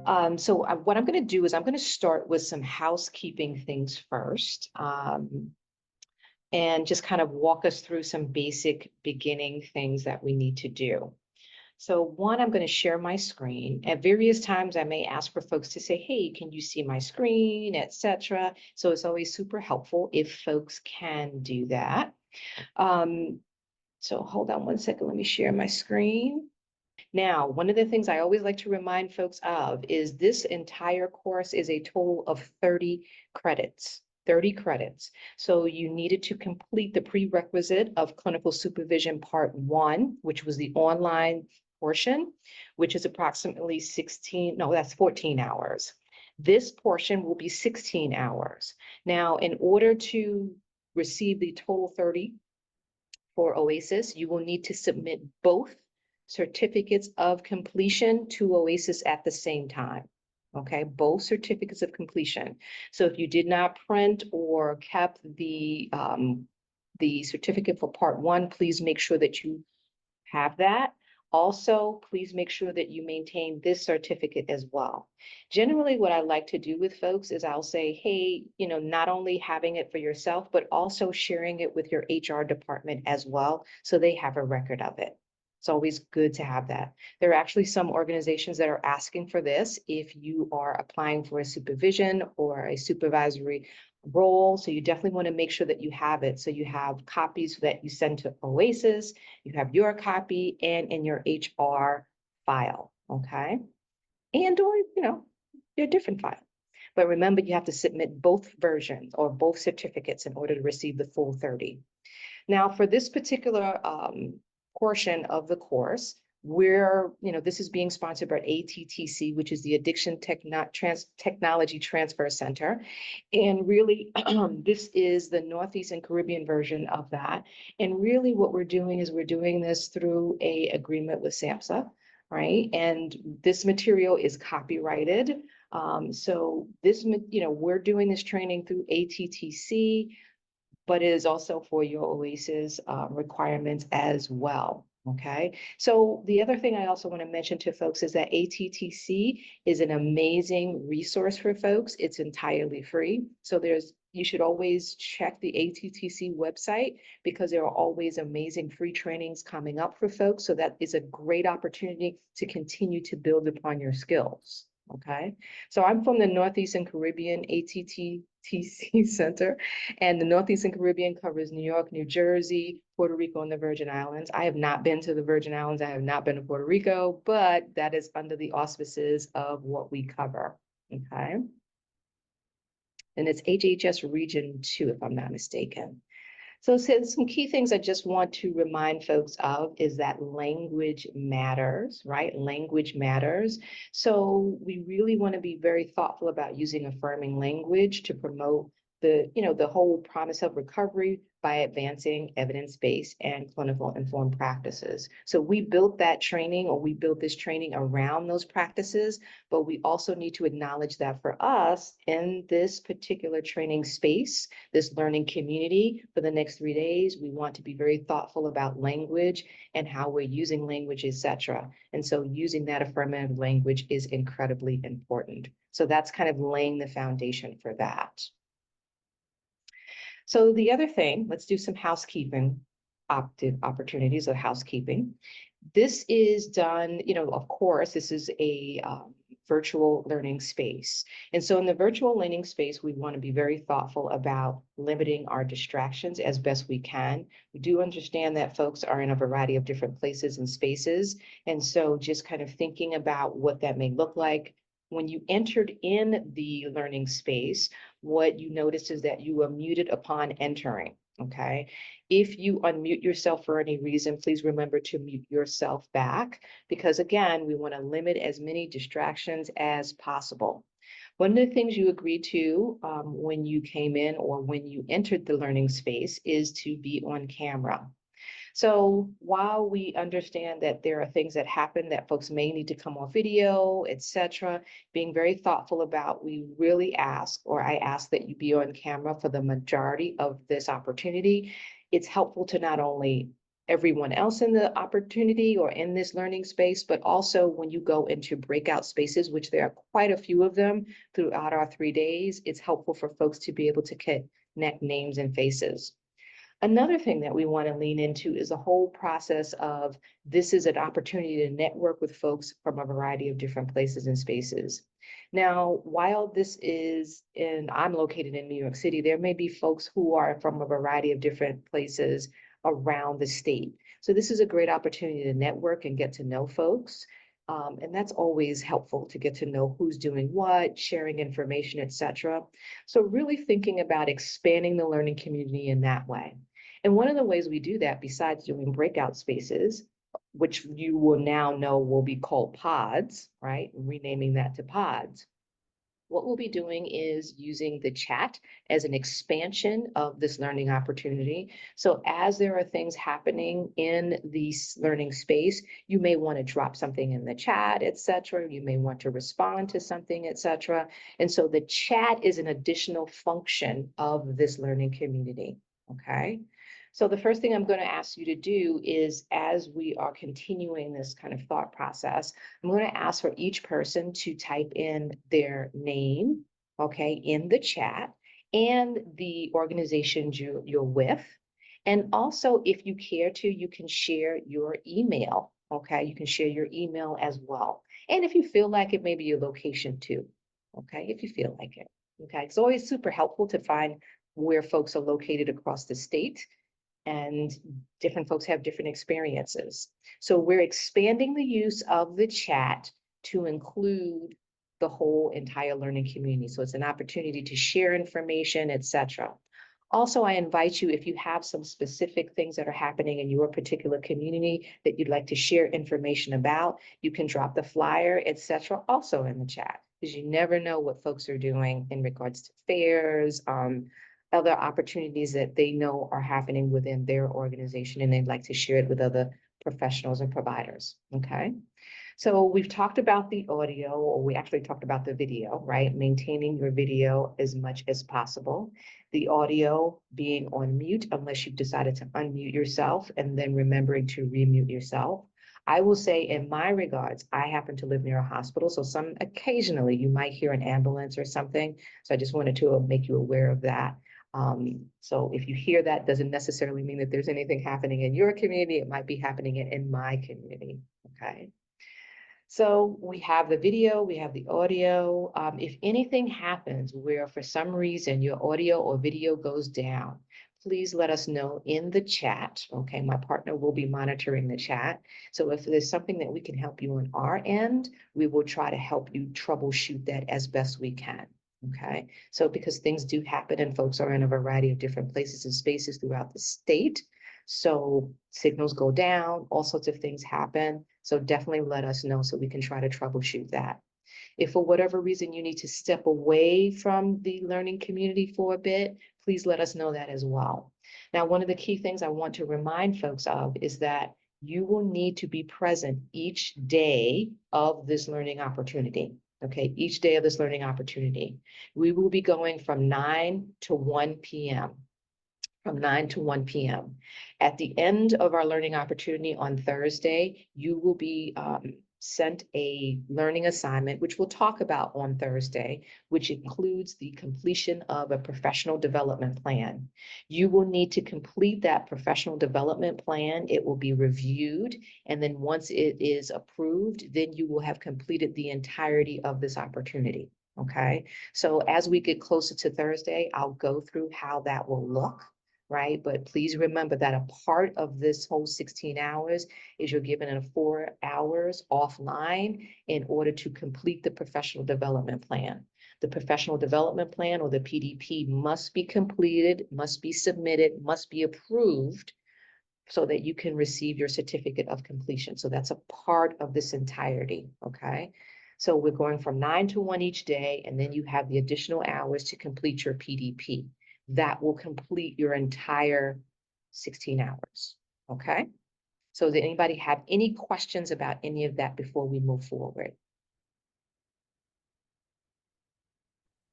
What I'm going to do is I'm going to start with some housekeeping things first, and just kind of walk us through some basic beginning things that we need to do. So one, I'm going to share my screen. At various times, I may ask for folks to say, hey, can you see my screen, etc. So it's always super helpful if folks can do that. So hold on one second. Let me share my screen. Now, one of the things I always like to remind folks of is this entire course is a total of 30 credits. 30 credits. So you needed to complete the prerequisite of Clinical Supervision Part 1, which was the online portion, which is approximately 14 hours. This portion will be 16 hours. Now, in order to receive the total 30 for OASAS, you will need to submit both certificates of completion to OASAS at the same time. Okay, both certificates of completion. So if you did not print or kept the certificate for Part 1, please make sure that you have that. Also, please make sure that you maintain this certificate as well. Generally, what I like to do with folks is I'll say, hey, not only having it for yourself, but also sharing it with your HR department as well, so they have a record of it. It's always good to have that. There are actually some organizations that are asking for this if you are applying for a supervision or a supervisory role. So you definitely want to make sure that you have it. So you have copies that you send to OASAS, you have your copy and in your HR file, okay? And or, your different file. But remember, you have to submit both versions or both certificates in order to receive the full 30. Now, for this particular portion of the course, this is being sponsored by ATTC, which is the Addiction Technology Transfer Center. And really, this is the Northeast and Caribbean version of that. And really what we're doing is we're doing this through an agreement with SAMHSA, right? And this material is copyrighted. So this, we're doing this training through ATTC, but it is also for your OASAS requirements as well. Okay, so the other thing I also want to mention to folks is that ATTC is an amazing resource for folks. It's entirely free. So you should always check the ATTC website because there are always amazing free trainings coming up for folks. So that is a great opportunity to continue to build upon your skills. Okay, so I'm from the Northeast and Caribbean ATTC Center, and the Northeast and Caribbean covers New York, New Jersey, Puerto Rico, and the Virgin Islands. I have not been to the Virgin Islands. I have not been to Puerto Rico, but that is under the auspices of what we cover, okay? And it's HHS Region 2, if I'm not mistaken. So some key things I just want to remind folks of is that language matters, right? Language matters. So we really want to be very thoughtful about using affirming language to promote the whole promise of recovery by advancing evidence-based and clinical informed practices. So we built this training around those practices, but we also need to acknowledge that for us in this particular training space, this learning community for the next 3 days, we want to be very thoughtful about language and how we're using language, etc. And so using that affirmative language is incredibly important. So that's kind of laying the foundation for that. So the other thing, let's do some housekeeping opportunities of housekeeping. This is done, of course, this is a virtual learning space. And so in the virtual learning space, we want to be very thoughtful about limiting our distractions as best we can. We do understand that folks are in a variety of different places and spaces. And so just kind of thinking about what that may look like. When you entered in the learning space, what you noticed is that you were muted upon entering, okay? If you unmute yourself for any reason, please remember to mute yourself back because again, we wanna limit as many distractions as possible. One of the things you agreed to when you came in or when you entered the learning space is to be on camera. So while we understand that there are things that happen that folks may need to come off video, etc., being very thoughtful about, I ask that you be on camera for the majority of this opportunity. It's helpful to not only everyone else in the opportunity or in this learning space, but also when you go into breakout spaces, which there are quite a few of them throughout our 3 days, it's helpful for folks to be able to connect names and faces. Another thing that we want to lean into is the whole process of this is an opportunity to network with folks from a variety of different places and spaces. Now, while this is I'm located in New York City, there may be folks who are from a variety of different places around the state. So this is a great opportunity to network and get to know folks. And that's always helpful to get to know who's doing what, sharing information, etc. So really thinking about expanding the learning community in that way. And one of the ways we do that, besides doing breakout spaces, which you will now know will be called pods, right? Renaming that to pods. What we'll be doing is using the chat as an expansion of this learning opportunity. So as there are things happening in the learning space, you may want to drop something in the chat, etc. You may want to respond to something, etc. And so the chat is an additional function of this learning community, okay? So the first thing I'm going to ask you to do is, as we are continuing this kind of thought process, I'm going to ask for each person to type in their name, okay, in the chat, and the organization you're with. And also, if you care to, you can share your email, okay? You can share your email as well. And if you feel like it, maybe your location too, okay? If you feel like it, okay? It's always super helpful to find where folks are located across the state, and different folks have different experiences. So we're expanding the use of the chat to include the whole entire learning community. So it's an opportunity to share information, etc. Also, I invite you, if you have some specific things that are happening in your particular community that you'd like to share information about, you can drop the flyer, etc. also in the chat, because you never know what folks are doing in regards to fairs, other opportunities that they know are happening within their organization, and they'd like to share it with other professionals and providers, okay? So we've talked about the audio, or we actually talked about the video, right? Maintaining your video as much as possible. The audio being on mute unless you've decided to unmute yourself, and then remembering to remute yourself. I will say, in my regards, I happen to live near a hospital, so occasionally you might hear an ambulance or something. So I just wanted to make you aware of that. So if you hear that, doesn't necessarily mean that there's anything happening in your community. It might be happening in my community, okay? So we have the video, we have the audio. If anything happens where for some reason your audio or video goes down, please let us know in the chat, okay? My partner will be monitoring the chat. So if there's something that we can help you on our end, we will try to help you troubleshoot that as best we can. Okay, so because things do happen and folks are in a variety of different places and spaces throughout the state, so signals go down, all sorts of things happen. So definitely let us know so we can try to troubleshoot that. If for whatever reason you need to step away from the learning community for a bit, please let us know that as well. Now, one of the key things I want to remind folks of is that you will need to be present each day of this learning opportunity. Okay, each day of this learning opportunity. We will be going from 9 to 1 p.m. From 9 to 1 p.m. At the end of our learning opportunity on Thursday, you will be sent a learning assignment, which we'll talk about on Thursday, which includes the completion of a professional development plan. You will need to complete that professional development plan. It will be reviewed, and then once it is approved, then you will have completed the entirety of this opportunity, okay? So as we get closer to Thursday, I'll go through how that will look, right? But please remember that a part of this whole 16 hours is you're given 4 hours offline in order to complete the professional development plan. The professional development plan, or the PDP, must be completed, must be submitted, must be approved so that you can receive your certificate of completion. So that's a part of this entirety, okay? So we're going from 9 to 1 each day, and then you have the additional hours to complete your PDP. That will complete your entire 16 hours, okay? So does anybody have any questions about any of that before we move forward?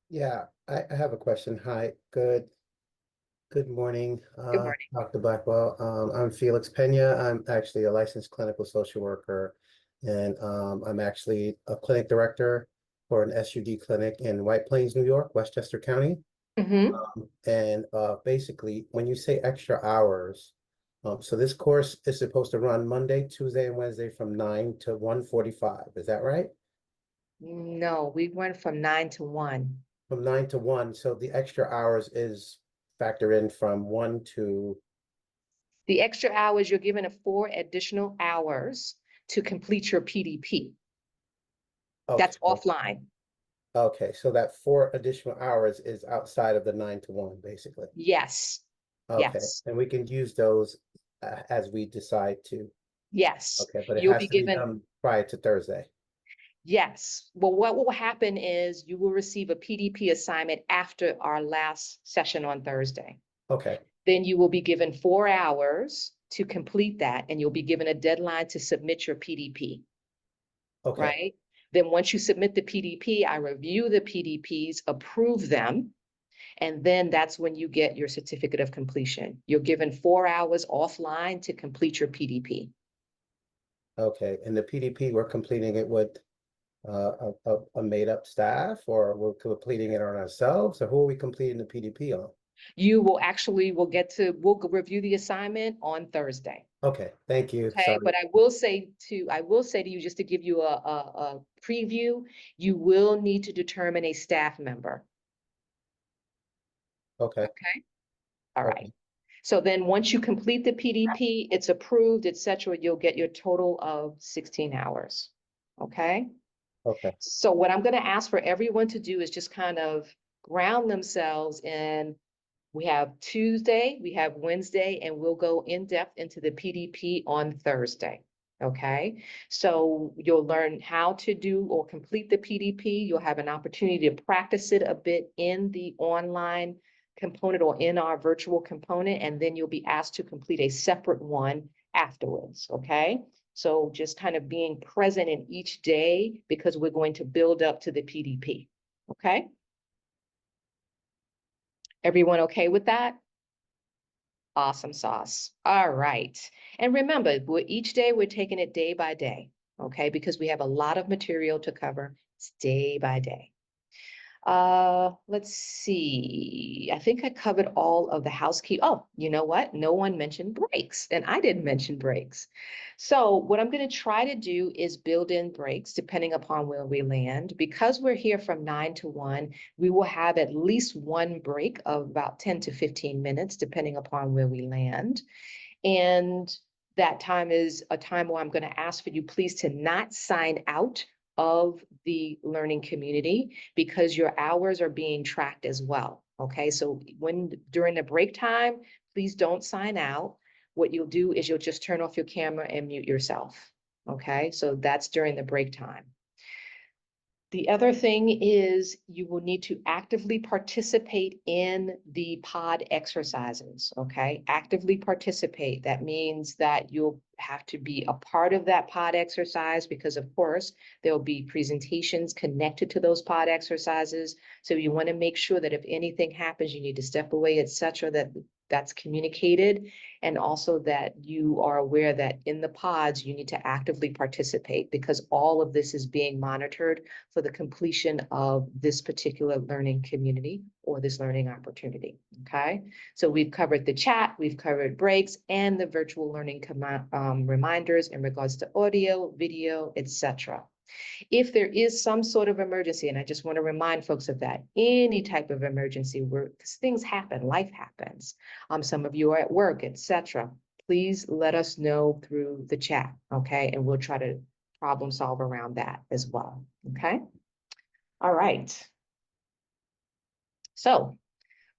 Yeah, I have a question. Hi, good Good morning, Good morning. Dr. Blackwell. I'm Felix Pena. I'm actually a licensed clinical social worker, and I'm actually a clinic director for an SUD clinic in White Plains, New York, Westchester County. Mm-hmm. And basically, when you say extra hours, so this course is supposed to run Monday, Tuesday, and Wednesday from 9 to 1:45. Is that right? No, we went from 9 to 1. From 9 to 1. So the extra hours is factor in from 1 to. The extra hours, you're given 4 additional hours to complete your PDP. Okay. That's offline. Okay, so that 4 additional hours is outside of the 9 to 1, basically. Yes, Okay, yes, and we can use those as we decide to. yes. Okay, but it You'll has be to be given, done prior to Thursday. yes. Well, what will happen is you will receive a PDP assignment after our last session on Thursday. Okay, Then you will be given 4 hours to complete that, and you'll be given a deadline to submit your PDP. okay, Right? Then once you submit the PDP, I review the PDPs, approve them, and then that's when you get your certificate of completion. You're given 4 hours offline to complete your PDP. okay. And the PDP, we're completing it with a made-up staff, or we're completing it on ourselves, or who are we completing the PDP on? You we'll review the assignment on Thursday. Okay, thank you. Okay, Sorry. but I will say to you, just to give you a preview, you will need to determine a staff member. Okay, Okay, all right. okay, So then once you complete the PDP, it's approved, et cetera, you'll get your total of 16 hours. Okay. okay, So what I'm going to ask for everyone to do is just kind of ground themselves in, we have Tuesday, we have Wednesday, and we'll go in depth into the PDP on Thursday. Okay. So you'll learn how to do or complete the PDP. You'll have an opportunity to practice it a bit in the online component or in our virtual component, and then you'll be asked to complete a separate one afterwards. Okay. So just kind of being present in each day because we're going to build up to the PDP. Okay. Everyone okay with that? Awesome sauce. All right. And remember, each day we're taking it day by day, okay? Because we have a lot of material to cover. It's day by day. Let's see. I think I covered all of the housekeeping. Oh, you know what? No one mentioned breaks, and I didn't mention breaks. So what I'm going to try to do is build in breaks depending upon where we land. Because we're here from 9 to 1, we will have at least one break of about 10 to 15 minutes, depending upon where we land. And that time is a time where I'm going to ask for you please to not sign out of the learning community because your hours are being tracked as well. Okay, so during the break time, please don't sign out. What you'll do is you'll just turn off your camera and mute yourself. Okay, so that's during the break time. The other thing is you will need to actively participate in the pod exercises, okay? Actively participate. That means that you'll have to be a part of that pod exercise because, of course, there'll be presentations connected to those pod exercises. So you want to make sure that if anything happens, you need to step away, etc., that's communicated, and also that you are aware that in the pods, you need to actively participate because all of this is being monitored for the completion of this particular learning community or this learning opportunity, okay? So we've covered the chat, we've covered breaks, and the virtual learning reminders in regards to audio, video, etc. If there is some sort of emergency, and I just want to remind folks of that, any type of emergency where because things happen, life happens. Some of you are at work, etc. Please let us know through the chat, okay? And we'll try to problem solve around that as well, okay? All right. So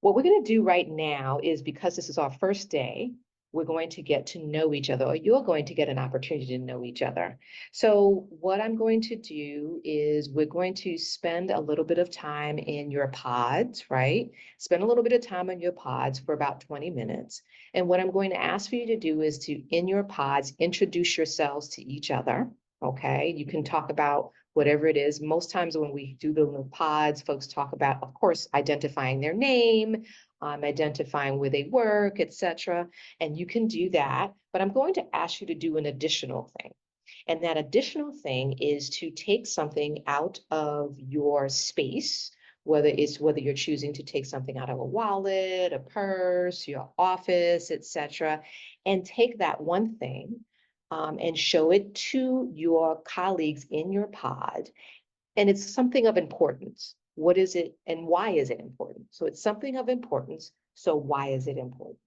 what we're going to do right now is because this is our first day, we're going to get to know each other, or you're going to get an opportunity to know each other. So what I'm going to do is we're going to spend a little bit of time in your pods, right? Spend a little bit of time on your pods for about 20 minutes. And what I'm going to ask for you to do is to, in your pods, introduce yourselves to each other. Okay, you can talk about whatever it is. Most times when we do the little pods, folks talk about, of course, identifying their name, identifying where they work, etc. And you can do that, but I'm going to ask you to do an additional thing. And that additional thing is to take something out of your space, whether you're choosing to take something out of a wallet, a purse, your office, etc., and take that one thing and show it to your colleagues in your pod. And it's something of importance. What is it and why is it important? So it's something of importance. So why is it important?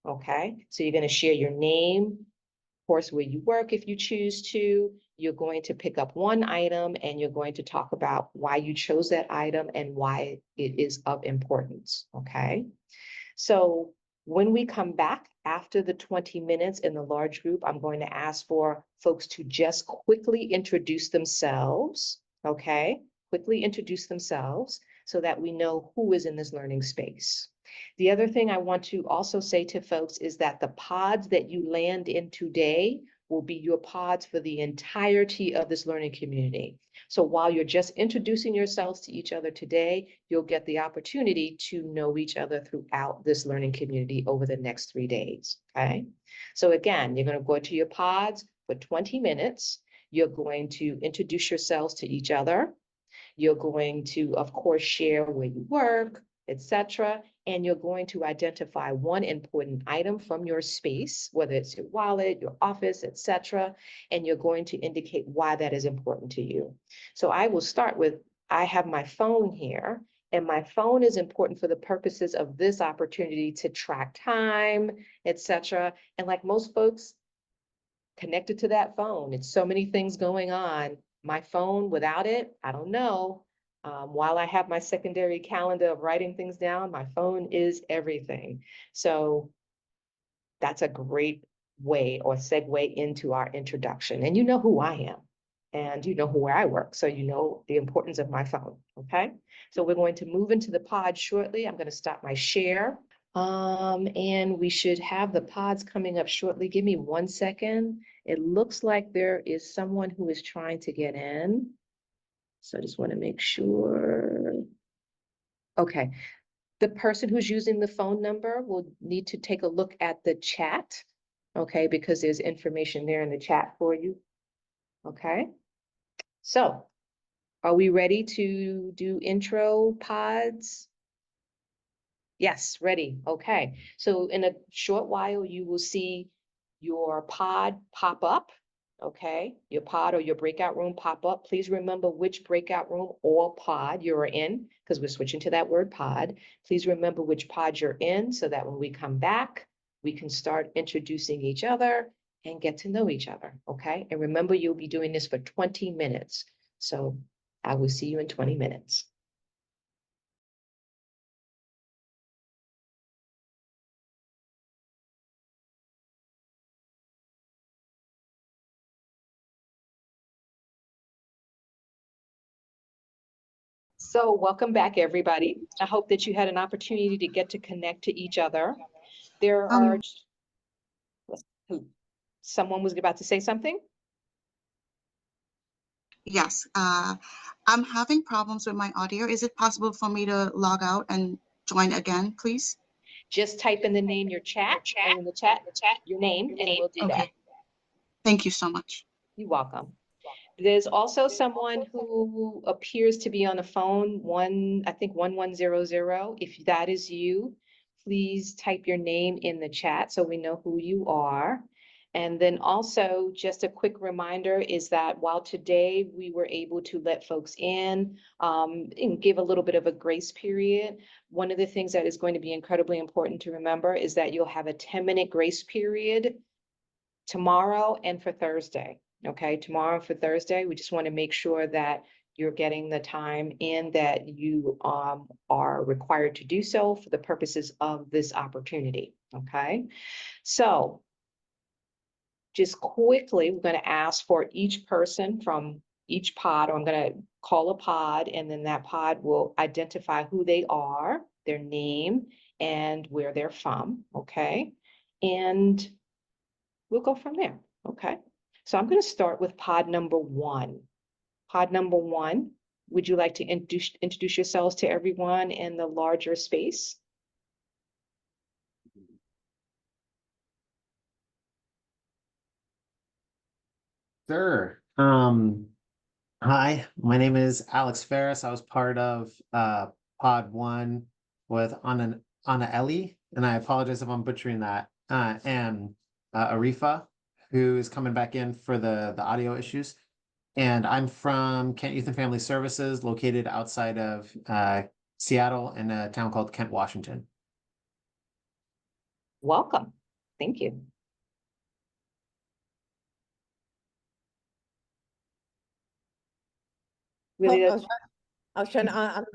Okay. So you're going to share your name, of course, where you work if you choose to. You're going to pick up one item and you're going to talk about why you chose that item and why it is of importance. Okay. So when we come back after the 20 minutes in the large group, I'm going to ask for folks to just quickly introduce themselves, okay? Quickly introduce themselves so that we know who is in this learning space. The other thing I want to also say to folks is that the pods that you land in today will be your pods for the entirety of this learning community. So while you're just introducing yourselves to each other today, you'll get the opportunity to know each other throughout this learning community over the next 3 days, okay? So again, you're going to go to your pods for 20 minutes. You're going to introduce yourselves to each other. You're going to, of course, share where you work, etc. And you're going to identify one important item from your space, whether it's your wallet, your office, etc. And you're going to indicate why that is important to you. So I will start with, I have my phone here, and my phone is important for the purposes of this opportunity to track time, etc. And like most folks connected to that phone, it's so many things going on. My phone, without it, I don't know. While I have my secondary calendar of writing things down, my phone is everything. So that's a great way or segue into our introduction. And you know who I am, and you know where I work, so you know the importance of my phone, okay? So we're going to move into the pod shortly. I'm going to stop my share. And we should have the pods coming up shortly. Give me 1 second. It looks like there is someone who is trying to get in. So I just want to make sure. Okay. The person who's using the phone number will need to take a look at the chat, okay, because there's information there in the chat for you. Okay. So are we ready to do intro pods? Yes, ready. Okay. So in a short while, you will see your pod pop up. Okay. Your pod or your breakout room pop up. Please remember which breakout room or pod you're in, because we're switching to that word pod. Please remember which pod you're in so that when we come back, we can start introducing each other and get to know each other. Okay. And remember, you'll be doing this for 20 minutes. So I will see you in 20 minutes. So welcome back, everybody. I hope that you had an opportunity to get to connect to each other. There are, someone was about to say something? Yes, I'm having problems with my audio. Is it possible for me to log out and join again, please? Just type in the name, your chat, or in the chat, your name, and we'll do that. Thank you so much. You're welcome. There's also someone who appears to be on the phone, I think 1100. If that is you, please type your name in the chat so we know who you are. And then also just a quick reminder is that while today we were able to let folks in and give a little bit of a grace period, one of the things that is going to be incredibly important to remember is that you'll have a 10-minute grace period tomorrow and for Thursday. Okay, tomorrow for Thursday, we just want to make sure that you're getting the time in that you are required to do so for the purposes of this opportunity. Okay, so just quickly, we're going to ask for each person from each pod, or I'm going to call a pod, and then that pod will identify who they are, their name, and where they're from. Okay, and we'll go from there. Okay. So I'm going to start with pod number 1. Pod number 1, would you like to introduce yourselves to everyone in the larger space? Sure. Hi, my name is Alex Ferris. I was part of Pod 1 with Anna Ellie, and I apologize if I'm butchering that. And Arifa, who is coming back in for the audio issues. And I'm from Kent Youth and Family Services, located outside of Seattle in a town called Kent, Washington. Welcome. Thank you. Really, I was trying to.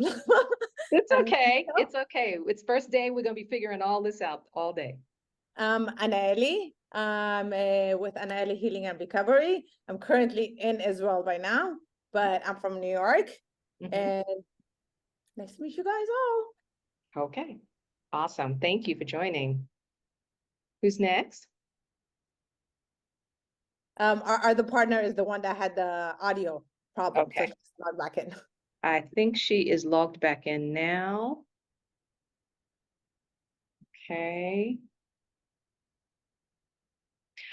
it's um, okay. It's okay. It's first day. We're going to be figuring all this out all day. Anali, with Anali Healing and Recovery. I'm currently in Israel by now, but I'm from New York. Mhm. And nice to meet you guys all. Okay. Awesome. Thank you for joining. Who's next? Our the partner is the one that had the audio problem. Okay. So she's not back in. I think she is logged back in now. Okay.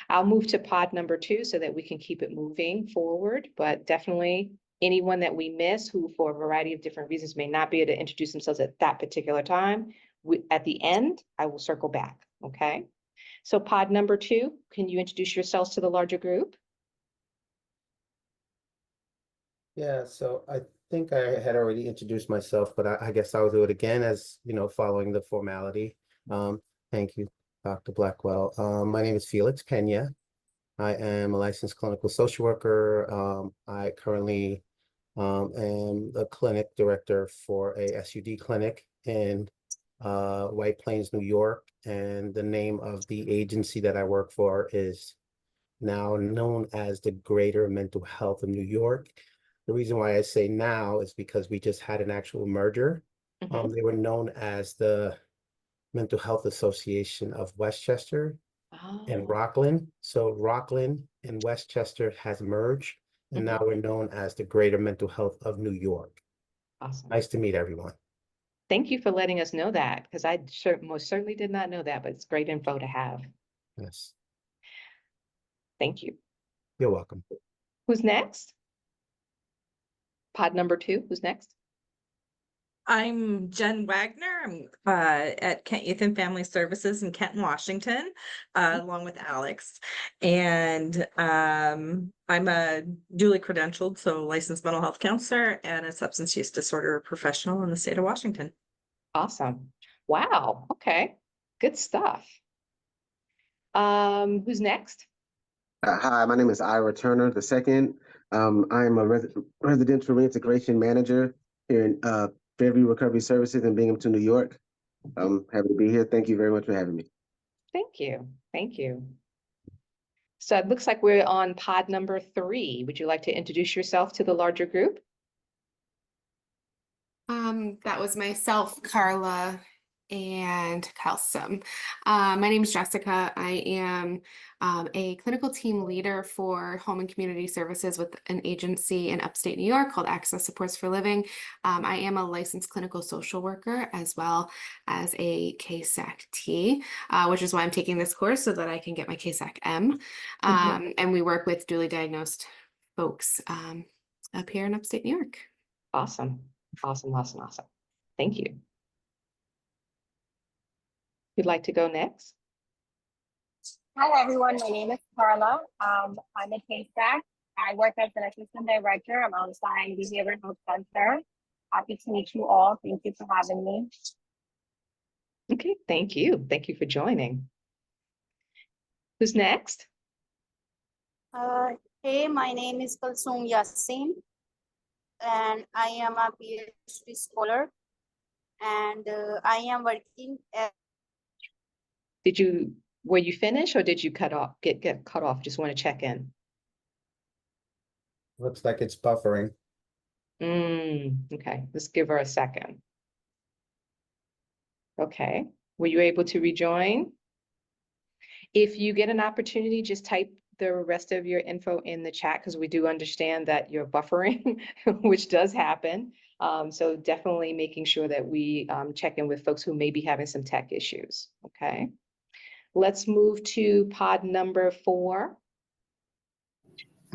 I'll move to pod number 2 so that we can keep it moving forward, but definitely anyone that we miss who for a variety of different reasons may not be able to introduce themselves at that particular time, at the end, I will circle back, okay? So pod number 2, can you introduce yourselves to the larger group? Yeah, so I think I had already introduced myself, but I guess I'll do it again as, following the formality. Thank you, Dr. Blackwell. My name is Felix Pena. I am a licensed clinical social worker. I currently am the clinic director for a SUD clinic in White Plains, New York. And the name of the agency that I work for is now known as the Greater Mental Health of New York. The reason why I say now is because we just had an actual merger. Mhm. They were known as the Mental Health Association of Westchester and Oh, Rockland. So Rockland and Westchester has merged, and now we're known as the Greater Mental Health of New York. awesome. Nice to meet everyone. Thank you for letting us know that, because I most certainly did not know that, but it's great info to have. Yes, Thank you. you're welcome. Who's next? Pod number 2, who's next? I'm Jen Wagner. I'm at Kent Youth and Family Services in Kent, Washington, along with Alex. And I'm a duly credentialed, so licensed mental health counselor and a substance use disorder professional in the state of Washington. Awesome. Wow. Okay. Good stuff. Who's next? Hi, my name is Ira Turner II. I'm a residential reintegration manager here in Fairview Recovery Services in Binghamton, New York. I'm happy to be here. Thank you very much for having me. Thank you. Thank you. So it looks like we're on pod number 3. Would you like to introduce yourself to the larger group? That was myself, Carla, and Kelsum. My name is Jessica. I am a clinical team leader for home and community services with an agency in upstate New York called Access Supports for Living. I am a licensed clinical social worker as well as a KSAC-T, which is why I'm taking this course so that I can get my KSAC-M. And we work with duly diagnosed folks up here in upstate New York. Awesome. Awesome. Awesome. Awesome. Thank you. You'd like to go next? Hi, everyone. My name is Carla. I'm a KSAC. I work as an assistant director. I'm on assigned behavioral health center. Happy to meet you all. Thank you for having me. Okay. Thank you. Thank you for joining. Who's next? Hey, my name is Kalsoom Yassin, and I am a PhD scholar, and I am working at. Were you finished or did you get cut off? Just want to check in. Looks like it's buffering. Okay, let's give her a second. Okay, were you able to rejoin? If you get an opportunity, just type the rest of your info in the chat because we do understand that you're buffering, which does happen. So definitely making sure that we check in with folks who may be having some tech issues. Okay. Let's move to pod number 4.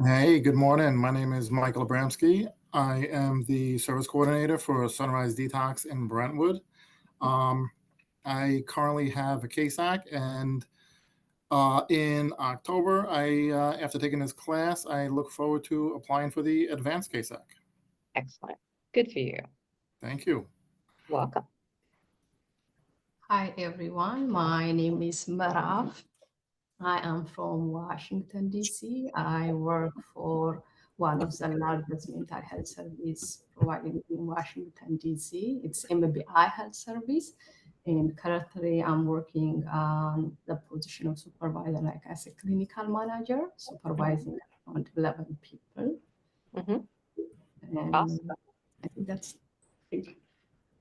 Hey, good morning. My name is Michael Abramsky. I am the service coordinator for Sunrise Detox in Brentwood. I currently have a CASAC, and in October, after taking this class, I look forward to applying for the advanced CASAC. Excellent. Good for you. Thank you. Welcome. Hi, everyone. My name is Marav. I am from Washington, D.C. I work for one of the largest mental health service providing in Washington, D.C. It's MBI Health Service. And currently I'm working on the position of supervisor, like as a clinical manager, supervising around 11 people. And Awesome. I think that's it.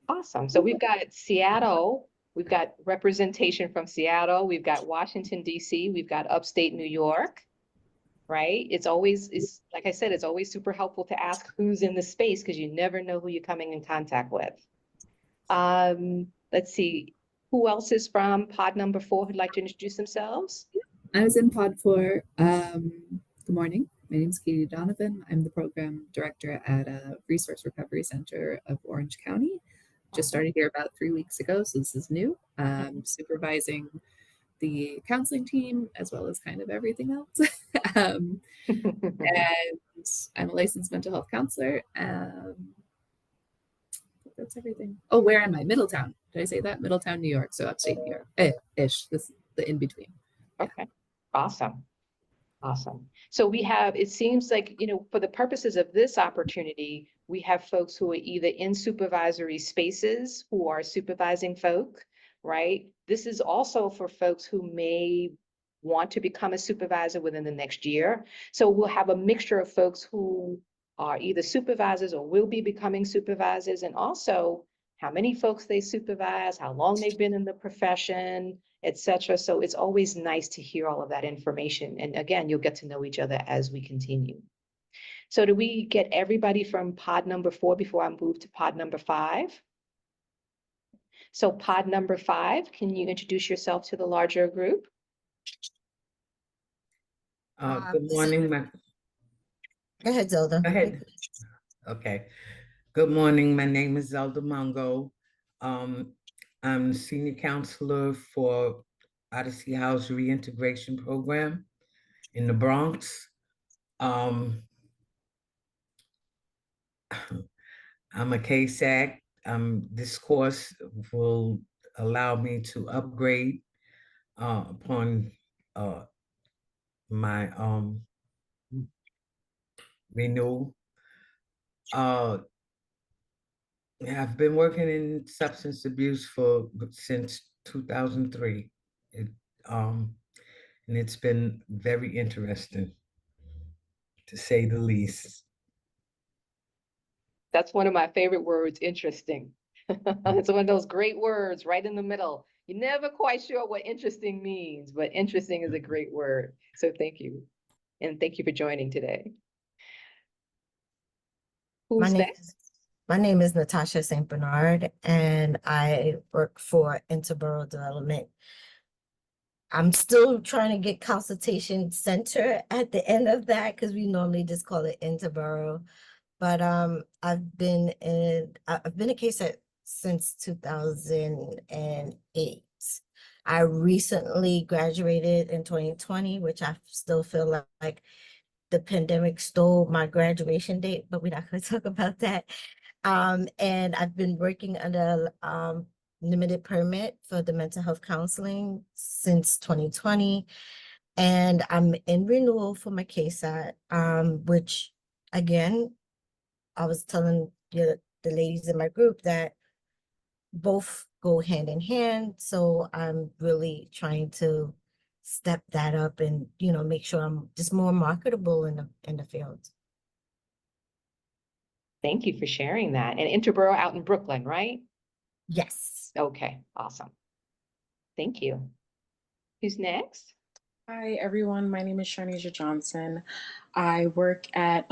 Awesome. So we've got Seattle. We've got representation from Seattle. We've got Washington, D.C. We've got upstate New York, right? It's like I said, it's always super helpful to ask who's in the space because you never know who you're coming in contact with. Let's see. Who else is from pod number 4 who'd like to introduce themselves? I was in pod 4. Good morning. My name is Katie Donovan. I'm the program director at a resource recovery center of Orange County. Just started here about 3 weeks ago, so this is new. Supervising the counseling team as well as kind of everything else. And I'm a licensed mental health counselor. That's everything. Oh, where am I? Middletown. Did I say that? Middletown, New York. So upstate New York. Ish. This is the in between. Okay. Awesome. Awesome. So we have, it seems like, for the purposes of this opportunity, we have folks who are either in supervisory spaces who are supervising folk, right? This is also for folks who may want to become a supervisor within the next year. So we'll have a mixture of folks who are either supervisors or will be becoming supervisors, and also how many folks they supervise, how long they've been in the profession, etc. So it's always nice to hear all of that information. And again, you'll get to know each other as we continue. So do we get everybody from pod number 4 before I move to pod number 5? So pod number 5, can you introduce yourself to the larger group? Good morning. Go ahead, Zelda. Go ahead. Okay. Good morning. My name is Zelda Mungo. I'm senior counselor for Odyssey House Reintegration Program in the Bronx. I'm a CASAC. This course will allow me to upgrade upon my renewal. I've been working in substance abuse since 2003. And it's been very interesting, to say the least. That's one of my favorite words, interesting. It's one of those great words right in the middle. You're never quite sure what interesting means, but interesting is a great word. So thank you. And thank you for joining today. Who's next? My name is Natasha St. Bernard, and I work for Interborough Development. I'm still trying to get consultation center at the end of that because we normally just call it Interborough. But I've been a case since 2008. I recently graduated in 2020, which I still feel like the pandemic stole my graduation date, but we're not going to talk about that. And I've been working under limited permit for the mental health counseling since 2020. And I'm in renewal for my CASAT, which again, I was telling the ladies in my group that both go hand in hand. So I'm really trying to step that up and, make sure I'm just more marketable in the field. Thank you for sharing that. And Interborough out in Brooklyn, right? Yes. Okay, awesome. Thank you. Who's next? Hi, everyone. My name is Sharnisha Johnson. I work at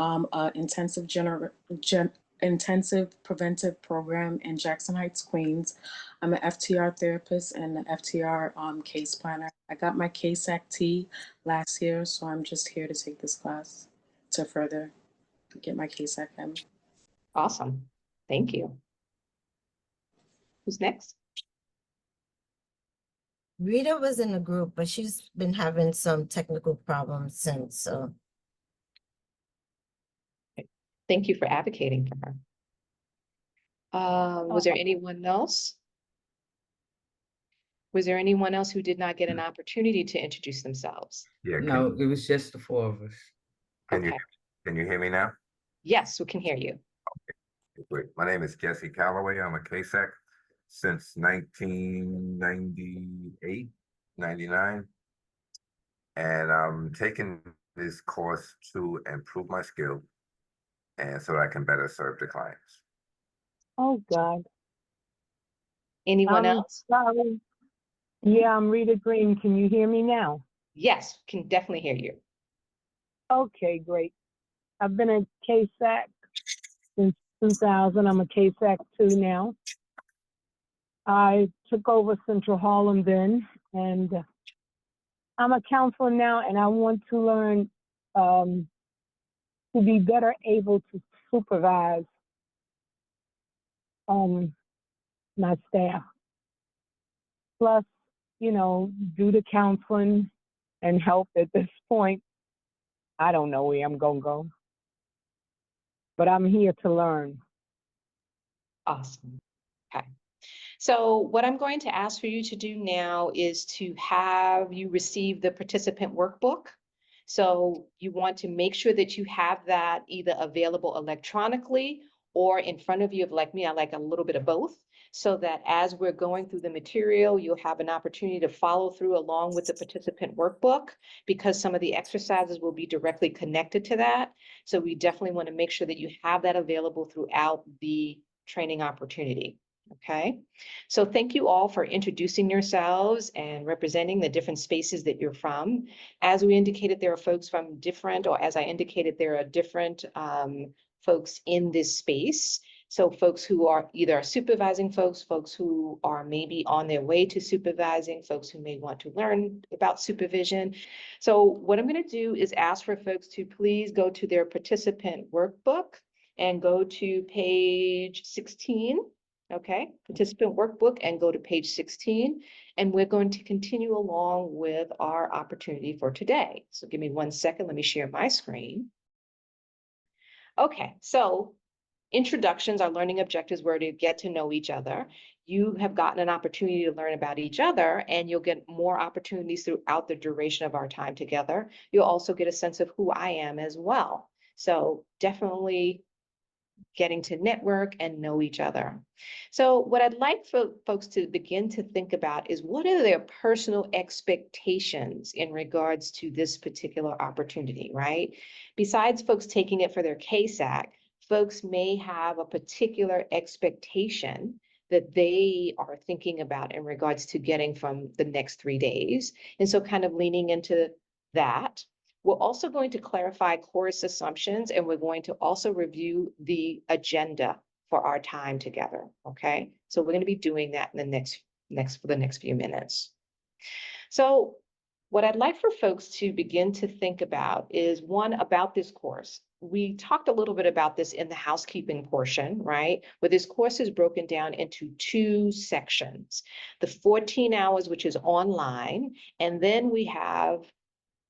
intensive preventive program in Jackson Heights, Queens. I'm an FTR therapist and an FTR case planner. I got my CASAC-T last year, so I'm just here to take this class to further get my CASAC-M. Awesome. Thank you. Who's next? Rita was in the group, but she's been having some technical problems since, so. Thank you for advocating for her. Was there anyone else? Was there anyone else who did not get an opportunity to introduce themselves? Yeah, No, it was just the four of us. can Okay. can you hear me now? Yes, we can hear you. Great. My name is Jesse Calloway. I'm a CASAC since 1998, 99. And I'm taking this course to improve my skill and so that I can better serve the clients. Oh, God. Anyone else? Sorry. Yeah, I'm Rita Green. Can you hear me now? Yes, can definitely hear you. Okay, great. I've been a CASAC since 2000. I'm a CASAC 2 now. I took over Central Harlem then, and I'm a counselor now, and I want to learn to be better able to supervise my staff. Plus, you know, do the counseling and help at this point. I don't know where I'm gonna go, but I'm here to learn. Awesome. Okay. So what I'm going to ask for you to do now is to have you receive the participant workbook. So you want to make sure that you have that either available electronically or in front of you. If like me, I like a little bit of both, so that as we're going through the material, you'll have an opportunity to follow through along with the participant workbook, because some of the exercises will be directly connected to that. So we definitely want to make sure that you have that available throughout the training opportunity. Okay, so thank you all for introducing yourselves and representing the different spaces that you're from. As we indicated, there are folks from different, or as I indicated, there are different folks in this space. So folks who are either supervising folks, folks who are maybe on their way to supervising, folks who may want to learn about supervision. So what I'm going to do is ask for folks to please go to their participant workbook and go to page 16. Okay, participant workbook, and go to page 16. And we're going to continue along with our opportunity for today. So give me 1 second. Let me share my screen. Okay, so introductions, our learning objectives were to get to know each other. You have gotten an opportunity to learn about each other, and you'll get more opportunities throughout the duration of our time together. You'll also get a sense of who I am as well. So definitely getting to network and know each other. So what I'd like for folks to begin to think about is, what are their personal expectations in regards to this particular opportunity, right? Besides folks taking it for their CASAC, folks may have a particular expectation that they are thinking about in regards to getting from the next 3 days. And so kind of leaning into that. We're also going to clarify course assumptions, and we're going to also review the agenda for our time together, okay? So we're going to be doing that in the next few minutes. So what I'd like for folks to begin to think about is, one, about this course. We talked a little bit about this in the housekeeping portion, right? Where this course is broken down into 2 sections. The 14 hours, which is online, and then we have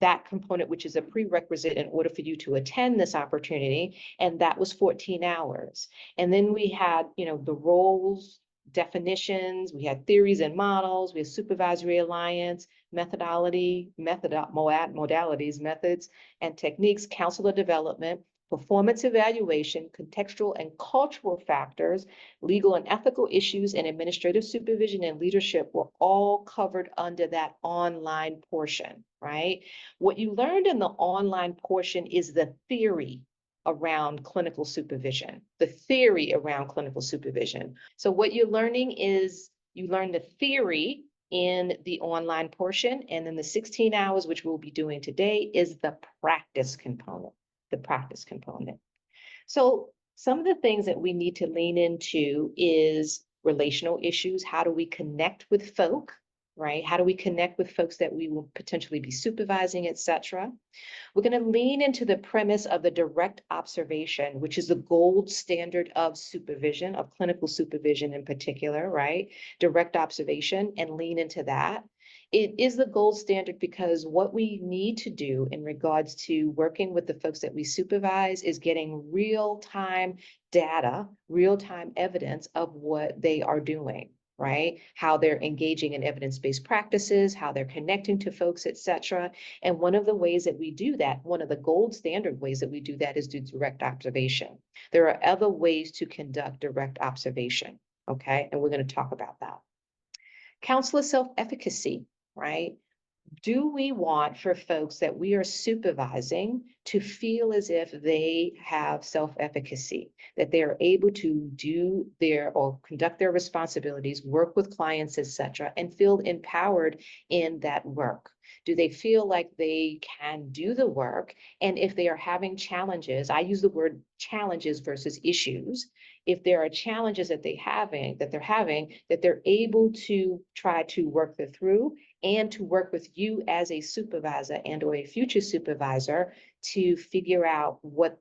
that component, which is a prerequisite in order for you to attend this opportunity, and that was 14 hours. And then we had, you know, the roles, definitions, we had theories and models, we had supervisory alliance, modalities, methods and techniques, counselor development, performance evaluation, contextual and cultural factors, legal and ethical issues, and administrative supervision and leadership were all covered under that online portion, right? What you learned in the online portion is the theory around clinical supervision, the theory around clinical supervision. So what you're learning is, you learn the theory in the online portion. And then the 16 hours, which we'll be doing today, is the practice component, So some of the things that we need to lean into is relational issues. How do we connect with folk, right? How do we connect with folks that we will potentially be supervising, et cetera? We're going to lean into the premise of the direct observation, which is the gold standard of supervision, of clinical supervision in particular, right? Direct observation, and lean into that. It is the gold standard because what we need to do in regards to working with the folks that we supervise is getting real-time data, real-time evidence of what they are doing, right? How they're engaging in evidence-based practices, how they're connecting to folks, et cetera. And one of the ways that we do that, one of the gold standard ways that we do that is through direct observation. There are other ways to conduct direct observation, okay? And we're going to talk about that. Counselor self-efficacy, right? Do we want for folks that we are supervising to feel as if they have self-efficacy, that they are able to do their or conduct their responsibilities, work with clients, et cetera, and feel empowered in that work? Do they feel like they can do the work? And if they are having challenges, I use the word challenges versus issues. If there are challenges that they're having, that they're able to try to work them through and to work with you as a supervisor and or a future supervisor to figure out what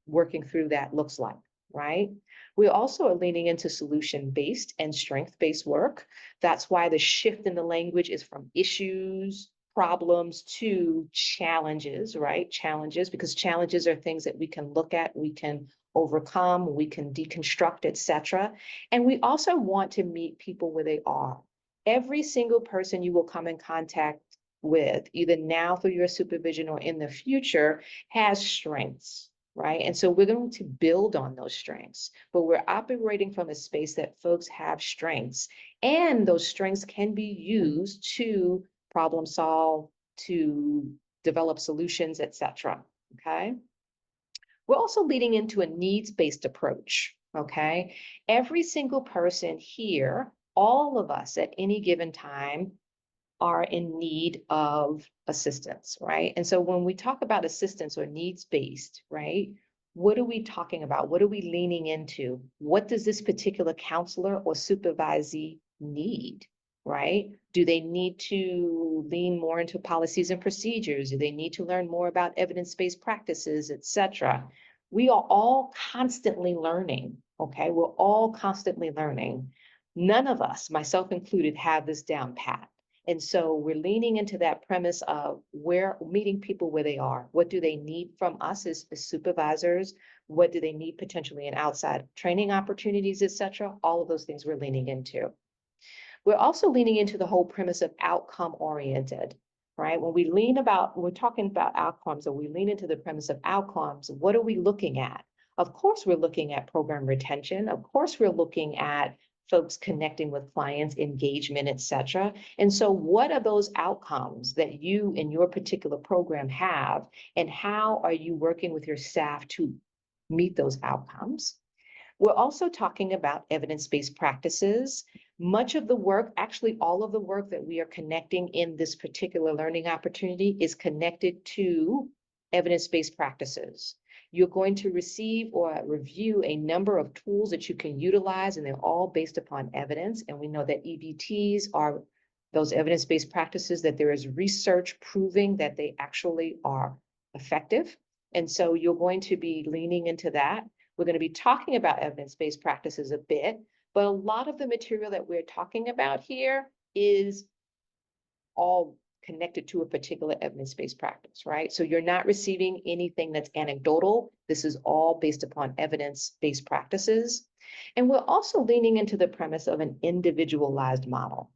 working through that looks like, right? We also are leaning into solution-based and strength-based work. That's why the shift in the language is from issues, problems to challenges, right? Challenges, because challenges are things that we can look at, we can overcome, we can deconstruct, etc. And we also want to meet people where they are. Every single person you will come in contact with, either now through your supervision or in the future, has strengths, right? And so we're going to build on those strengths, but we're operating from a space that folks have strengths, and those strengths can be used to problem solve, to develop solutions, etc. Okay? We're also leading into a needs-based approach, okay? Every single person here, all of us at any given time, are in need of assistance, right? And so when we talk about assistance or needs-based, right, what are we talking about? What are we leaning into? What does this particular counselor or supervisee need, right? Do they need to lean more into policies and procedures? Do they need to learn more about evidence-based practices, et cetera? We are all constantly learning, okay? We're all constantly learning. None of us, myself included, have this down pat. And so we're leaning into that premise of meeting people where they are. What do they need from us as supervisors? What do they need potentially in outside training opportunities, et cetera? All of those things we're leaning into. We're also leaning into the whole premise of outcome oriented, right? When we're talking about outcomes, or we lean into the premise of outcomes, what are we looking at? Of course, we're looking at program retention. Of course, we're looking at folks connecting with clients, engagement, et cetera. And so what are those outcomes that you in your particular program have, and how are you working with your staff to meet those outcomes? We're also talking about evidence-based practices. Much of the work, actually all of the work that we are connecting in this particular learning opportunity is connected to evidence-based practices. You're going to receive or review a number of tools that you can utilize, and they're all based upon evidence. And we know that EBTs are those evidence-based practices that there is research proving that they actually are effective. And so you're going to be leaning into that. We're going to be talking about evidence-based practices a bit, but a lot of the material that we're talking about here is all connected to a particular evidence-based practice, right? So you're not receiving anything that's anecdotal. This is all based upon evidence-based practices. And we're also leaning into the premise of an individualized model.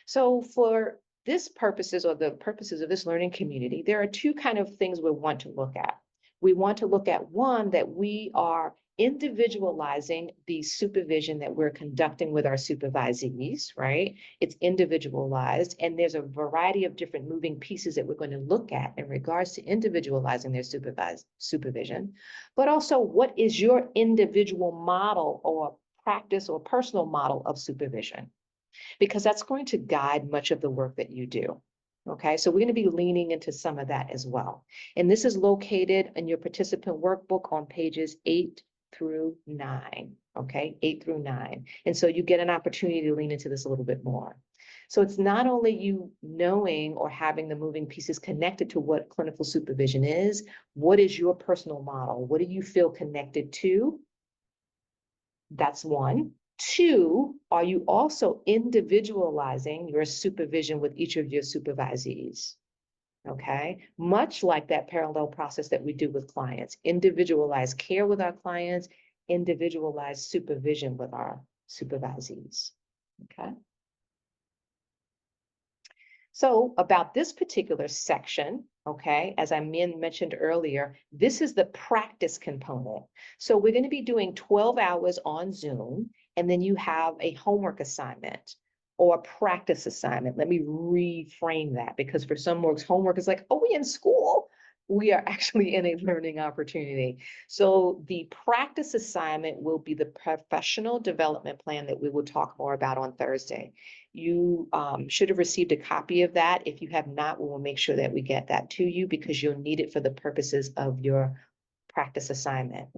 So for this purposes, or the purposes of this learning community, there are two kind of things we want to look at. We want to look at one, that we are individualizing the supervision that we're conducting with our supervisees, right? It's individualized, and there's a variety of different moving pieces that we're going to look at in regards to individualizing their supervision, but also what is your individual model or practice or personal model of supervision, because that's going to guide much of the work that you do. Okay, so we're going to be leaning into some of that as well. And this is located in your participant workbook on pages 8 through 9. Okay, 8 through 9. And so you get an opportunity to lean into this a little bit more. So it's not only you knowing or having the moving pieces connected to what clinical supervision is, what is your personal model? What do you feel connected to? That's one. Two, are you also individualizing your supervision with each of your supervisees? Okay, much like that parallel process that we do with clients, individualized care with our clients, individualized supervision with our supervisees. Okay. So about this particular section, okay, as I mentioned earlier, this is the practice component. So we're going to be doing 12 hours on Zoom, and then you have a homework assignment or a practice assignment. Let me reframe that, because for some folks, homework is like, oh, we in school. We are actually in a learning opportunity. So the practice assignment will be the professional development plan that we will talk more about on Thursday. You should have received a copy of that. If you have not, we will make sure that we get that to you, because you'll need it for the purposes of your practice assignment.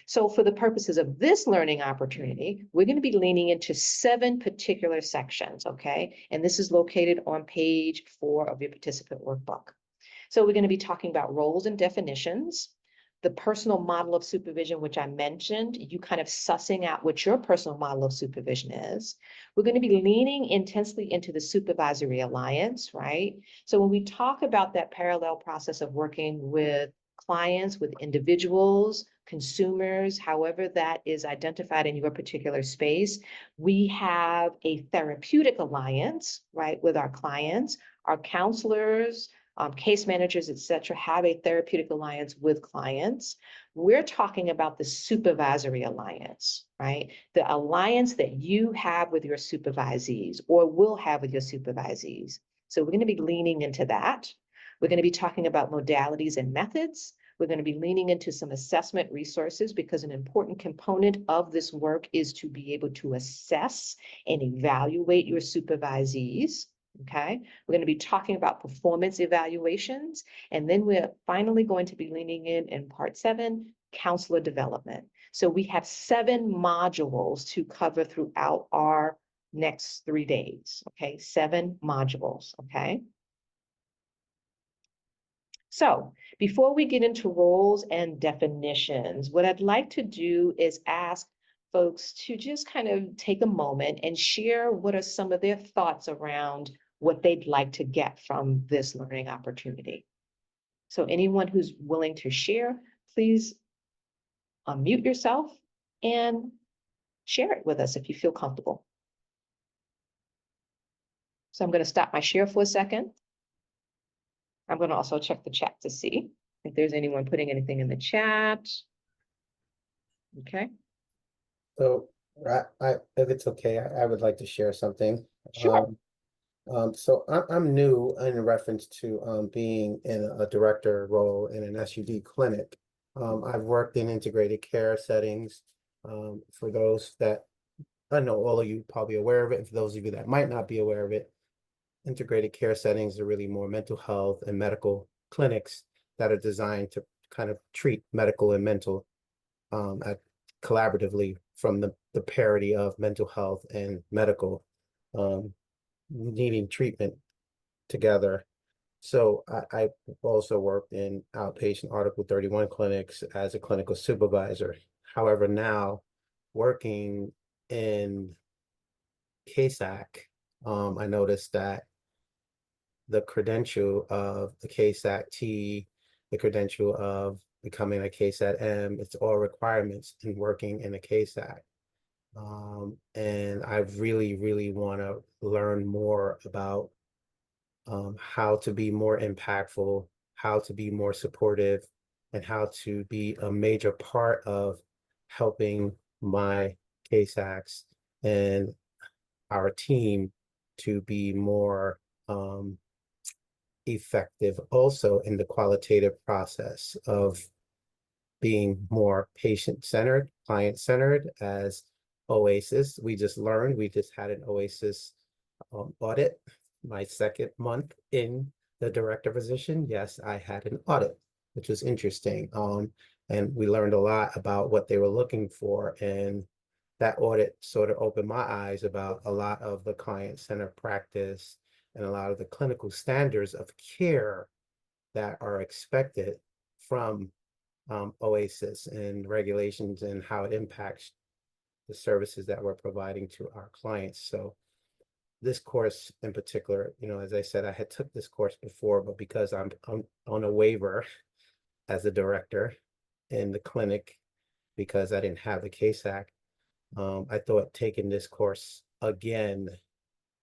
So for the purposes of this learning opportunity, we're going to be leaning into 7 particular sections, okay? And this is located on page 4 of your participant workbook. So we're going to be talking about roles and definitions, the personal model of supervision, which I mentioned, you kind of sussing out what your personal model of supervision is. We're going to be leaning intensely into the supervisory alliance, right? So when we talk about that parallel process of working with clients, with individuals, consumers, however that is identified in your particular space, we have a therapeutic alliance, right, with our clients, our counselors, case managers, et cetera, have a therapeutic alliance with clients. We're talking about the supervisory alliance, right? The alliance that you have with your supervisees or will have with your supervisees. So we're going to be leaning into that. We're going to be talking about modalities and methods. We're going to be leaning into some assessment resources, because an important component of this work is to be able to assess and evaluate your supervisees. Okay, we're going to be talking about performance evaluations, and then we're finally going to be leaning in part 7, counselor development. So we have 7 modules to cover throughout our next 3 days. Okay, 7 modules. Okay. So before we get into roles and definitions, what I'd like to do is ask folks to just kind of take a moment and share what are some of their thoughts around what they'd like to get from this learning opportunity. So anyone who's willing to share, please unmute yourself and share it with us if you feel comfortable. So I'm going to stop my share for a second. I'm going to also check the chat to see if there's anyone putting anything in the chat. Okay. So if it's okay, I would like to share something. Sure. So I'm new in reference to being in a director role in an SUD clinic. I've worked in integrated care settings. For those that, I know all of you probably aware of it, and for those of you that might not be aware of it, integrated care settings are really more mental health and medical clinics that are designed to kind of treat medical and mental collaboratively from the parity of mental health and medical needing treatment together. So I also worked in outpatient Article 31 clinics as a clinical supervisor. However, now working in CASAC, I noticed that the credential of the CASAC-T, the credential of becoming a CASAT-M, it's all requirements in working in a CASAC. And I really want to learn more about how to be more impactful, how to be more supportive, and how to be a major part of helping my CASACs and our team to be more effective also in the qualitative process of being more patient-centered, client-centered. As OASAS, we just had an OASAS audit. My second month in the director position, yes, I had an audit, which was interesting. And we learned a lot about what they were looking for, and that audit sort of opened my eyes about a lot of the client-centered practice and a lot of the clinical standards of care that are expected from OASAS and regulations and how it impacts the services that we're providing to our clients. So this course in particular, you know, as I said, I had took this course before, but because I'm on a waiver as a director in the clinic, because I didn't have the CASAC, I thought taking this course again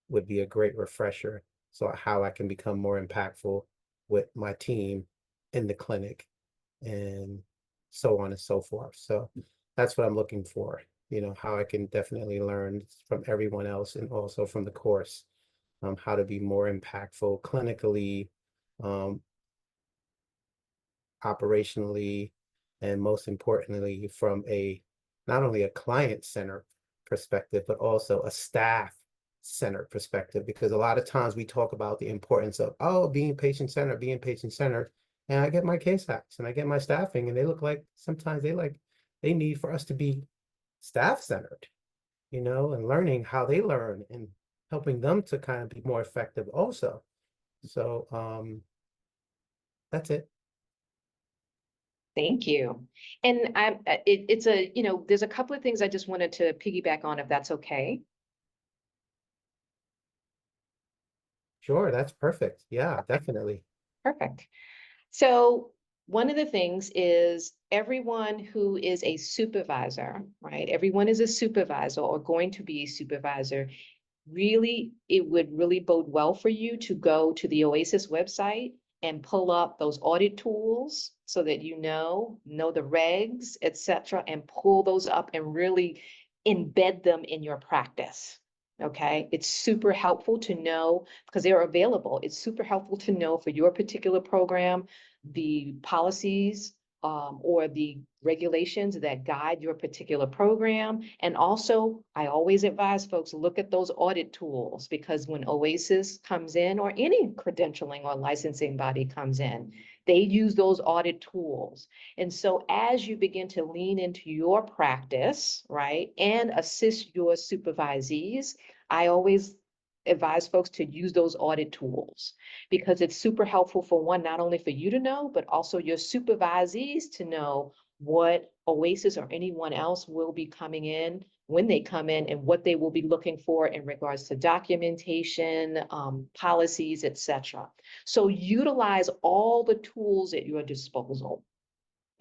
would be a great refresher. So how I can become more impactful with my team in the clinic and so on and so forth. So that's what I'm looking for, you know, how I can definitely learn from everyone else and also from the course, how to be more impactful clinically, operationally, and most importantly, from a not only a client-centered perspective, but also a staff-centered perspective. Because a lot of times we talk about the importance of, oh, being patient-centered, and I get my case acts and I get my staffing, and they look like sometimes they need for us to be staff-centered, you know, and learning how they learn and helping them to kind of be more effective also. So that's it. Thank you. And it's a, you know, there's a couple of things I just wanted to piggyback on, if that's okay. Sure, that's perfect. Yeah, definitely. Perfect. So one of the things is everyone who is a supervisor, right? Everyone is a supervisor or going to be a supervisor. Really, it would really bode well for you to go to the OASAS website and pull up those audit tools so that you know the regs, etc., and pull those up and really embed them in your practice. Okay, it's super helpful to know because they're available. It's super helpful to know for your particular program, the policies or the regulations that guide your particular program. And also, I always advise folks, look at those audit tools, because when OASAS comes in, or any credentialing or licensing body comes in, they use those audit tools. And so as you begin to lean into your practice, right, and assist your supervisees, I always advise folks to use those audit tools, because it's super helpful for one, not only for you to know, but also your supervisees to know what OASAS or anyone else will be coming in when they come in and what they will be looking for in regards to documentation, policies, etc. So utilize all the tools at your disposal.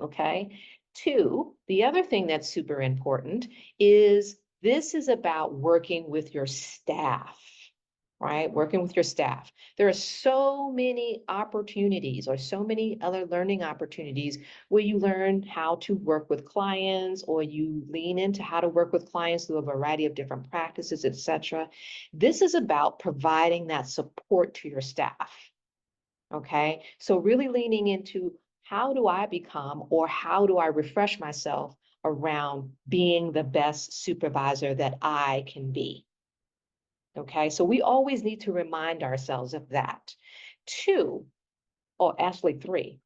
Okay. Two, the other thing that's super important is this is about working with your staff. Right? Working with your staff. There are so many opportunities or so many other learning opportunities where you learn how to work with clients, or you lean into how to work with clients through a variety of different practices, etc. This is about providing that support to your staff. Okay, so really leaning into how do I become, or how do I refresh myself around being the best supervisor that I can be. Okay, so we always need to remind ourselves of that. Two, or actually three,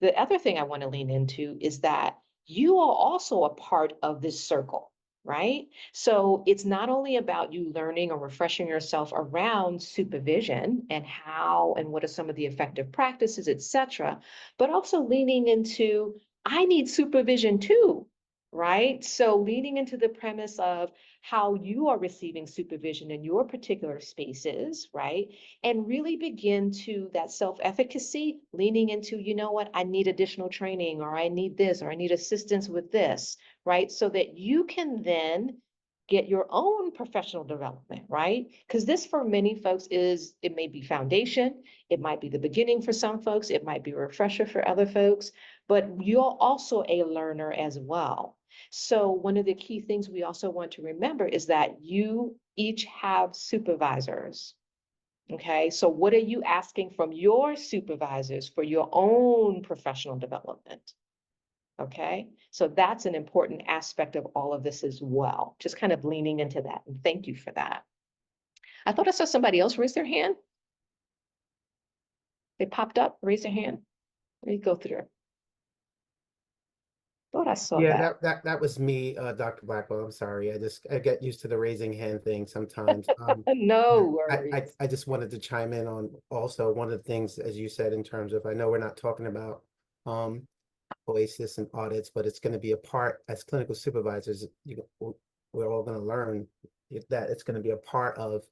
the other thing I want to lean into is that you are also a part of this circle, right? So it's not only about you learning or refreshing yourself around supervision and how and what are some of the effective practices, etc., but also leaning into, I need supervision too, right? So leaning into the premise of how you are receiving supervision in your particular spaces, right? And really begin to that self-efficacy, leaning into, you know what, I need additional training, or I need this, or I need assistance with this, right? So that you can then get your own professional development, right? Because this for many folks is, it may be foundation, it might be the beginning for some folks, it might be a refresher for other folks, but you're also a learner as well. So one of the key things we also want to remember is that you each have supervisors. Okay, so what are you asking from your supervisors for your own professional development? Okay, so that's an important aspect of all of this as well. Just kind of leaning into that, and thank you for that. I thought I saw somebody else raise their hand. They popped up, raised their hand. Let me go through. Thought I saw Yeah, that. that was me, Dr. Blackwell. I'm sorry. I get used to the raising hand thing sometimes. No I worries. just wanted to chime in on also one of the things, as you said, in terms of, I know we're not talking about OASAS and audits, but it's going to be a part as clinical supervisors. We're all going to learn that it's going to be a part of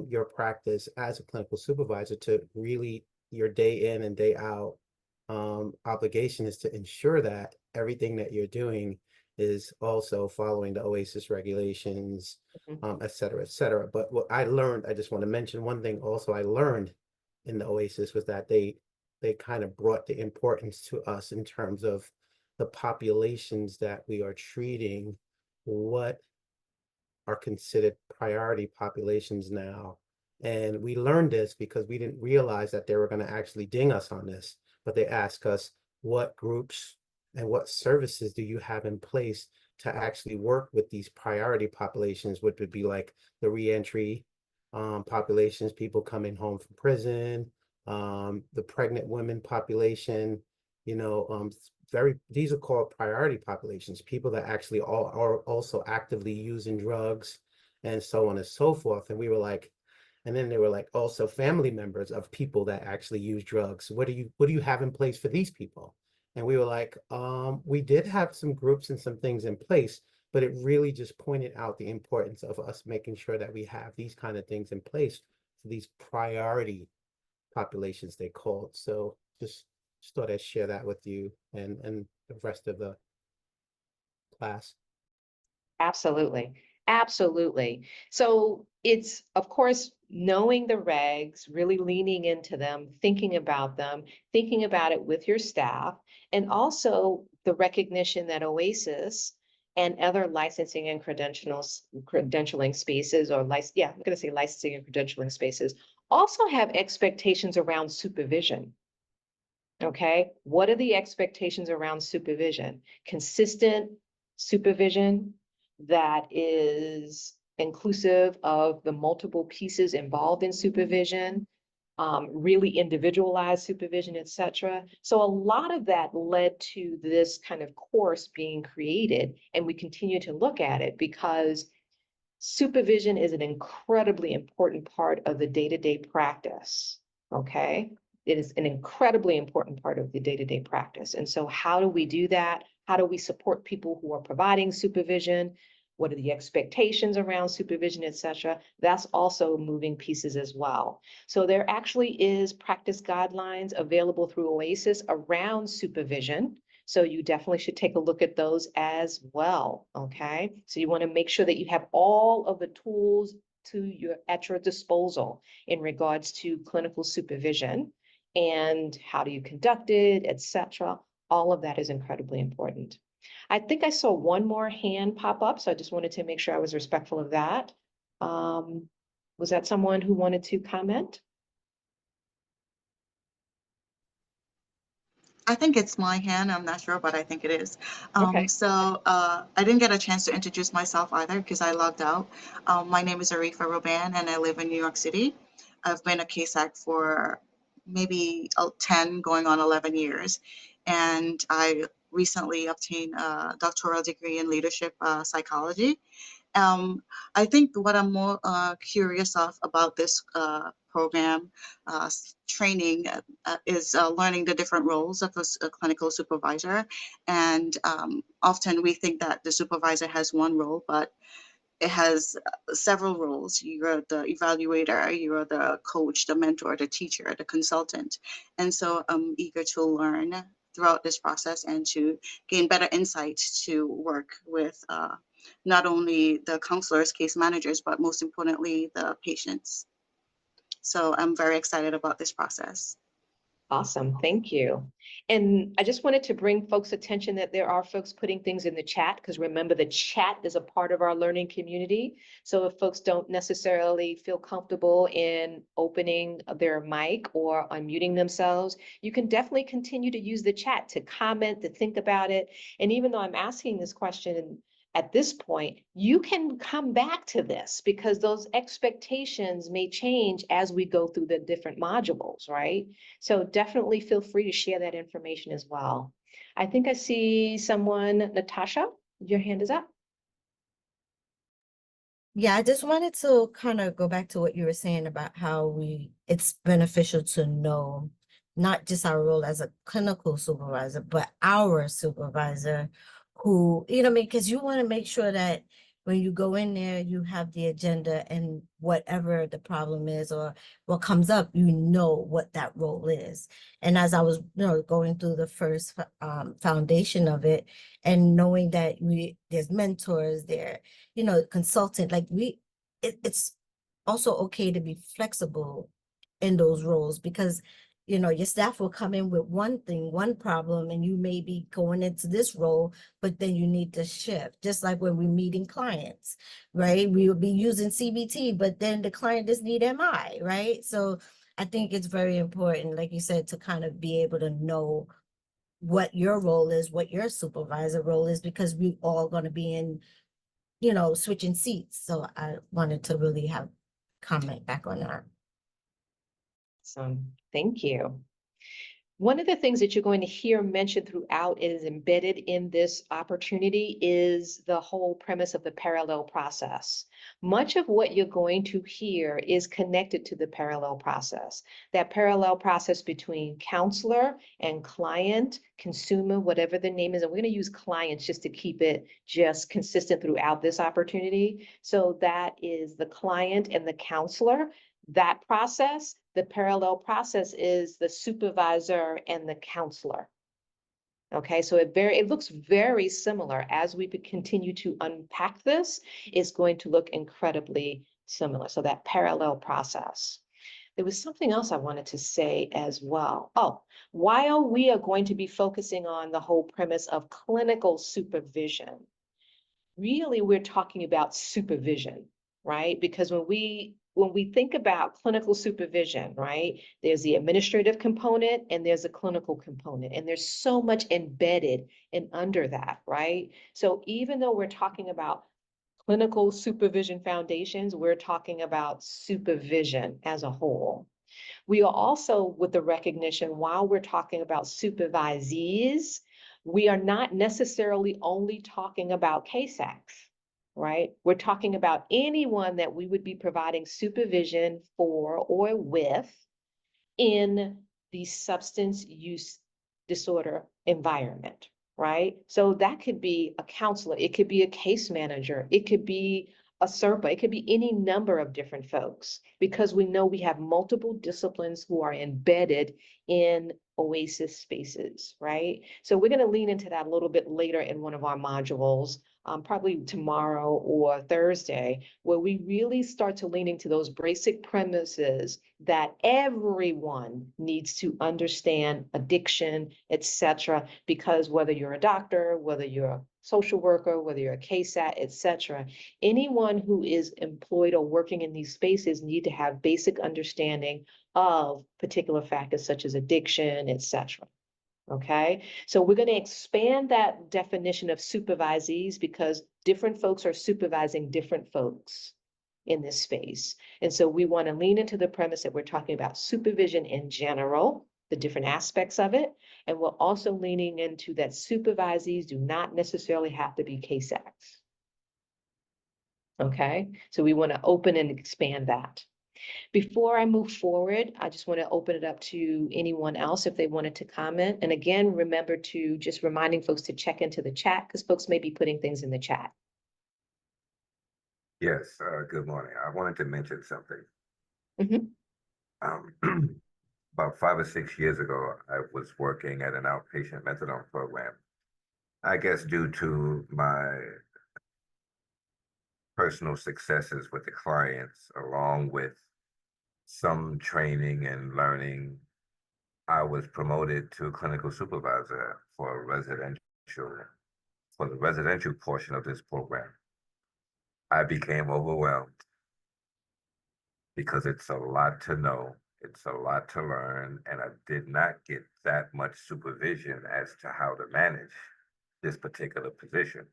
your practice as a clinical supervisor to really your day in and day out obligation is to ensure that everything that you're doing is also following the OASAS regulations, et cetera, et cetera. But what I learned, I just want to mention one thing also I learned in the OASAS was that they kind of brought the importance to us in terms of the populations that we are treating, what are considered priority populations now. And we learned this because we didn't realize that they were going to actually ding us on this, but they asked us, what groups and what services do you have in place to actually work with these priority populations, which would be like the reentry populations, people coming home from prison, the pregnant women population, these are called priority populations, people that actually are also actively using drugs and so on and so forth. And we were like, and then they were like, also family members of people that actually use drugs. What do you have in place for these people? And we were like, we did have some groups and some things in place, but it really just pointed out the importance of us making sure that we have these kind of things in place for these priority populations they called. So just thought I'd share that with you and the rest of the class. Absolutely. Absolutely. So it's, of course, knowing the regs, really leaning into them, thinking about it with your staff, and also the recognition that OASAS and other licensing and credentialing spaces I'm going to say licensing and credentialing spaces also have expectations around supervision. Okay, what are the expectations around supervision? Consistent supervision that is inclusive of the multiple pieces involved in supervision, really individualized supervision, et cetera. So a lot of that led to this kind of course being created, and we continue to look at it because supervision is an incredibly important part of the day-to-day practice, okay? It is an incredibly important part of the day-to-day practice. And so how do we do that? How do we support people who are providing supervision? What are the expectations around supervision, et cetera? That's also moving pieces as well. So there actually is practice guidelines available through OASAS around supervision. So you definitely should take a look at those as well, okay? So you want to make sure that you have all of the tools at your disposal in regards to clinical supervision and how do you conduct it, et cetera. All of that is incredibly important. I think I saw one more hand pop up, so I just wanted to make sure I was respectful of that. Was that someone who wanted to comment? I think it's my hand. I'm not sure, but I think it is. Okay. I didn't get a chance to introduce myself either because I logged out. My name is Arifa Roban and I live in New York City. I've been a CASAC for maybe 10 going on 11 years. And I recently obtained a doctoral degree in leadership psychology. I think what I'm more curious of about this program training is learning the different roles of a clinical supervisor. And often we think that the supervisor has one role, but it has several roles. You're the evaluator, you're the coach, the mentor, the teacher, the consultant. And so I'm eager to learn throughout this process and to gain better insight to work with not only the counselors, case managers, but most importantly, the patients. So I'm very excited about this process. Awesome, thank you. And I just wanted to bring folks' attention that there are folks putting things in the chat, because remember the chat is a part of our learning community. So if folks don't necessarily feel comfortable in opening their mic or unmuting themselves, you can definitely continue to use the chat to comment, to think about it. And even though I'm asking this question at this point, you can come back to this because those expectations may change as we go through the different modules, right? So definitely feel free to share that information as well. I think I see someone, Natasha, your hand is up. Yeah, I just wanted to kind of go back to what you were saying about how it's beneficial to know not just our role as a clinical supervisor, but our supervisor who, you know, because you want to make sure that when you go in there, you have the agenda and whatever the problem is or what comes up, you know what that role is. And as I was, going through the first foundation of it and knowing that there's mentors there, consultant, like it's also okay to be flexible in those roles because, your staff will come in with one thing, one problem, and you may be going into this role, but then you need to shift. Just like when we're meeting clients, right? We will be using CBT, but then the client just need MI, right? So I think it's very important, like you said, to kind of be able to know what your role is, what your supervisor role is, because we all going to be in switching seats. So I wanted to really have comment back on that. Awesome. Thank you. One of the things that you're going to hear mentioned throughout is embedded in this opportunity is the whole premise of the parallel process. Much of what you're going to hear is connected to the parallel process. That parallel process between counselor and client, consumer, whatever the name is. And we're going to use clients just to keep it just consistent throughout this opportunity. So that is the client and the counselor. That process, the parallel process, is the supervisor and the counselor. Okay, so it looks very similar. As we continue to unpack this, it's going to look incredibly similar. So that parallel process. There was something else I wanted to say as well. Oh, while we are going to be focusing on the whole premise of clinical supervision, really we're talking about supervision, right? Because when we think about clinical supervision, right, there's the administrative component and there's a clinical component, and there's so much embedded and under that, right? So even though we're talking about clinical supervision foundations, we're talking about supervision as a whole. We are also, with the recognition, while we're talking about supervisees, we are not necessarily only talking about CASACs, right? We're talking about anyone that we would be providing supervision for or with in the substance use disorder environment, right? So that could be a counselor, it could be a case manager, it could be a SERPA, it could be any number of different folks, because we know we have multiple disciplines who are embedded in OASAS spaces, right? So we're going to lean into that a little bit later in one of our modules, probably tomorrow or Thursday, where we really start to lean into those basic premises that everyone needs to understand addiction, etc. Because whether you're a doctor, whether you're a social worker, whether you're a CASAT, etc., anyone who is employed or working in these spaces need to have basic understanding of particular factors such as addiction, etc. Okay, so we're going to expand that definition of supervisees because different folks are supervising different folks in this space. And so we want to lean into the premise that we're talking about supervision in general, the different aspects of it. And we're also leaning into that supervisees do not necessarily have to be CASACs. Okay, so we want to open and expand that. Before I move forward, I just want to open it up to anyone else if they wanted to comment. And again, remember to just reminding folks to check into the chat because folks may be putting things in the chat. Yes, good morning. I wanted to mention something. About 5 or 6 years ago, I was working at an outpatient methadone program. I guess due to my personal successes with the clients, along with some training and learning, I was promoted to clinical supervisor for the residential portion of this program. I became overwhelmed because it's a lot to know, it's a lot to learn, and I did not get that much supervision as to how to manage this particular position.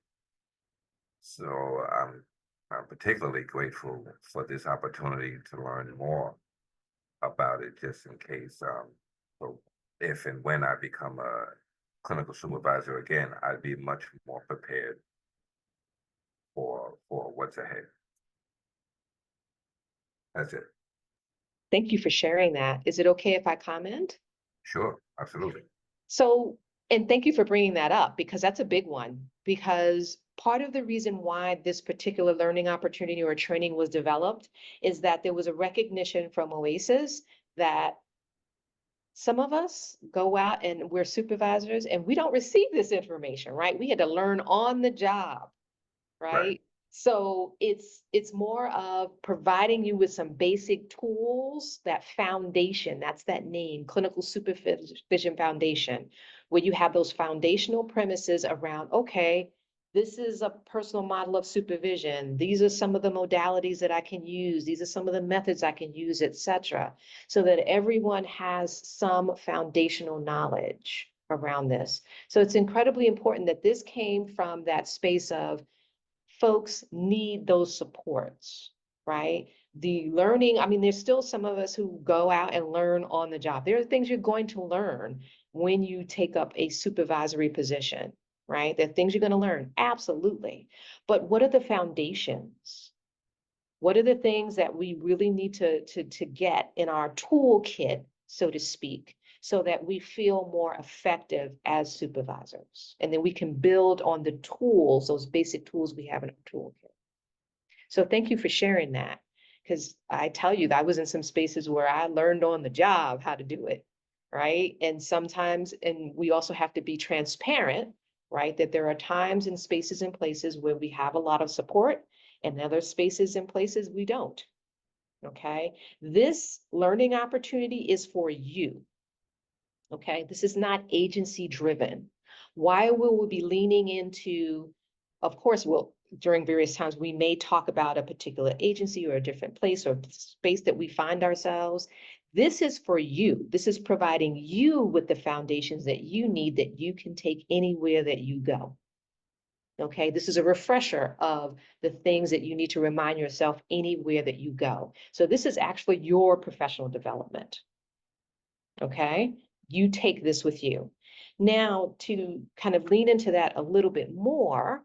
So I'm particularly grateful for this opportunity to learn more about it, just in case, so if and when I become a clinical supervisor again, I'd be much more prepared for what's ahead. That's it. Thank you for sharing that. Is it okay if I comment? Sure, absolutely. So, and thank you for bringing that up, because that's a big one. Because part of the reason why this particular learning opportunity or training was developed is that there was a recognition from OASAS that some of us go out and we're supervisors and we don't receive this information, right? We had to learn on the job, right? So it's more of providing you with some basic tools, that foundation, that's that name, Clinical Supervision Foundation, where you have those foundational premises around, okay, this is a personal model of supervision. These are some of the modalities that I can use. These are some of the methods I can use, etc., so that everyone has some foundational knowledge around this. So it's incredibly important that this came from that space of folks need those supports, right? The learning, I mean, there's still some of us who go out and learn on the job. There are things you're going to learn when you take up a supervisory position, right? There are things you're going to learn, absolutely. But what are the foundations? What are the things that we really need to get in our toolkit, so to speak, so that we feel more effective as supervisors? And then we can build on the tools, those basic tools we have in our toolkit. So thank you for sharing that, because I tell you that I was in some spaces where I learned on the job how to do it, right? And sometimes, and we also have to be transparent, right? That there are times and spaces and places where we have a lot of support and other spaces and places we don't, okay? This learning opportunity is for you. Okay, this is not agency driven. Why will we be leaning into, of course, during various times, we may talk about a particular agency or a different place or space that we find ourselves. This is for you. This is providing you with the foundations that you need, that you can take anywhere that you go. Okay, this is a refresher of the things that you need to remind yourself anywhere that you go. So this is actually your professional development. Okay, you take this with you. Now, to kind of lean into that a little bit more,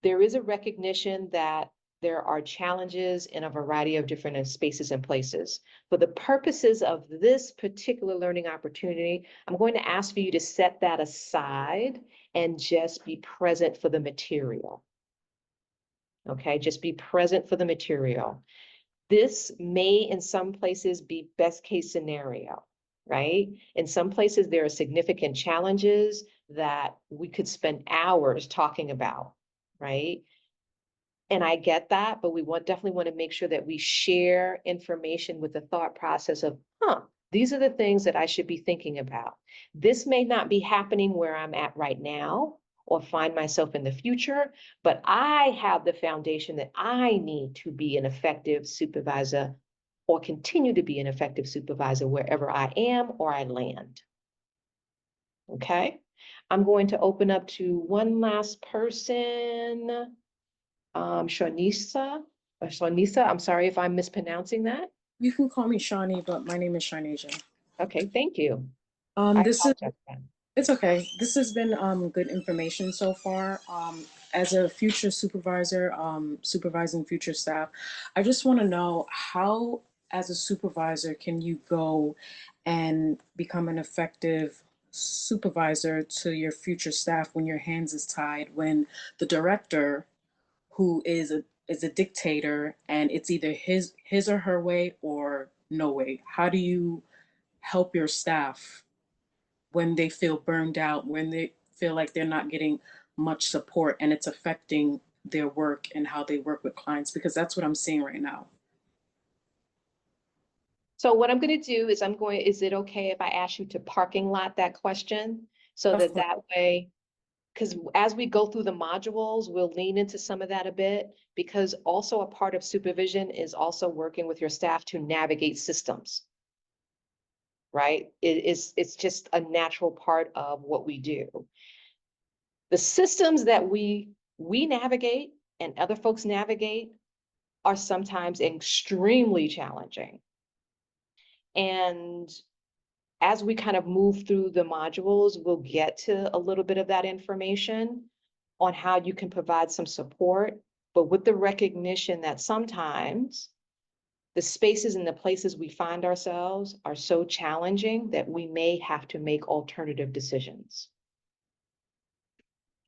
there is a recognition that there are challenges in a variety of different spaces and places. For the purposes of this particular learning opportunity, I'm going to ask for you to set that aside and just be present for the material. Okay, just be present for the material. This may, in some places, be best case scenario, right? In some places, there are significant challenges that we could spend hours talking about, right? And I get that, but we definitely want to make sure that we share information with the thought process of, these are the things that I should be thinking about. This may not be happening where I'm at right now or find myself in the future, but I have the foundation that I need to be an effective supervisor or continue to be an effective supervisor wherever I am or I land. Okay, I'm going to open up to one last person. Shawnisa, I'm sorry if I'm mispronouncing that. You can call me Shawnee, but my name is Sharnasia. Okay, thank you. It's okay. This has been good information so far. As a future supervisor, supervising future staff, I just want to know how, as a supervisor, can you go and become an effective supervisor to your future staff when your hands is tied, when the director, who is a dictator, and it's either his or her way or no way? How do you help your staff when they feel burned out, when they feel like they're not getting much support and it's affecting their work and how they work with clients? Because that's what I'm seeing right now. So what I'm going to do is is it okay if I ask you to parking lot that question? So that way, because as we go through the modules, we'll lean into some of that a bit, because also a part of supervision is also working with your staff to navigate systems. Right? It's just a natural part of what we do. The systems that we navigate and other folks navigate are sometimes extremely challenging. And as we kind of move through the modules, we'll get to a little bit of that information on how you can provide some support, but with the recognition that sometimes the spaces and the places we find ourselves are so challenging that we may have to make alternative decisions.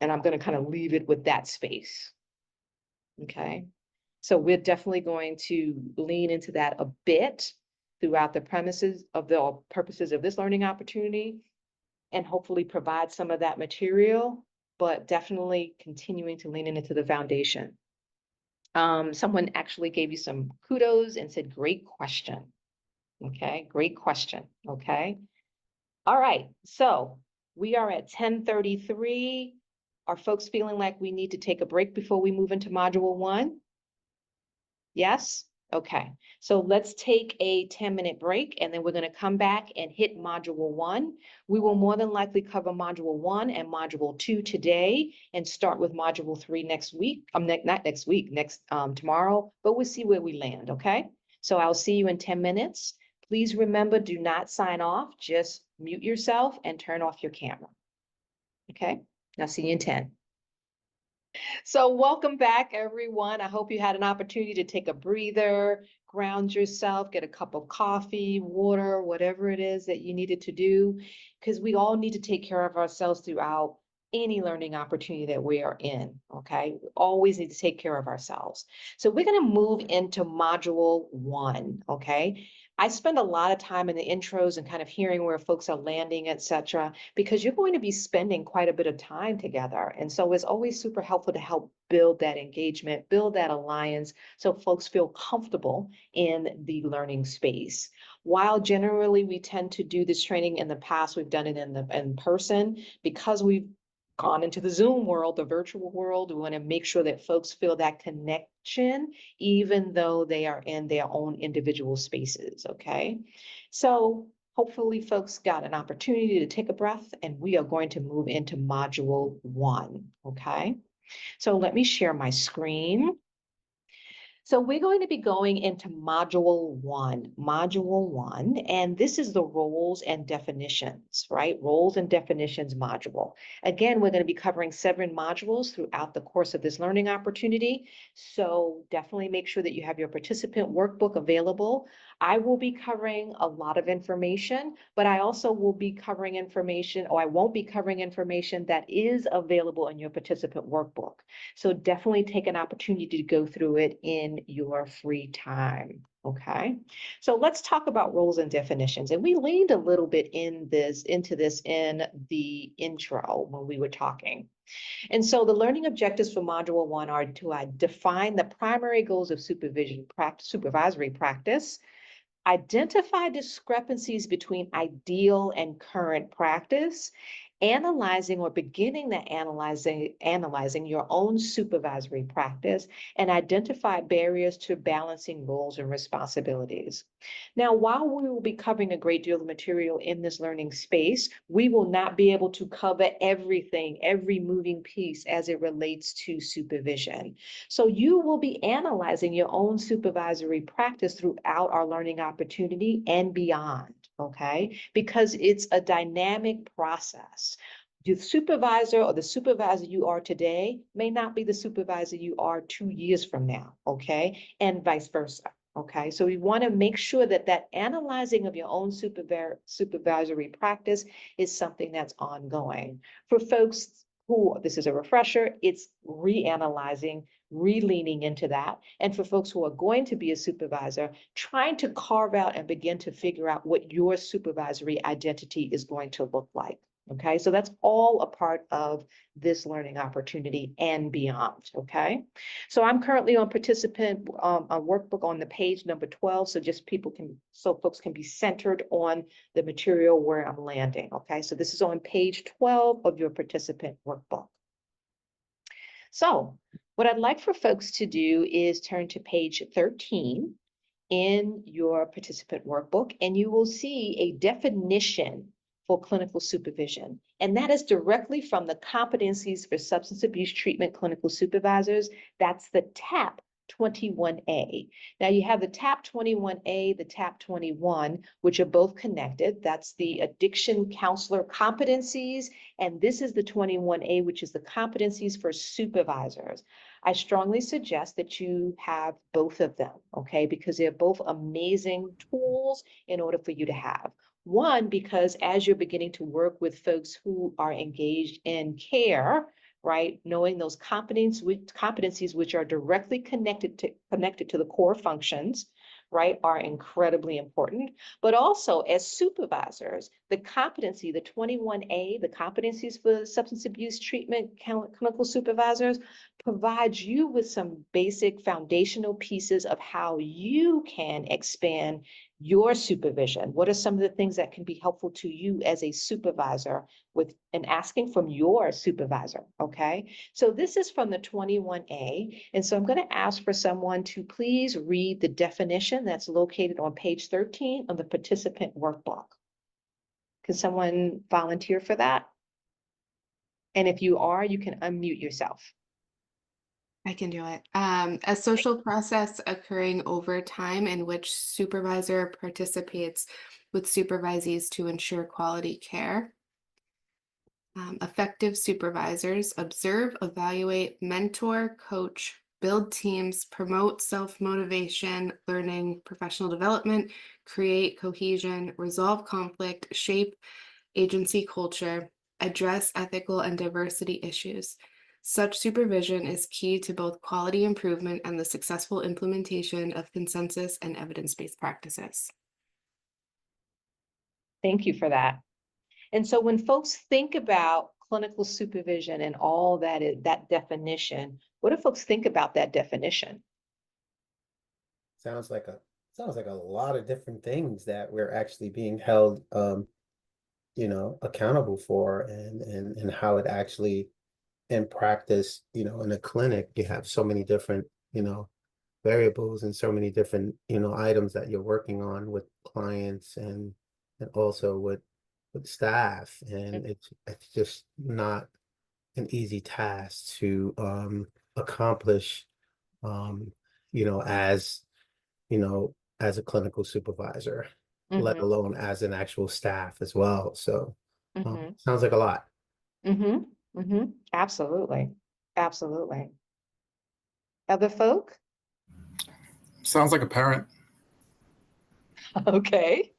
And I'm going to kind of leave it with that space. Okay. So we're definitely going to lean into that a bit throughout the purposes of this learning opportunity, and hopefully provide some of that material, but definitely continuing to lean into the foundation. Someone actually gave you some kudos and said, great question. Okay, great question. Okay. All right, so we are at 10:33. Are folks feeling like we need to take a break before we move into module 1? Yes? Okay, so let's take a 10-minute break, and then we're going to come back and hit module 1. We will more than likely cover module 1 and module 2 today and start with module 3 next week. Not next week, tomorrow, but we'll see where we land, okay? So I'll see you in 10 minutes. Please remember, do not sign off, just mute yourself and turn off your camera. Okay, I'll see you in 10. So welcome back, everyone. I hope you had an opportunity to take a breather, ground yourself, get a cup of coffee, water, whatever it is that you needed to do, because we all need to take care of ourselves throughout any learning opportunity that we are in, okay? We always need to take care of ourselves. So we're going to move into module 1, okay? I spend a lot of time in the intros and kind of hearing where folks are landing, et cetera, because you're going to be spending quite a bit of time together. And so it's always super helpful to help build that engagement, build that alliance, so folks feel comfortable in the learning space. While generally we tend to do this training in the past, we've done it in person, because we've gone into the Zoom world, the virtual world, we want to make sure that folks feel that connection, even though they are in their own individual spaces, okay? So hopefully folks got an opportunity to take a breath, and we are going to move into module 1, okay? So let me share my screen. So we're going to be going into module 1, and this is the roles and definitions, right? Roles and definitions module. Again, we're going to be covering 7 modules throughout the course of this learning opportunity. So definitely make sure that you have your participant workbook available. I will be covering a lot of information, but I also will be covering information, or I won't be covering information that is available in your participant workbook. So definitely take an opportunity to go through it in your free time, okay? So let's talk about roles and definitions. And we leaned a little bit into this in the intro when we were talking. And so the learning objectives for module 1 are to define the primary goals of supervisory practice, identify discrepancies between ideal and current practice, analyzing or beginning the analyzing your own supervisory practice, and identify barriers to balancing roles and responsibilities. Now, while we will be covering a great deal of material in this learning space, we will not be able to cover everything, every moving piece as it relates to supervision. So you will be analyzing your own supervisory practice throughout our learning opportunity and beyond. Okay, because it's a dynamic process. The supervisor or the supervisor you are today may not be the supervisor you are 2 years from now, okay, and vice versa. Okay, so we want to make sure that that analyzing of your own supervisory practice is something that's ongoing. For folks who, this is a refresher, it's reanalyzing, re-leaning into that. And for folks who are going to be a supervisor, trying to carve out and begin to figure out what your supervisory identity is going to look like. Okay, so that's all a part of this learning opportunity and beyond. Okay, so I'm currently on participant a workbook on the page number 12, so folks can be centered on the material where I'm landing. Okay, so this is on page 12 of your participant workbook. So what I'd like for folks to do is turn to page 13 in your participant workbook, and you will see a definition for clinical supervision. And that is directly from the competencies for substance abuse treatment clinical supervisors. That's the TAP 21A. Now you have the TAP 21A, the TAP 21, which are both connected. That's the addiction counselor competencies. And this is the 21A, which is the competencies for supervisors. I strongly suggest that you have both of them, okay? Because they're both amazing tools in order for you to have. One, because as you're beginning to work with folks who are engaged in care, right, knowing those competencies which are directly connected to the core functions, right, are incredibly important. But also as supervisors, the competency, the 21A, the competencies for substance abuse treatment clinical supervisors, provides you with some basic foundational pieces of how you can expand your supervision. What are some of the things that can be helpful to you as a supervisor with and asking from your supervisor, okay? So this is from the 21A. And so I'm going to ask for someone to please read the definition that's located on page 13 of the participant workbook. Can someone volunteer for that? And if you are, you can unmute yourself. I can do it. A social process occurring over time in which supervisor participates with supervisees to ensure quality care. Effective supervisors observe, evaluate, mentor, coach, build teams, promote self-motivation, learning, professional development, create cohesion, resolve conflict, shape agency culture, address ethical and diversity issues. Such supervision is key to both quality improvement and the successful implementation of consensus and evidence-based practices. Thank you for that. And so when folks think about clinical supervision and all that is that definition, what do folks think about that definition? Sounds like a lot of different things that we're actually being held accountable for, and how it actually in practice, in a clinic, you have so many different, variables and so many different, items that you're working on with clients and also with staff. And it's just not an easy task to accomplish, as, as a clinical supervisor, let alone as an actual staff as well. So sounds like a lot. Absolutely. Absolutely. Other folk? Sounds like a parent. Okay.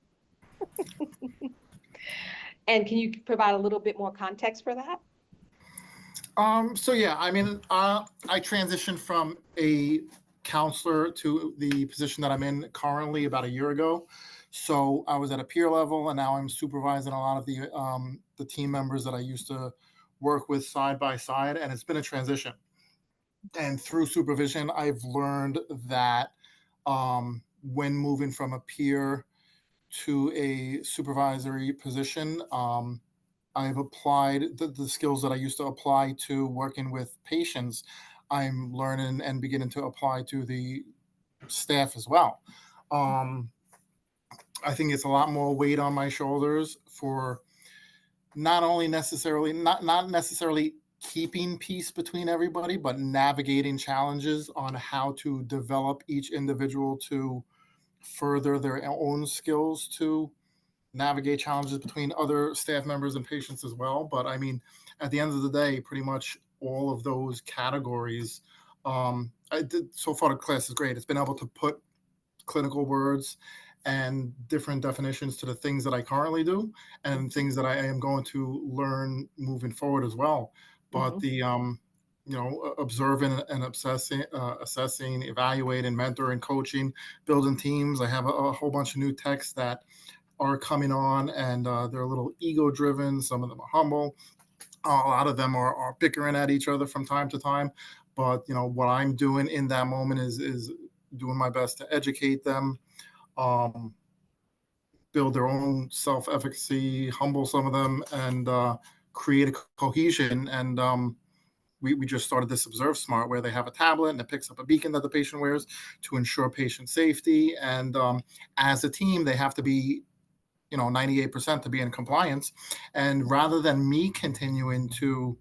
And can you provide a little bit more context for that? So yeah, I mean, I transitioned from a counselor to the position that I'm in currently about a year ago. So I was at a peer level, and now I'm supervising a lot of the team members that I used to work with side by side, and it's been a transition. And through supervision, I've learned that when moving from a peer to a supervisory position, I've applied the skills that I used to apply to working with patients. I'm learning and beginning to apply to the staff as well. I think it's a lot more weight on my shoulders for not necessarily keeping peace between everybody, but navigating challenges on how to develop each individual to further their own skills to navigate challenges between other staff members and patients as well. But I mean, at the end of the day, pretty much all of those categories, so far the class is great. It's been able to put clinical words and different definitions to the things that I currently do and things that I am going to learn moving forward as well. But the observing and assessing, evaluating, mentoring, coaching, building teams. I have a whole bunch of new techs that are coming on, and they're a little ego driven. Some of them are humble. A lot of them are bickering at each other from time to time. But what I'm doing in that moment is doing my best to educate them, build their own self-efficacy, humble some of them, and create a cohesion. And we just started this Observe Smart, where they have a tablet and it picks up a beacon that the patient wears to ensure patient safety. And as a team, they have to be 98% to be in compliance. And rather than me continuing to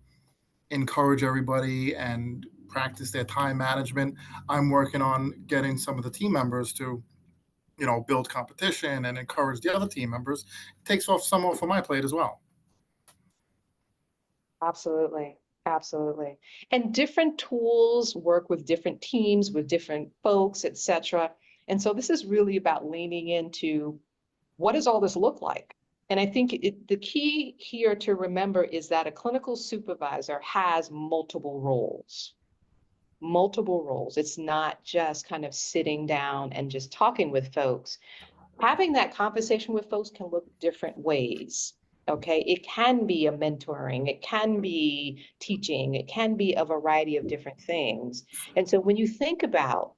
encourage everybody and practice their time management, I'm working on getting some of the team members to, build competition and encourage the other team members. It takes off some off of my plate as well. Absolutely. Absolutely. And different tools work with different teams, with different folks, etc. And so this is really about leaning into what does all this look like? And I think the key here to remember is that a clinical supervisor has multiple roles. Multiple roles. It's not just kind of sitting down and just talking with folks. Having that conversation with folks can look different ways. Okay, it can be a mentoring, it can be teaching, it can be a variety of different things. And so when you think about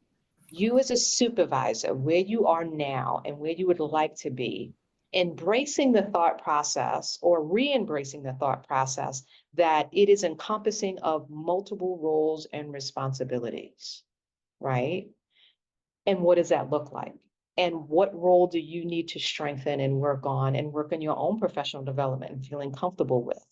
you as a supervisor, where you are now and where you would like to be, embracing the thought process or re-embracing the thought process that it is encompassing of multiple roles and responsibilities, right? And what does that look like? And what role do you need to strengthen and work on your own professional development and feeling comfortable with?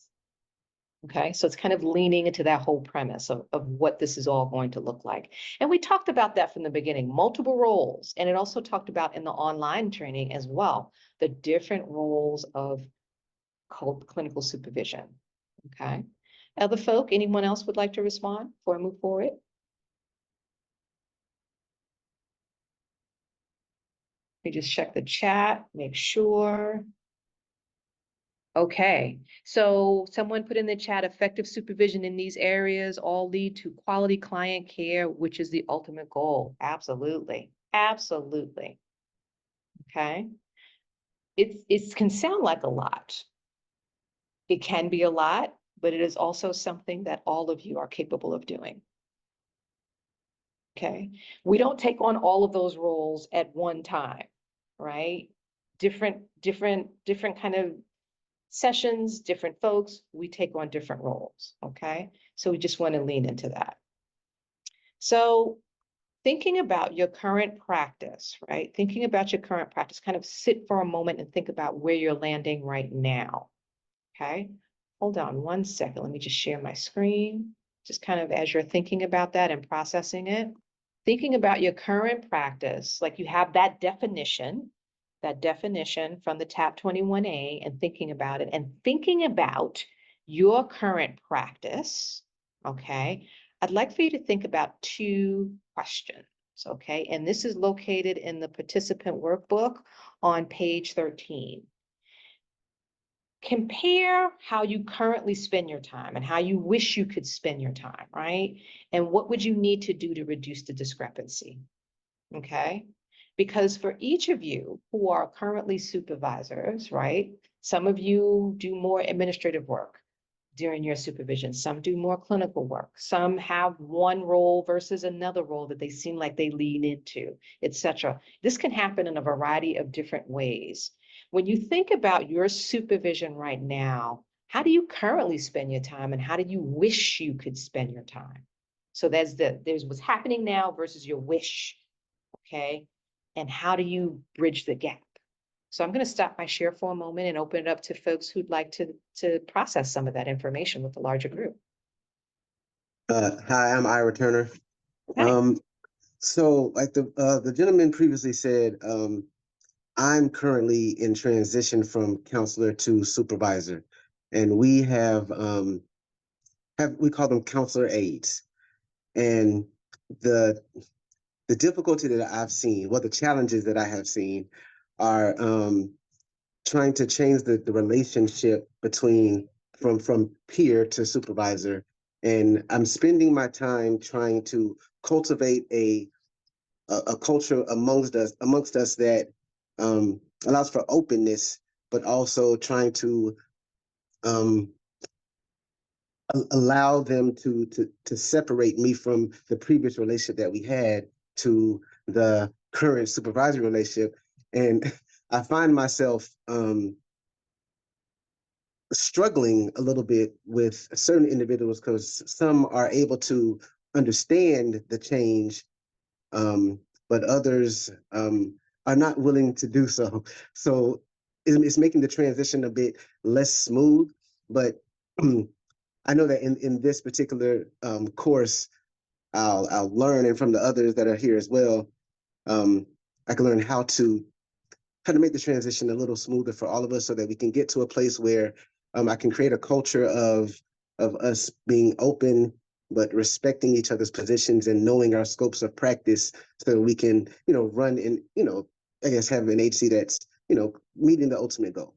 Okay, so it's kind of leaning into that whole premise of what this is all going to look like. And we talked about that from the beginning, multiple roles. And it also talked about in the online training as well, the different roles of clinical supervision. Okay, other folk, anyone else would like to respond before I move forward? Let me just check the chat, make sure. Okay, so someone put in the chat, effective supervision in these areas all lead to quality client care, which is the ultimate goal. Absolutely, absolutely. Okay, it can sound like a lot. It can be a lot, but it is also something that all of you are capable of doing. Okay, we don't take on all of those roles at one time, right? Different kind of sessions, different folks, we take on different roles, okay? So we just want to lean into that. So thinking about your current practice, right? Thinking about your current practice, kind of sit for a moment and think about where you're landing right now, okay? Hold on one second, let me just share my screen. Just kind of as you're thinking about that and processing it, thinking about your current practice, like you have that definition from the TAP 21A and thinking about it and thinking about your current practice, okay? I'd like for you to think about 2 questions, okay? And this is located in the participant workbook on page 13. Compare how you currently spend your time and how you wish you could spend your time, right? And what would you need to do to reduce the discrepancy, okay? Because for each of you who are currently supervisors, right? Some of you do more administrative work during your supervision. Some do more clinical work. Some have one role versus another role that they seem like they lean into, etc. This can happen in a variety of different ways. When you think about your supervision right now, how do you currently spend your time and how do you wish you could spend your time? So there's what's happening now versus your wish, okay? And how do you bridge the gap? So I'm going to stop my share for a moment and open it up to folks who'd like to process some of that information with the larger group. Hi, I'm Ira Turner. Hi. So like the gentleman previously said, I'm currently in transition from counselor to supervisor, and we we call them counselor aides. And the difficulty that I've seen, the challenges that I have seen are trying to change the relationship between from peer to supervisor. And I'm spending my time trying to cultivate a culture amongst us that allows for openness, but also trying to allow them to separate me from the previous relationship that we had to the current supervisory relationship. And I find myself struggling a little bit with certain individuals because some are able to understand the change, but others are not willing to do so. So it's making the transition a bit less smooth. But I know that in this particular course, I'll learn, and from the others that are here as well, I can learn how to make the transition a little smoother for all of us, so that we can get to a place where I can create a culture of us being open, but respecting each other's positions and knowing our scopes of practice, so that we can, run and, I guess, have an agency that's, meeting the ultimate goal.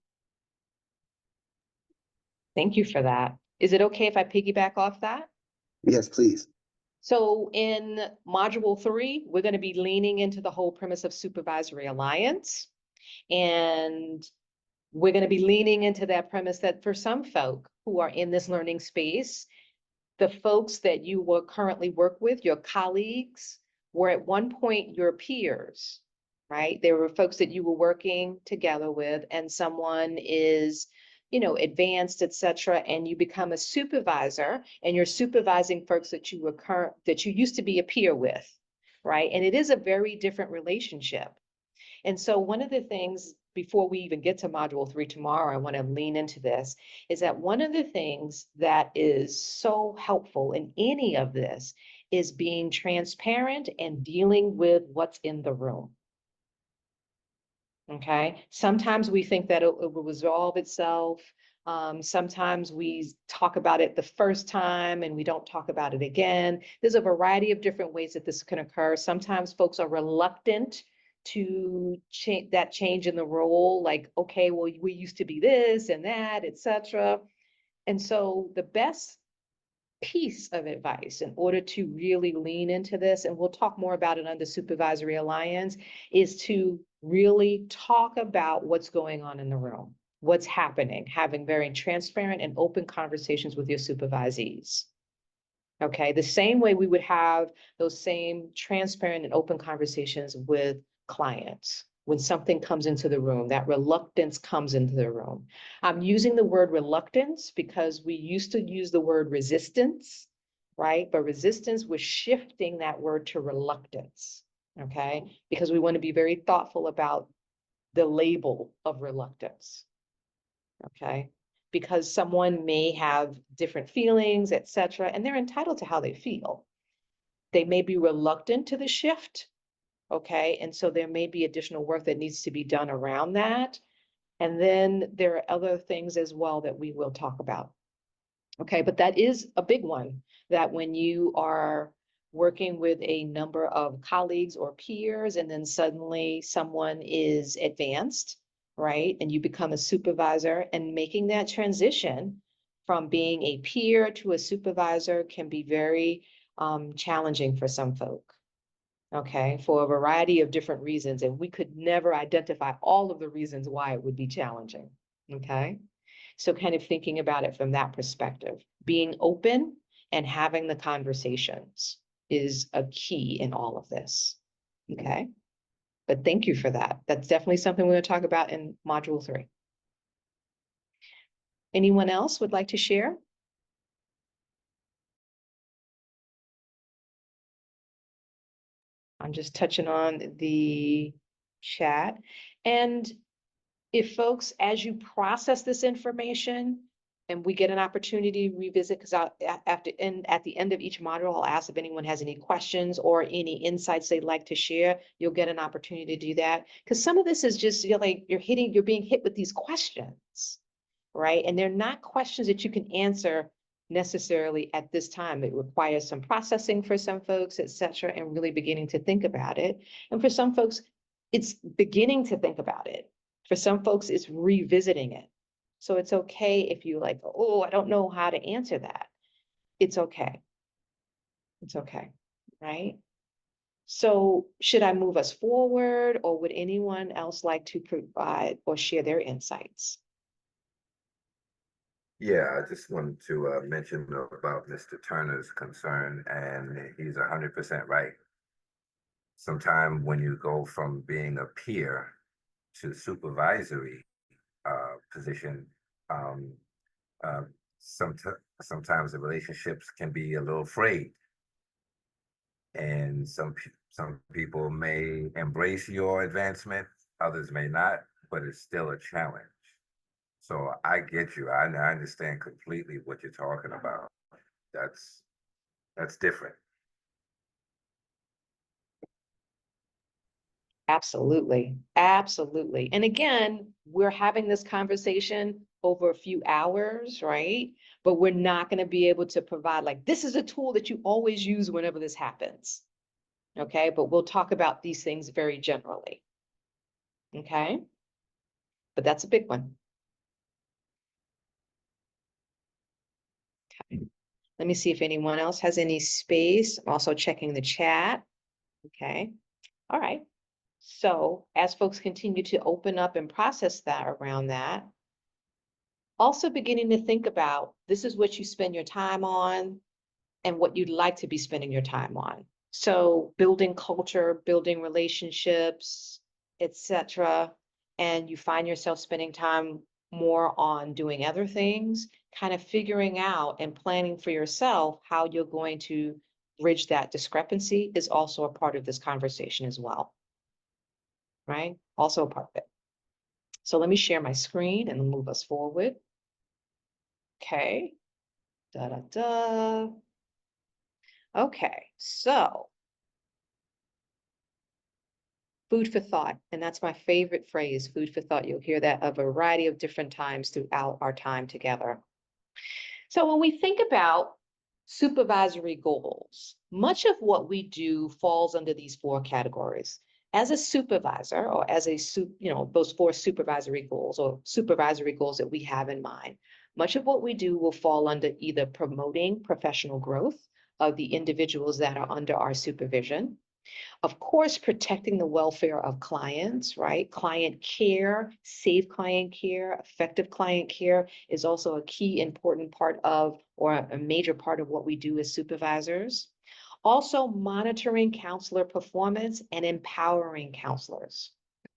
Thank you for that. Is it okay if I piggyback off that? Yes, please. So in module 3, we're going to be leaning into the whole premise of supervisory alliance. And we're going to be leaning into that premise that for some folk who are in this learning space, the folks that you will currently work with, your colleagues, were at one point your peers, right? There were folks that you were working together with, and someone is, advanced, et cetera, and you become a supervisor, and you're supervising folks that you used to be a peer with, right? And it is a very different relationship. And so one of the things, before we even get to module 3 tomorrow, I want to lean into this, is that one of the things that is so helpful in any of this is being transparent and dealing with what's in the room. Okay, sometimes we think that it will resolve itself. Sometimes we talk about it the first time and we don't talk about it again. There's a variety of different ways that this can occur. Sometimes folks are reluctant to change in the role, like, okay, well, we used to be this and that, et cetera. And so the best piece of advice in order to really lean into this, and we'll talk more about it under Supervisory Alliance, is to really talk about what's going on in the room, what's happening, having very transparent and open conversations with your supervisees. Okay, the same way we would have those same transparent and open conversations with clients. When something comes into the room, that reluctance comes into the room. I'm using the word reluctance because we used to use the word resistance, right? But resistance, we're shifting that word to reluctance, okay? Because we want to be very thoughtful about the label of reluctance, okay? Because someone may have different feelings, et cetera, and they're entitled to how they feel. They may be reluctant to the shift, okay? And so there may be additional work that needs to be done around that. And then there are other things as well that we will talk about. Okay, but that is a big one, that when you are working with a number of colleagues or peers, and then suddenly someone is advanced, right? And you become a supervisor, and making that transition from being a peer to a supervisor can be very challenging for some folk. Okay, for a variety of different reasons, and we could never identify all of the reasons why it would be challenging, okay? So kind of thinking about it from that perspective, being open and having the conversations is a key in all of this, okay? But thank you for that. That's definitely something we're going to talk about in module 3. Anyone else would like to share? I'm just touching on the chat. And if folks, as you process this information and we get an opportunity to revisit, because at the end of each module, I'll ask if anyone has any questions or any insights they'd like to share. You'll get an opportunity to do that. Because some of this is just, you're being hit with these questions, right? And they're not questions that you can answer necessarily at this time. It requires some processing for some folks, et cetera, and really beginning to think about it. And for some folks, it's beginning to think about it. For some folks, it's revisiting it. So it's okay if you like, oh, I don't know how to answer that. It's okay. It's okay, right? So should I move us forward, or would anyone else like to provide or share their insights? Yeah, I just wanted to mention about Mr. Turner's concern, and he's 100% right. Sometime when you go from being a peer to supervisory position, sometimes the relationships can be a little frayed, and some people may embrace your advancement, others may not. but it's still a challenge. So I get you. I understand completely what you're talking about. That's different. Absolutely. Absolutely. And again, we're having this conversation over a few hours, right? But we're not going to be able to provide like, this is a tool that you always use whenever this happens. Okay. But we'll talk about these things very generally. Okay. But that's a big one. Okay. Let me see if anyone else has any space. I'm also checking the chat. Okay. All right. So as folks continue to open up and process that around that, also beginning to think about this is what you spend your time on and what you'd like to be spending your time on. So building culture, building relationships, etc. And you find yourself spending time more on doing other things, kind of figuring out and planning for yourself how you're going to bridge that discrepancy is also a part of this conversation as well. Right? Also a part of it. So let me share my screen and move us forward. Okay. Da, da, da. Okay, so food for thought, and that's my favorite phrase, food for thought. You'll hear that a variety of different times throughout our time together. So when we think about supervisory goals, much of what we do falls under these four categories. As a supervisor, or as a, those four supervisory goals or supervisory goals that we have in mind, much of what we do will fall under either promoting professional growth of the individuals that are under our supervision. Of course, protecting the welfare of clients, right? Client care, safe client care, effective client care is also a key important part of, or a major part of what we do as supervisors. Also monitoring counselor performance and empowering counselors.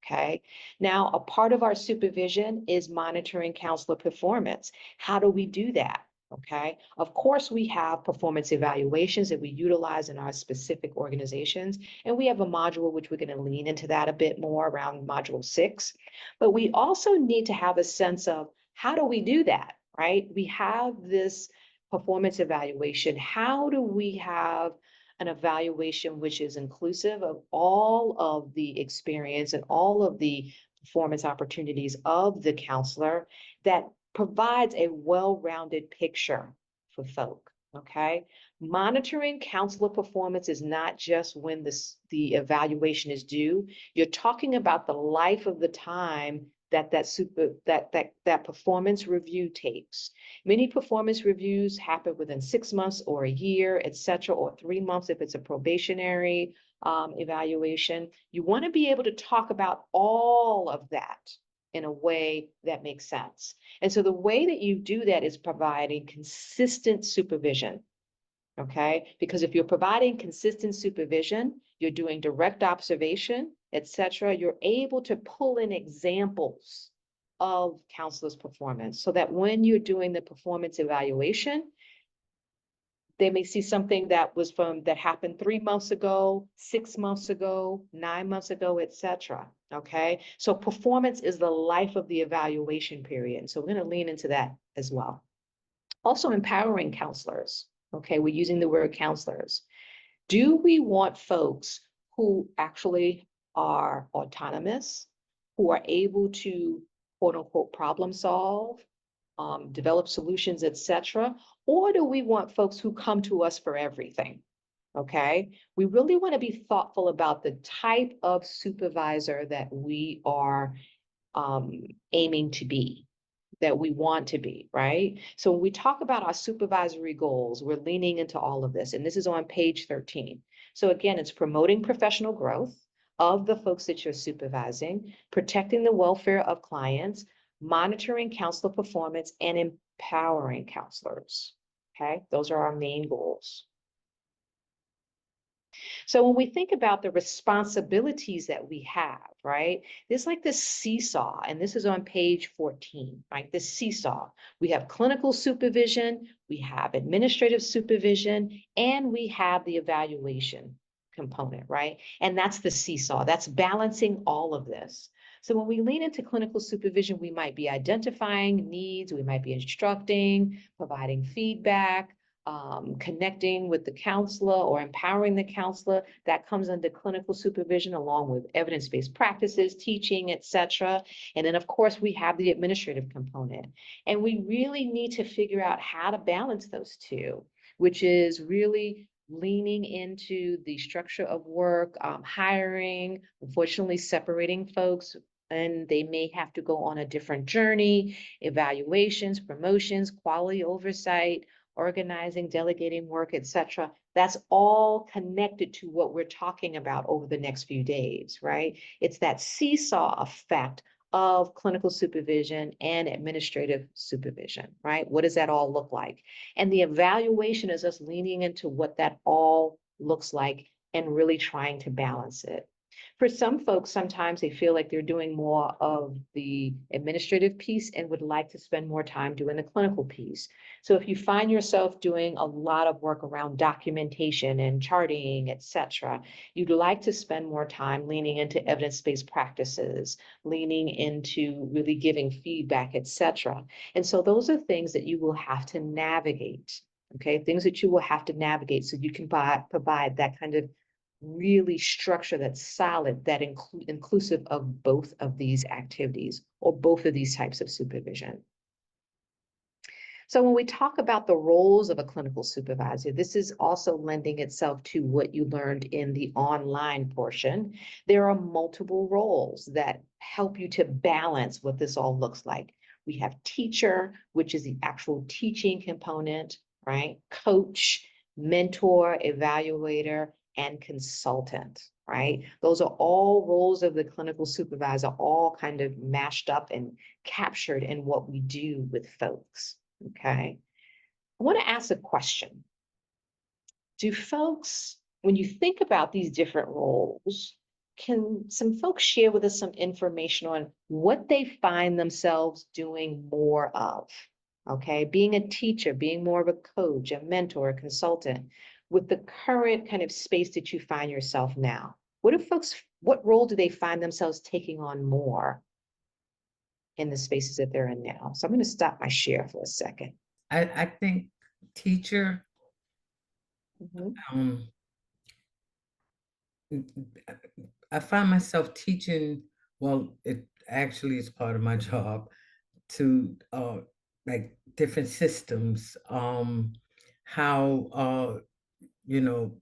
Okay. Now, a part of our supervision is monitoring counselor performance. How do we do that? Okay. Of course, we have performance evaluations that we utilize in our specific organizations. And we have a module which we're going to lean into that a bit more around module 6. But we also need to have a sense of how do we do that, right? We have this performance evaluation. How do we have an evaluation which is inclusive of all of the experience and all of the performance opportunities of the counselor that provides a well-rounded picture for folk, okay? Monitoring counselor performance is not just when the evaluation is due. You're talking about the life of the time that performance review takes. Many performance reviews happen within 6 months or a year, etc., or 3 months if it's a probationary evaluation. You want to be able to talk about all of that in a way that makes sense. And so the way that you do that is providing consistent supervision. Okay, because if you're providing consistent supervision, you're doing direct observation, etc., you're able to pull in examples of counselors' performance so that when you're doing the performance evaluation, they may see something that happened 3 months ago, 6 months ago, 9 months ago, etc. Okay, so performance is the life of the evaluation period. So we're going to lean into that as well. Also empowering counselors. Okay, we're using the word counselors. Do we want folks who actually are autonomous, who are able to quote unquote problem solve, develop solutions, etc.? Or do we want folks who come to us for everything? Okay, we really want to be thoughtful about the type of supervisor that we are aiming to be, that we want to be, right? So when we talk about our supervisory goals, we're leaning into all of this, and this is on page 13. So again, it's promoting professional growth of the folks that you're supervising, protecting the welfare of clients, monitoring counselor performance, and empowering counselors. Okay, those are our main goals. So when we think about the responsibilities that we have, right, there's like this seesaw, and this is on page 14, right? This seesaw. We have clinical supervision, we have administrative supervision, and we have the evaluation component, right? And that's the seesaw. That's balancing all of this. So when we lean into clinical supervision, we might be identifying needs, we might be instructing, providing feedback, connecting with the counselor or empowering the counselor. That comes under clinical supervision along with evidence-based practices, teaching, etc. And then of course we have the administrative component. And we really need to figure out how to balance those two, which is really leaning into the structure of work, hiring, unfortunately separating folks, and they may have to go on a different journey, evaluations, promotions, quality oversight, organizing, delegating work, etc. That's all connected to what we're talking about over the next few days, right? It's that seesaw effect of clinical supervision and administrative supervision, right? What does that all look like? And the evaluation is us leaning into what that all looks like and really trying to balance it. For some folks, sometimes they feel like they're doing more of the administrative piece and would like to spend more time doing the clinical piece. So if you find yourself doing a lot of work around documentation and charting, etc., you'd like to spend more time leaning into evidence-based practices, leaning into really giving feedback, etc. And so those are things that you will have to navigate, okay? Things that you will have to navigate so you can provide that kind of really structure that's solid, that inclusive of both of these activities or both of these types of supervision. So when we talk about the roles of a clinical supervisor, this is also lending itself to what you learned in the online portion. There are multiple roles that help you to balance what this all looks like. We have teacher, which is the actual teaching component, right? Coach, mentor, evaluator, and consultant, right? Those are all roles of the clinical supervisor, all kind of mashed up and captured in what we do with folks, okay? I want to ask a question. Do folks, when you think about these different roles, can some folks share with us some information on what they find themselves doing more of? Okay, being a teacher, being more of a coach, a mentor, a consultant, with the current kind of space that you find yourself now, what role do they find themselves taking on more in the spaces that they're in now? So I'm going to stop my share for a second. I think teacher, I find myself teaching, well, it actually is part of my job, to like different systems, how you know,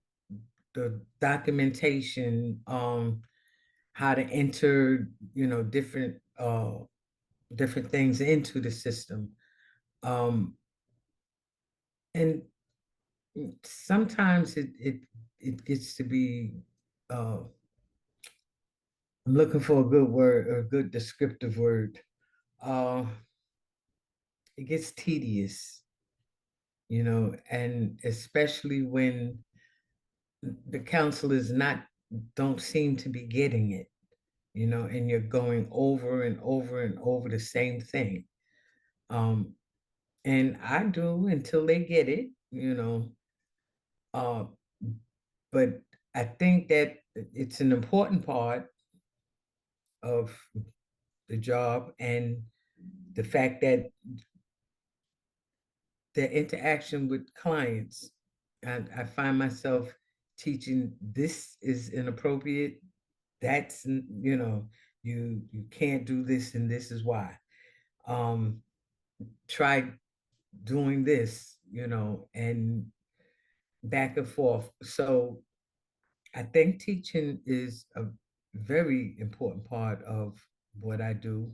the documentation, how to enter, different different things into the system. And sometimes it gets to be I'm looking for a good word, a good descriptive word. It gets tedious, and especially when the counselors don't seem to be getting it, and you're going over and over and over the same thing. And I do until they get it, uh, but I think that it's an important part of the job, and the fact that the interaction with clients, I find myself teaching, this is inappropriate, that's, you can't do this, and this is why. Try doing this, and back and forth. So I think teaching is a very important part of what I do.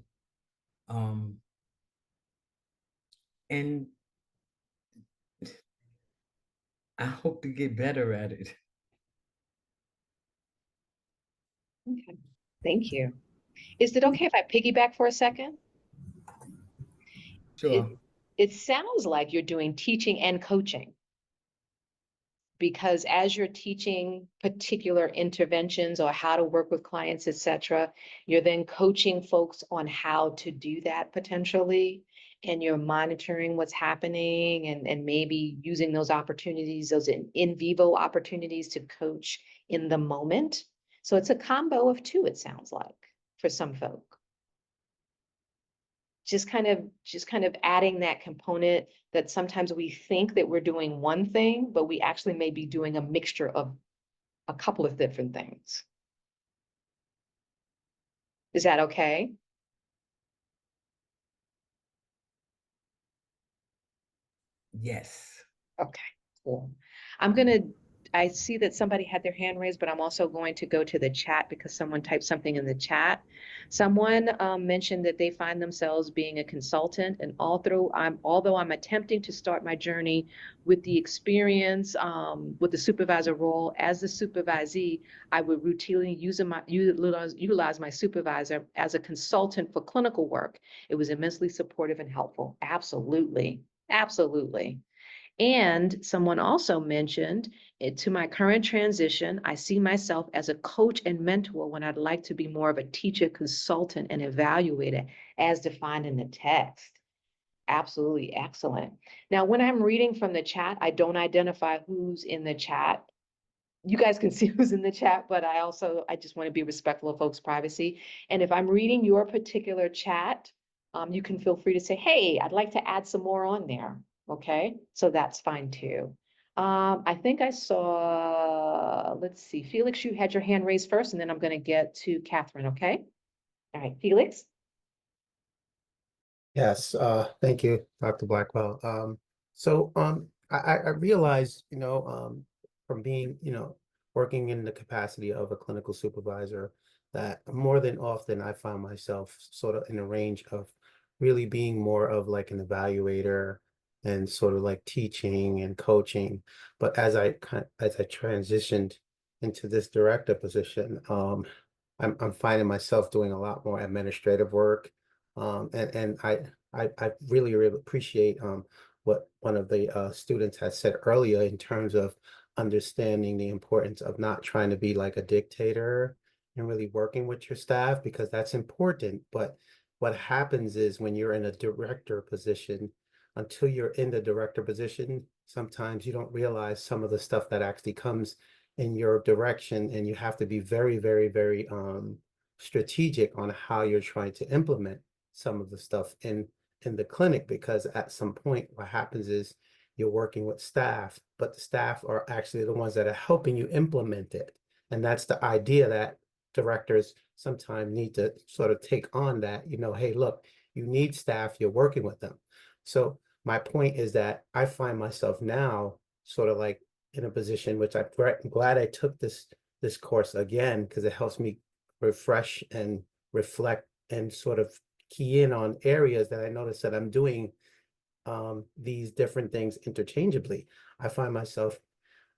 And I hope to get better at it. Okay, thank you. Is it okay if I piggyback for a second? Sure. It sounds like you're doing teaching and coaching, because as you're teaching particular interventions or how to work with clients, etc., you're then coaching folks on how to do that potentially, and you're monitoring what's happening and maybe using those opportunities, those in vivo opportunities to coach in the moment. So it's a combo of two, it sounds like, for some folk. just kind of adding that component that sometimes we think that we're doing one thing, but we actually may be doing a mixture of a couple of different things. Is that okay? Yes. Okay, cool. I see that somebody had their hand raised, but I'm also going to go to the chat because someone typed something in the chat. Someone mentioned that they find themselves being a consultant, and although I'm attempting to start my journey with the experience with the supervisor role as the supervisee, I would routinely utilize my supervisor as a consultant for clinical work. It was immensely supportive and helpful. Absolutely, absolutely. And someone also mentioned, to my current transition, I see myself as a coach and mentor when I'd like to be more of a teacher, consultant, and evaluator as defined in the text. Absolutely excellent. Now, when I'm reading from the chat, I don't identify who's in the chat. You guys can see who's in the chat, but I just want to be respectful of folks' privacy. And if I'm reading your particular chat, you can feel free to say, hey, I'd like to add some more on there. Okay, so that's fine too. I think I saw, let's see, Felix, you had your hand raised first, and then I'm going to get to Catherine, okay? All right, Felix. Yes, thank you, Dr. Blackwell. I realized, from being, working in the capacity of a clinical supervisor, that more than often I found myself sort of in a range of really being more of like an evaluator and sort of like teaching and coaching. But as I transitioned into this director position, I'm finding myself doing a lot more administrative work. I really appreciate what one of the students had said earlier in terms of understanding the importance of not trying to be like a dictator and really working with your staff, because that's important. But what happens is when you're in a director position, until you're in the director position, sometimes you don't realize some of the stuff that actually comes in your direction, and you have to be very, very, very strategic on how you're trying to implement some of the stuff in the clinic, because at some point what happens is you're working with staff, but the staff are actually the ones that are helping you implement it. And that's the idea, that directors sometimes need to sort of take on that, hey, look, you need staff, you're working with them. So my point is that I find myself now sort of like in a position, which I'm glad I took this course again, because it helps me refresh and reflect and sort of key in on areas that I notice that I'm doing these different things interchangeably. I find myself,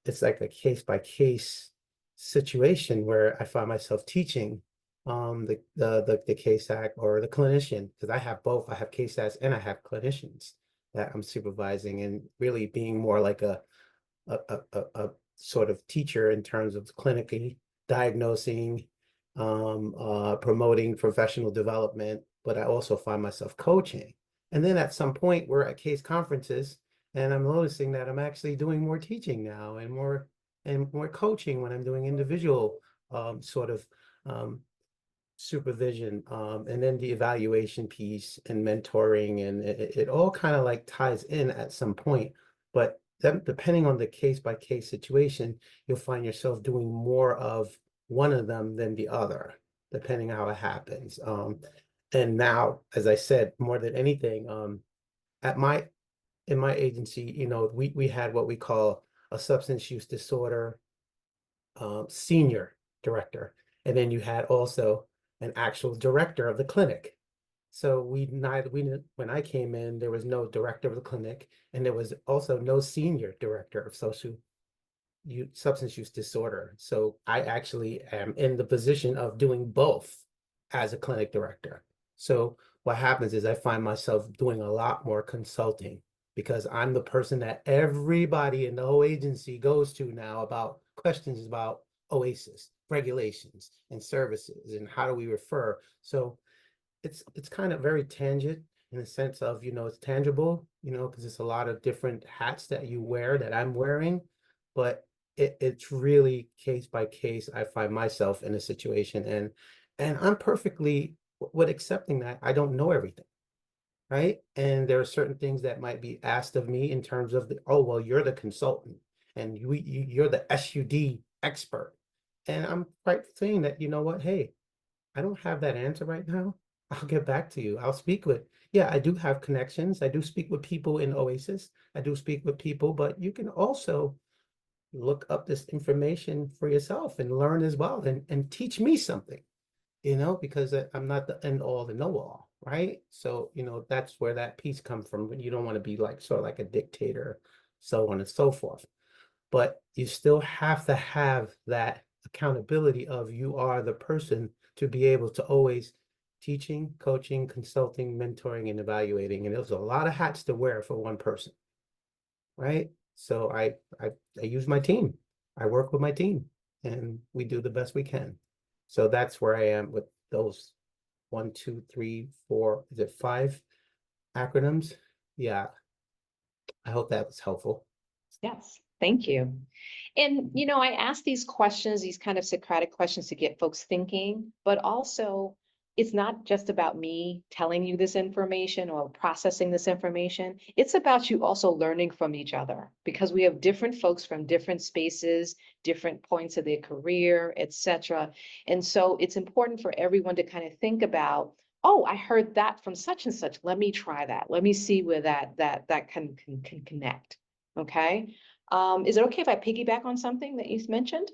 it's like a case by case situation where I find myself teaching the CASAC or the clinician, because I have both. I have CASACs and I have clinicians that I'm supervising, and really being more like a sort of teacher in terms of clinically diagnosing, promoting professional development, but I also find myself coaching. And then at some point we're at case conferences, and I'm noticing that I'm actually doing more teaching now and more coaching when I'm doing individual sort of supervision, and then the evaluation piece and mentoring, and it all kind of like ties in at some point. But then depending on the case by case situation, you'll find yourself doing more of one of them than the other, depending on how it happens. And now, as I said, more than anything, in my agency, we had what we call a substance use disorder senior director, and then you had also an actual director of the clinic. So when I came in, there was no director of the clinic, and there was also no senior director of substance use disorder. So I actually am in the position of doing both as a clinic director. So what happens is I find myself doing a lot more consulting, because I'm the person that everybody in the whole agency goes to now about questions about OASAS, regulations and services, and how do we refer. So it's kind of very tangent in the sense of, it's tangible, because it's a lot of different hats that you wear that I'm wearing, but it's really case by case. I find myself in a situation, and I'm perfectly with accepting that I don't know everything. right? And there are certain things that might be asked of me in terms of the, oh, well, you're the consultant and you're the SUD expert. And I'm quite saying that, you know what, hey, I don't have that answer right now. I'll get back to you. I'll speak with, yeah, I do have connections. I do speak with people in OASAS. I do speak with people, but you can also look up this information for yourself and learn as well and teach me something, because I'm not the end all, the know all, right? So, that's where that piece comes from. You don't want to be like sort of like a dictator, so on and so forth. But you still have to have that accountability of you are the person to be able to always teaching, coaching, consulting, mentoring, and evaluating. And there's a lot of hats to wear for one person, right? So I use my team. I work with my team and we do the best we can. So that's where I am with those 1, 2, 3, 4, is it 5 acronyms? Yeah. I hope that was helpful. Yes, thank you. And, I ask these questions, these kind of Socratic questions to get folks thinking, but also it's not just about me telling you this information or processing this information. It's about you also learning from each other because we have different folks from different spaces, different points of their career, etc. And so it's important for everyone to kind of think about, oh, I heard that from such and such. Let me try that. Let me see where that can connect. Okay. Is it okay if I piggyback on something that you mentioned?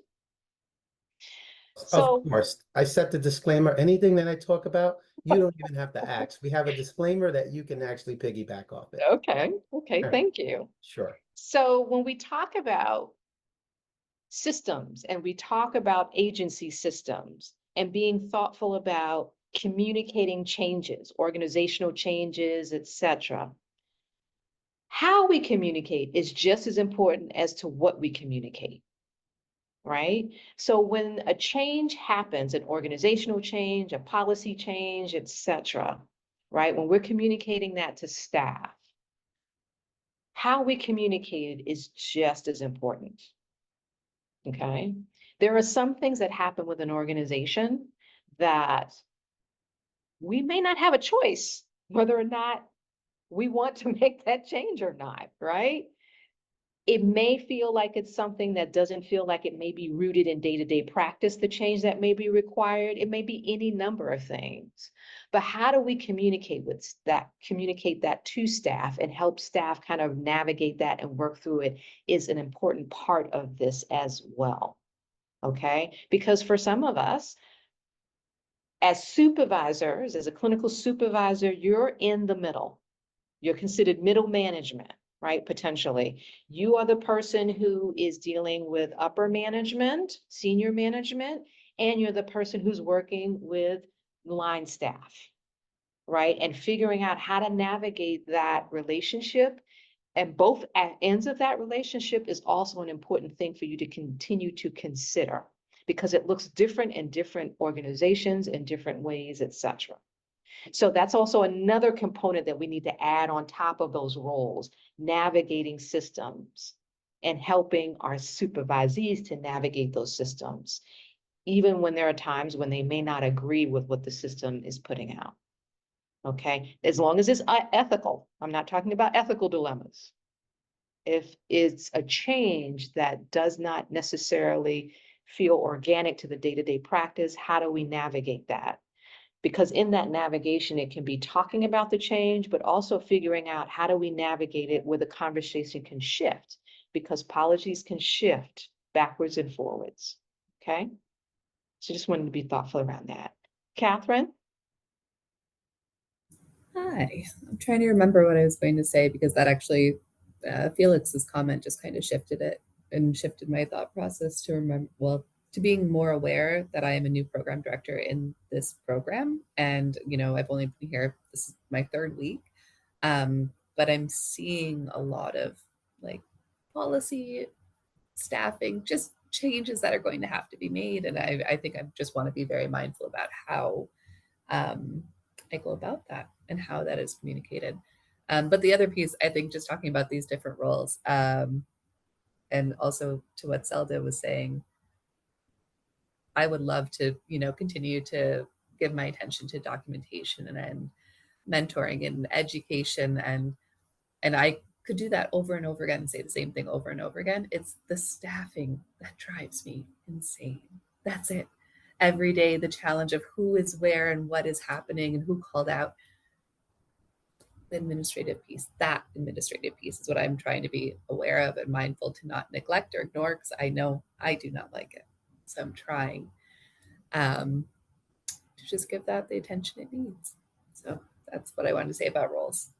So, of course, I set the disclaimer. Anything that I talk about, you don't even have to ask. We have a disclaimer that you can actually piggyback off it. okay, thank you. Sure. So when we talk about systems and we talk about agency systems and being thoughtful about communicating changes, organizational changes, etc., how we communicate is just as important as to what we communicate. Right? So when a change happens, an organizational change, a policy change, etc., right? When we're communicating that to staff, how we communicate it is just as important. Okay? There are some things that happen with an organization that we may not have a choice whether or not we want to make that change or not, right? It may feel like it's something that doesn't feel like it may be rooted in day-to-day practice, the change that may be required. It may be any number of things. But how do we communicate that to staff and help staff kind of navigate that and work through it is an important part of this as well. Okay? Because for some of us, as supervisors, as a clinical supervisor, you're in the middle. You're considered middle management, right? Potentially. You are the person who is dealing with upper management, senior management, and you're the person who's working with line staff, right? And figuring out how to navigate that relationship. And both ends of that relationship is also an important thing for you to continue to consider because it looks different in different organizations in different ways, etc. So that's also another component that we need to add on top of those roles, navigating systems and helping our supervisees to navigate those systems, even when there are times when they may not agree with what the system is putting out. Okay, as long as it's ethical. I'm not talking about ethical dilemmas. If it's a change that does not necessarily feel organic to the day-to-day practice, how do we navigate that? Because in that navigation, it can be talking about the change, but also figuring out how do we navigate it where the conversation can shift, because policies can shift backwards and forwards. Okay. So just wanted to be thoughtful around that. Catherine? Hi, I'm trying to remember what I was going to say because that actually, Felix's comment just kind of shifted it and shifted my thought process to remember, well, to being more aware that I am a new program director in this program. And, I've only been here, this is my 3rd week, but I'm seeing a lot of like policy, staffing, just changes that are going to have to be made. And I think I just want to be very mindful about how I go about that and how that is communicated. But the other piece, I think, just talking about these different roles, and also to what Zelda was saying, I would love to, continue to give my attention to documentation and mentoring and education, and I could do that over and over again and say the same thing over and over again. It's the staffing that drives me insane. That's it. Every day, the challenge of who is where and what is happening and who called out. The administrative piece, that administrative piece is what I'm trying to be aware of and mindful to not neglect or ignore, because I know I do not like it. So I'm trying to just give that the attention it needs. So that's what I wanted to say about roles.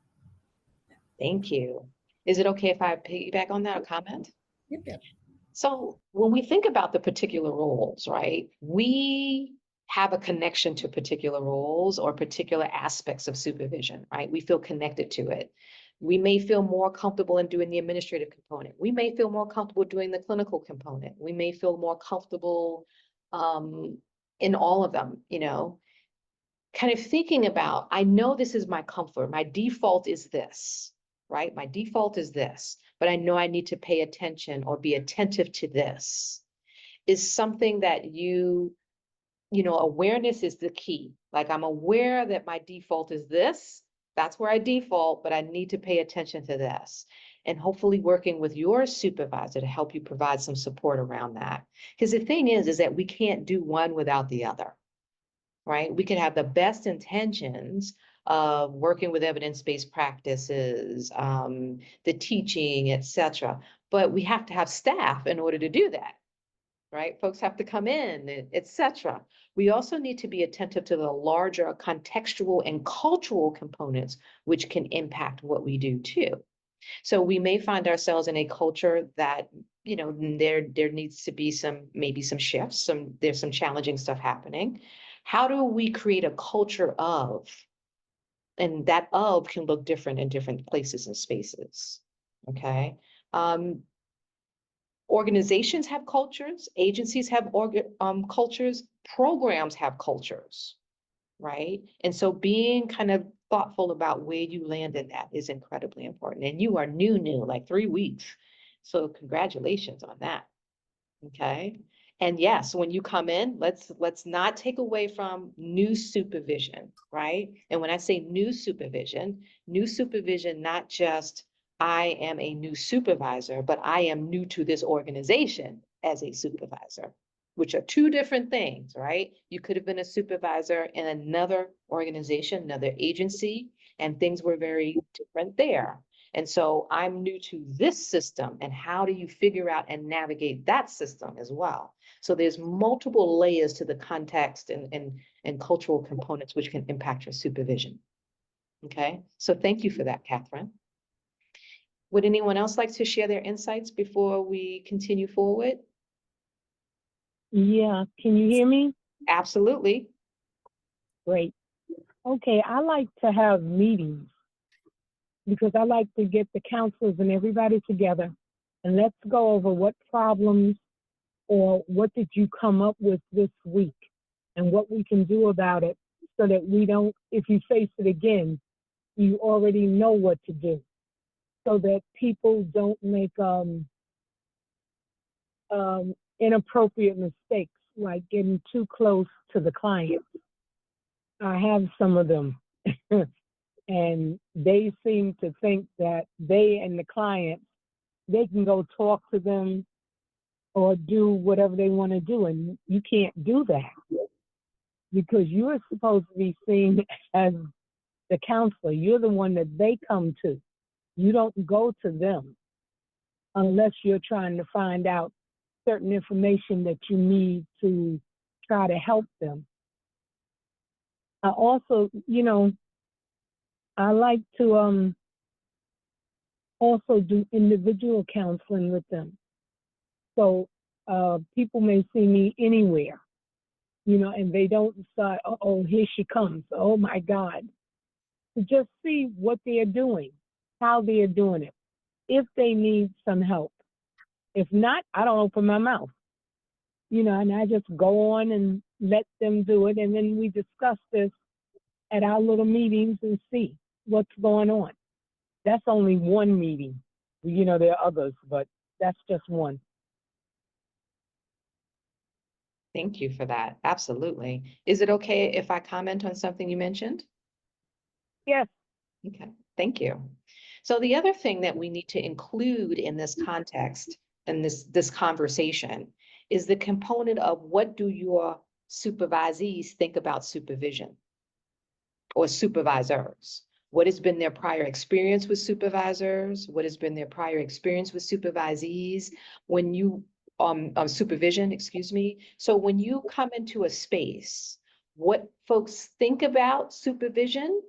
Thank you. Is it okay if I piggyback on that or comment? Yep. So when we think about the particular roles, right, we have a connection to particular roles or particular aspects of supervision, right? We feel connected to it. We may feel more comfortable in doing the administrative component. We may feel more comfortable doing the clinical component. We may feel more comfortable in all of them, you know, kind of thinking about, I know this is my comfort. My default is this, right? My default is this, but I know I need to pay attention or be attentive to this, is something that you know, awareness is the key. Like, I'm aware that my default is this, that's where I default, but I need to pay attention to this. And hopefully working with your supervisor to help you provide some support around that. Because the thing is that we can't do one without the other, right? We can have the best intentions of working with evidence-based practices, the teaching, etc. But we have to have staff in order to do that. Right? Folks have to come in, etc. We also need to be attentive to the larger contextual and cultural components, which can impact what we do too. So we may find ourselves in a culture that, you know, there needs to be maybe some shifts, there's some challenging stuff happening. How do we create a culture of, and that of can look different in different places and spaces, okay? Organizations have cultures, agencies have cultures, programs have cultures, right? And so being kind of thoughtful about where you land in that is incredibly important. And you are new, like 3 weeks. So congratulations on that, okay? And yes, when you come in, let's not take away from new supervision, right? And when I say new supervision, not just I am a new supervisor, but I am new to this organization as a supervisor, which are two different things, right? You could have been a supervisor in another organization, another agency, and things were very different there. And so I'm new to this system, and how do you figure out and navigate that system as well? So there's multiple layers to the context and cultural components which can impact your supervision. Okay, so thank you for that, Catherine. Would anyone else like to share their insights before we continue forward? Yeah, can you hear me? Absolutely. Great. Okay, I like to have meetings because I like to get the counselors and everybody together and let's go over what problems or what did you come up with this week and what we can do about it so that we don't, if you face it again, you already know what to do so that people don't make inappropriate mistakes like getting too close to the client. I have some of them and they seem to think that they and the client, they can go talk to them or do whatever they want to do. And you can't do that because you're supposed to be seen as the counselor. You're the one that they come to. You don't go to them unless you're trying to find out certain information that you need to try to help them. I also, you know, I like to also do individual counseling with them. So people may see me anywhere, you know, and they don't decide, oh, here she comes. Oh my God. To just see what they're doing, how they're doing it, if they need some help. If not, I don't open my mouth, you know, and I just go on and let them do it. And then we discuss this at our little meetings and see what's going on. That's only one meeting. You know, there are others, but that's just one. Thank you for that. Absolutely. Is it okay if I comment on something you mentioned? Yes. Okay, thank you. So the other thing that we need to include in this context, in this conversation, is the component of what do your supervisees think about supervision or supervisors? What has been their prior experience with supervisors? What has been their prior experience with supervisees? When you, supervision, excuse me. So when you come into a space, what folks think about supervision,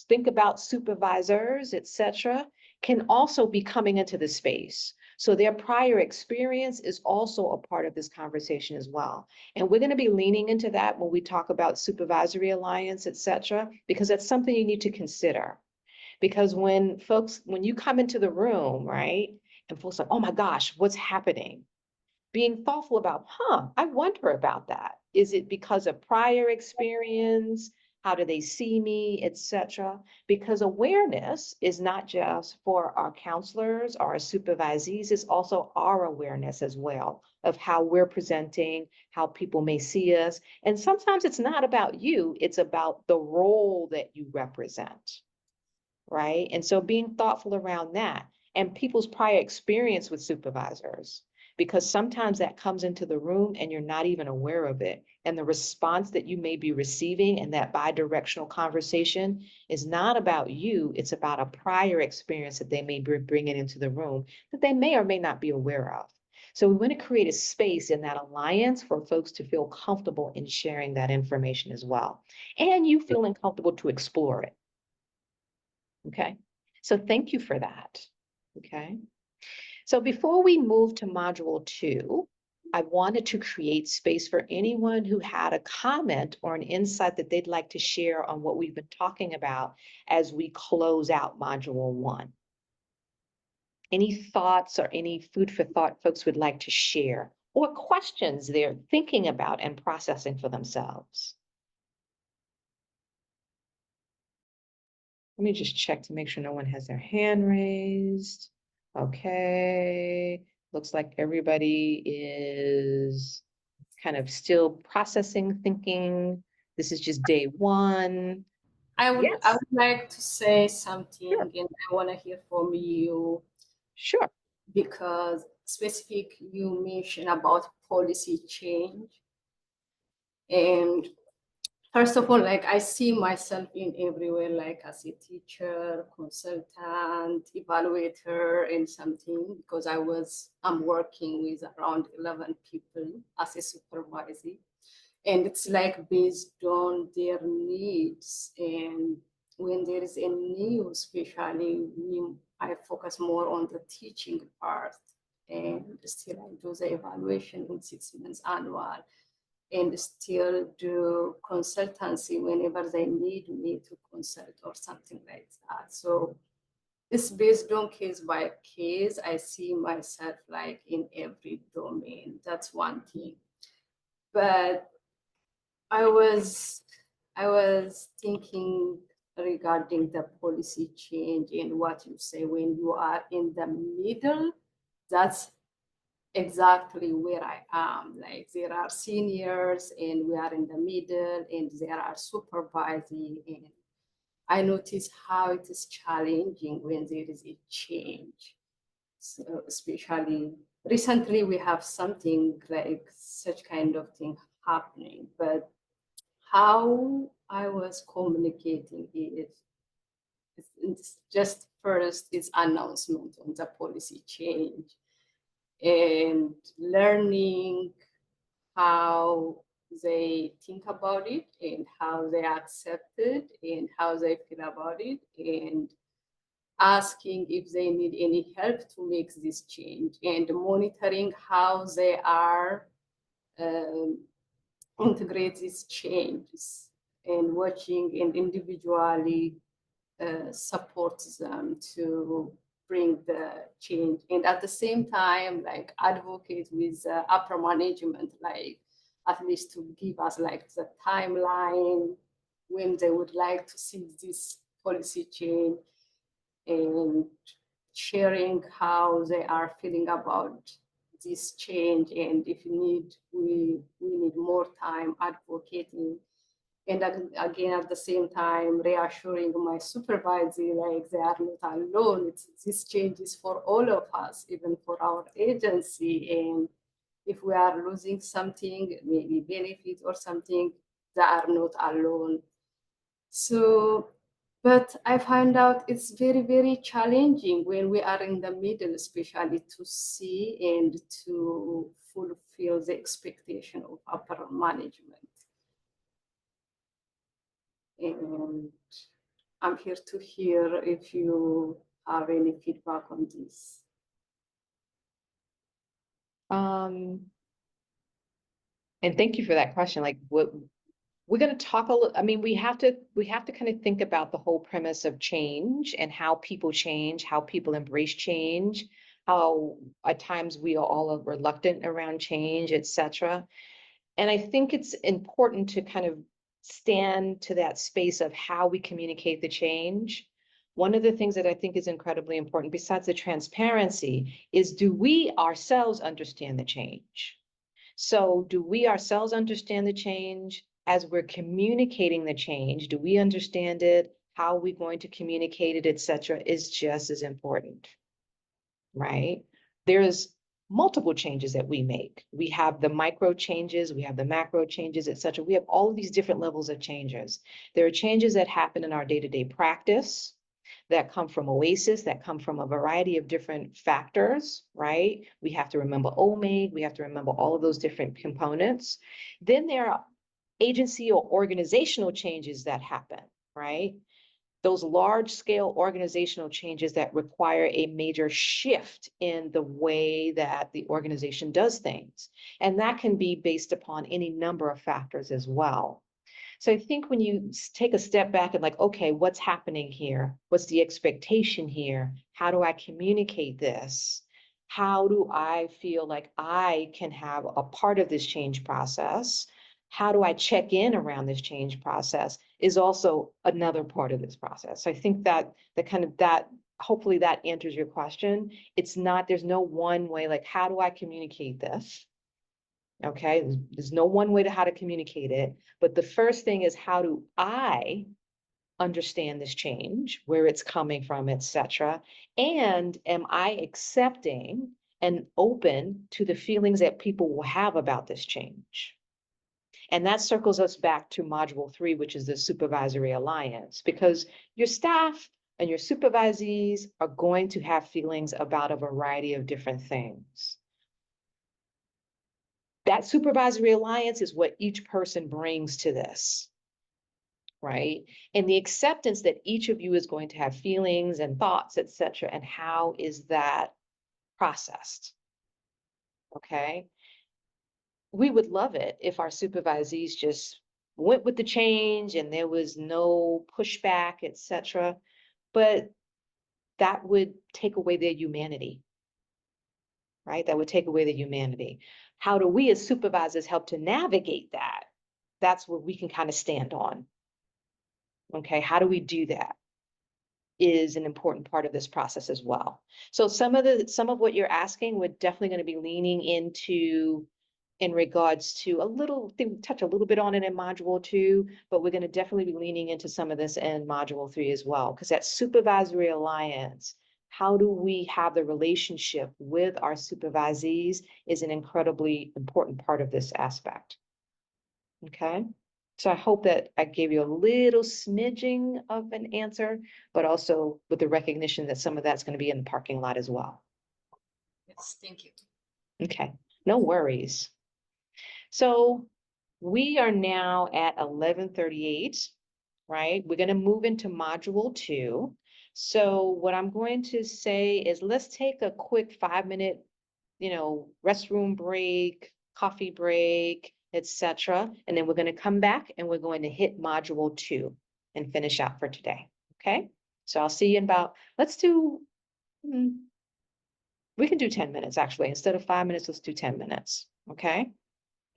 think about supervisors, etc., can also be coming into the space. So their prior experience is also a part of this conversation as well. And we're going to be leaning into that when we talk about supervisory alliance, etc., because that's something you need to consider. Because when you come into the room, right, and folks are like, oh my gosh, what's happening? Being thoughtful about, I wonder about that. Is it because of prior experience? How do they see me, etc.? Because awareness is not just for our counselors, our supervisees, it's also our awareness as well of how we're presenting, how people may see us. And sometimes it's not about you, it's about the role that you represent, right? And so being thoughtful around that and people's prior experience with supervisors, because sometimes that comes into the room and you're not even aware of it. And the response that you may be receiving in that bi-directional conversation is not about you, it's about a prior experience that they may be bringing into the room that they may or may not be aware of. So we want to create a space in that alliance for folks to feel comfortable in sharing that information as well. And you feeling comfortable to explore it. Okay, so thank you for that. Okay. So before we move to module 2, I wanted to create space for anyone who had a comment or an insight that they'd like to share on what we've been talking about as we close out module 1. Any thoughts or any food for thought folks would like to share, or questions they're thinking about and processing for themselves? Let me just check to make sure no one has their hand raised. Okay, looks like everybody is kind of still processing, thinking. This is just day 1. I would Yes. like to say something, and I want to hear from you. Sure. Because specific you mentioned about policy change. And first of all, like I see myself in everywhere, like as a teacher, consultant, evaluator, and something, because I'm working with around 11 people as a supervisor. And it's like based on their needs. And when there is a need, especially I focus more on the teaching part, and still I do the evaluation in 6 months annual, and still do consultancy whenever they need me to consult or something like that. So it's based on case by case. I see myself like in every domain. That's one thing. But I was thinking regarding the policy change and what you say when you are in the middle. That's exactly where I am. Like there are seniors and we are in the middle, and there are supervising, and I notice how it is challenging when there is a change. So especially recently we have something like such kind of thing happening, but how I was communicating it's just first is announcement on the policy change and learning how they think about it and how they accept it and how they feel about it, and asking if they need any help to make this change, and monitoring how they are integrate these changes, and watching and individually support them to bring the change, and at the same time like advocate with upper management, like at least to give us like the timeline when they would like to see this policy change, and sharing how they are feeling about this change, and if we need more time advocating And again, at the same time, reassuring my supervisor, like they are not alone. This change is for all of us, even for our agency. And if we are losing something, maybe benefit or something, they are not alone. So, but I find out it's very, very challenging when we are in the middle, especially to see and to fulfill the expectation of upper management. And I'm here to hear if you have any feedback on this. And thank you for that question. Like, what we're going to talk a little, I mean, we have to kind of think about the whole premise of change and how people change, how people embrace change, how at times we are all reluctant around change, etc. And I think it's important to kind of stand to that space of how we communicate the change. One of the things that I think is incredibly important, besides the transparency, is do we ourselves understand the change? So do we ourselves understand the change? As we're communicating the change, do we understand it? How are we going to communicate it, etc., is just as important, right? There's multiple changes that we make. We have the micro changes, we have the macro changes, etc. We have all of these different levels of changes. There are changes that happen in our day-to-day practice that come from OASAS, that come from a variety of different factors, right? We have to remember OMAID, we have to remember all of those different components. Then there are agency or organizational changes that happen, right? Those large scale organizational changes that require a major shift in the way that the organization does things. And that can be based upon any number of factors as well. So I think when you take a step back and like, okay, what's happening here? What's the expectation here? How do I communicate this? How do I feel like I can have a part of this change process? How do I check in around this change process is also another part of this process. So I think that hopefully that answers your question. It's not, there's no one way, like, how do I communicate this? Okay, there's no one way to how to communicate it, but the first thing is, how do I understand this change, where it's coming from, etc. And am I accepting and open to the feelings that people will have about this change? And that circles us back to module 3, which is the supervisory alliance, because your staff and your supervisees are going to have feelings about a variety of different things. That supervisory alliance is what each person brings to this, right? And the acceptance that each of you is going to have feelings and thoughts, etc. And how is that processed? Okay. We would love it if our supervisees just went with the change and there was no pushback, etc. But that would take away their humanity, right? That would take away the humanity. How do we as supervisors help to navigate that? That's what we can kind of stand on. Okay, how do we do that? Is an important part of this process as well. So some of what you're asking, we're definitely going to be leaning into in regards to touch a little bit on it in module 2, but we're going to definitely be leaning into some of this in module 3 as well, because that supervisory alliance, how do we have the relationship with our supervisees, is an incredibly important part of this aspect. Okay. So I hope that I gave you a little smidging of an answer, but also with the recognition that some of that's going to be in the parking lot as well. Yes, thank you. Okay, no worries. So we are now at 11:38, right? We're going to move into module 2. So what I'm going to say is, let's take a quick 5-minute, restroom break, coffee break, etc. And then we're going to come back and we're going to hit module 2 and finish out for today. Okay. So I'll see you in about, we can do 10 minutes actually. Instead of 5 minutes, let's do 10 minutes. Okay.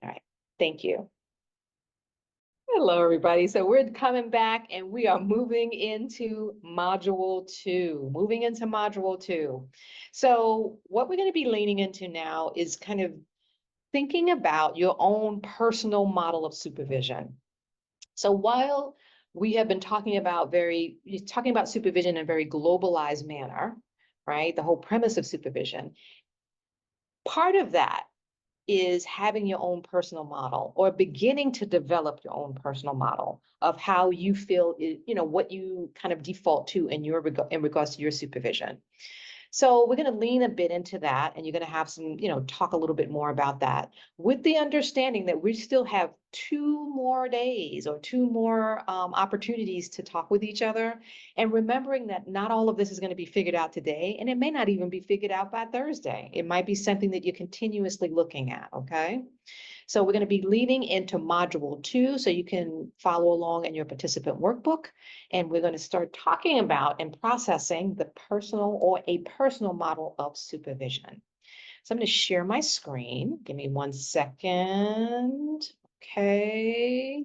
All right. Thank you. Hello, everybody. So we're coming back and we are moving into module 2, So what we're going to be leaning into now is kind of thinking about your own personal model of supervision. So while we have been talking about supervision in a very globalized manner, right? The whole premise of supervision, part of that is having your own personal model or beginning to develop your own personal model of how you feel, what you kind of default to in regards to your supervision. So we're going to lean a bit into that, and you're going to have some, talk a little bit more about that, with the understanding that we still have 2 more days or 2 more opportunities to talk with each other, and remembering that not all of this is going to be figured out today, and it may not even be figured out by Thursday. It might be something that you're continuously looking at, okay? So we're going to be leading into module 2, so you can follow along in your participant workbook. And we're going to start talking about and processing the personal or a personal model of supervision. So I'm going to share my screen. Give me 1 second. Okay.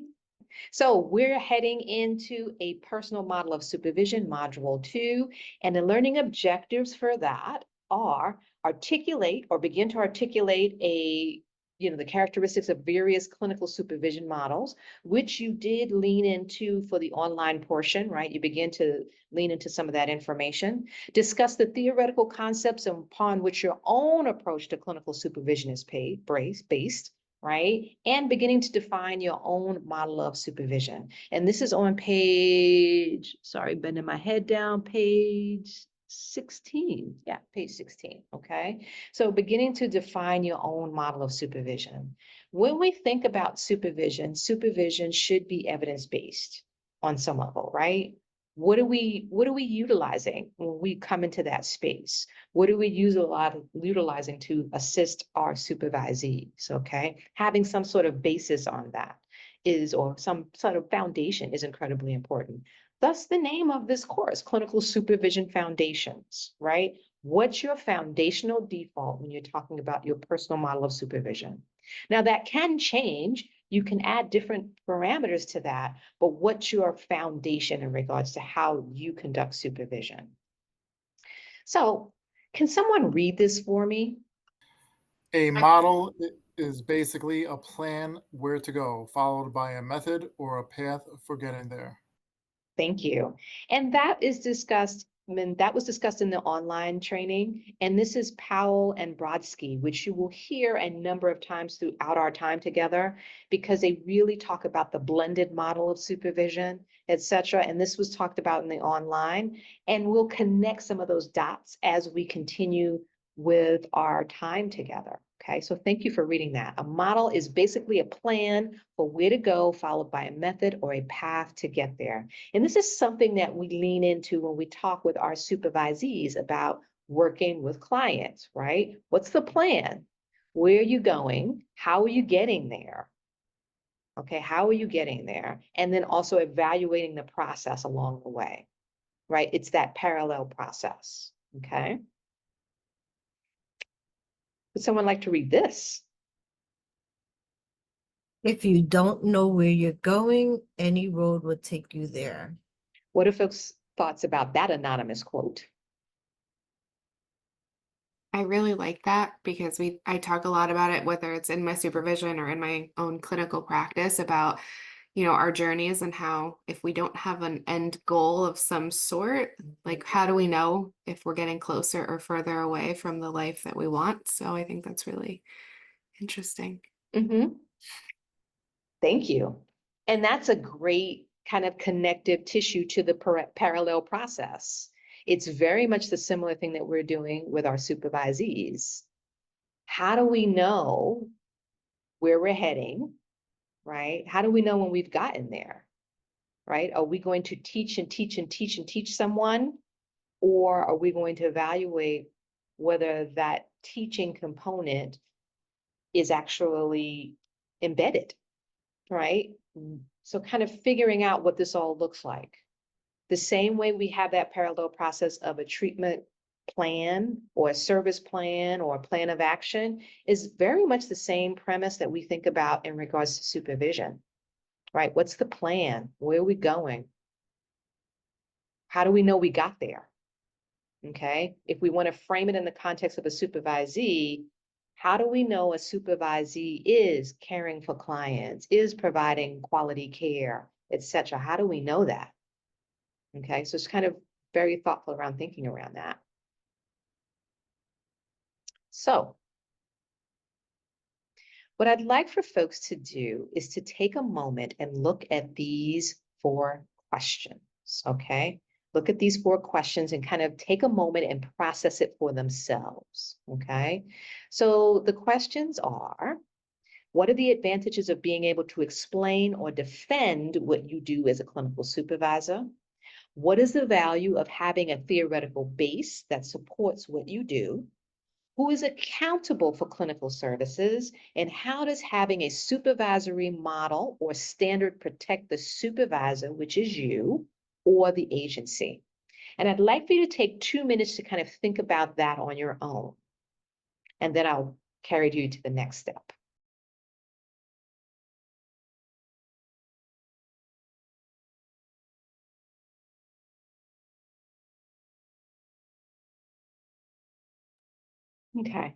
So we're heading into a personal model of supervision, module 2, and the learning objectives for that are articulate or begin to articulate the characteristics of various clinical supervision models, which you did lean into for the online portion, right? You begin to lean into some of that information. Discuss the theoretical concepts upon which your own approach to clinical supervision is based, right? And beginning to define your own model of supervision. And this is on page, sorry, bending my head down, page 16. Yeah, page 16, okay? So beginning to define your own model of supervision. When we think about supervision, supervision should be evidence-based on some level, right? What are we utilizing when we come into that space? What are we utilizing to assist our supervisees, okay? Having some sort of basis on that or some sort of foundation is incredibly important. Thus the name of this course, Clinical Supervision Foundations, right? What's your foundational default when you're talking about your personal model of supervision? Now that can change. You can add different parameters to that, but what's your foundation in regards to how you conduct supervision? So can someone read this for me? A model is basically a plan where to go, followed by a method or a path for getting there. Thank you. And that was discussed in the online training. And this is Powell and Brodsky, which you will hear a number of times throughout our time together, because they really talk about the blended model of supervision, etc. And this was talked about in the online. And we'll connect some of those dots as we continue with our time together. Okay, so thank you for reading that. A model is basically a plan for where to go, followed by a method or a path to get there. And this is something that we lean into when we talk with our supervisees about working with clients, right? What's the plan? Where are you going? How are you getting there? Okay, how are you getting there? And then also evaluating the process along the way, right? It's that parallel process, okay? Would someone like to read this? If you don't know where you're going, any road will take you there. What are folks' thoughts about that anonymous quote? I really like that because I talk a lot about it, whether it's in my supervision or in my own clinical practice, about, our journeys and how if we don't have an end goal of some sort, like how do we know if we're getting closer or further away from the life that we want? So I think that's really interesting. Mm-hmm. Thank you. And that's a great kind of connective tissue to the parallel process. It's very much the similar thing that we're doing with our supervisees. How do we know where we're heading, right? How do we know when we've gotten there, right? Are we going to teach and teach and teach and teach someone? Or are we going to evaluate whether that teaching component is actually embedded, right? So kind of figuring out what this all looks like. The same way we have that parallel process of a treatment plan or a service plan or a plan of action is very much the same premise that we think about in regards to supervision, right? What's the plan? Where are we going? How do we know we got there? Okay, if we want to frame it in the context of a supervisee, how do we know a supervisee is caring for clients, is providing quality care, etc. How do we know that? Okay, so it's kind of very thoughtful around thinking around that. So what I'd like for folks to do is to take a moment and look at these 4 questions, okay? Look at these 4 questions and kind of take a moment and process it for themselves, okay? So the questions are, what are the advantages of being able to explain or defend what you do as a clinical supervisor? What is the value of having a theoretical base that supports what you do? Who is accountable for clinical services? And how does having a supervisory model or standard protect the supervisor, which is you, or the agency? And I'd like for you to take 2 minutes to kind of think about that on your own. And then I'll carry you to the next step. Okay,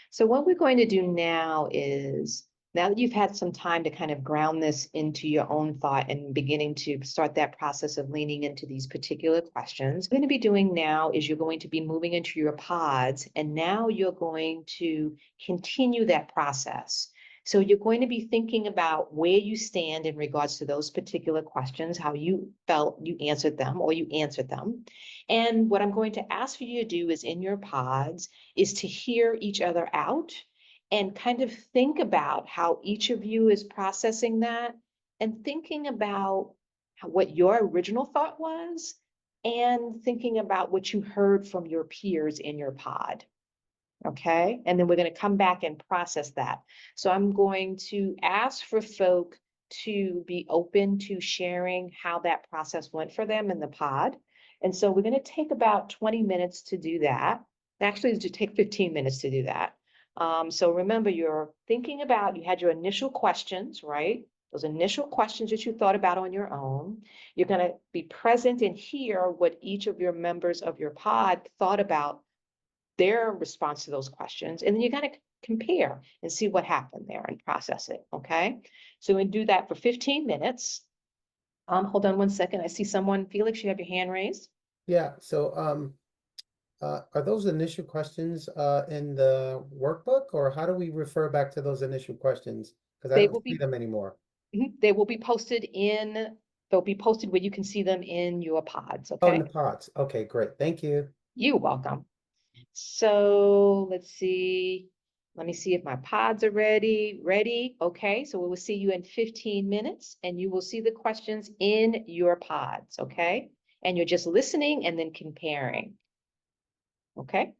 so what we're going to do now is, now that you've had some time to kind of ground this into your own thought and beginning to start that process of leaning into these particular questions, what you're going to be doing now is you're going to be moving into your pods, and now you're going to continue that process. So you're going to be thinking about where you stand in regards to those particular questions, how you felt you answered them or you answered them. And what I'm going to ask for you to do is in your pods is to hear each other out and kind of think about how each of you is processing that and thinking about what your original thought was and thinking about what you heard from your peers in your pod. Okay, and then we're going to come back and process that. So I'm going to ask for folk to be open to sharing how that process went for them in the pod. And so we're going to take about 20 minutes to do that. Actually, it should take 15 minutes to do that. So remember, you're thinking about, you had your initial questions, right? Those initial questions that you thought about on your own. You're going to be present and hear what each of your members of your pod thought about their response to those questions. And then you gotta compare and see what happened there and process it, okay? So we do that for 15 minutes. Hold on one second. I see someone, Felix, you have your hand raised. Yeah, so are those initial questions in the workbook, or how do we refer back to those initial questions? Because I They don't will see be, them anymore. they will be posted they'll be posted where you can see them in your pods, Oh, in okay? the pods. Okay, great. Thank you. You're welcome. So let's see. Let me see if my pods are ready. Ready? Okay, so we will see you in 15 minutes and you will see the questions in your pods, okay? And you're just listening and then comparing. Okay?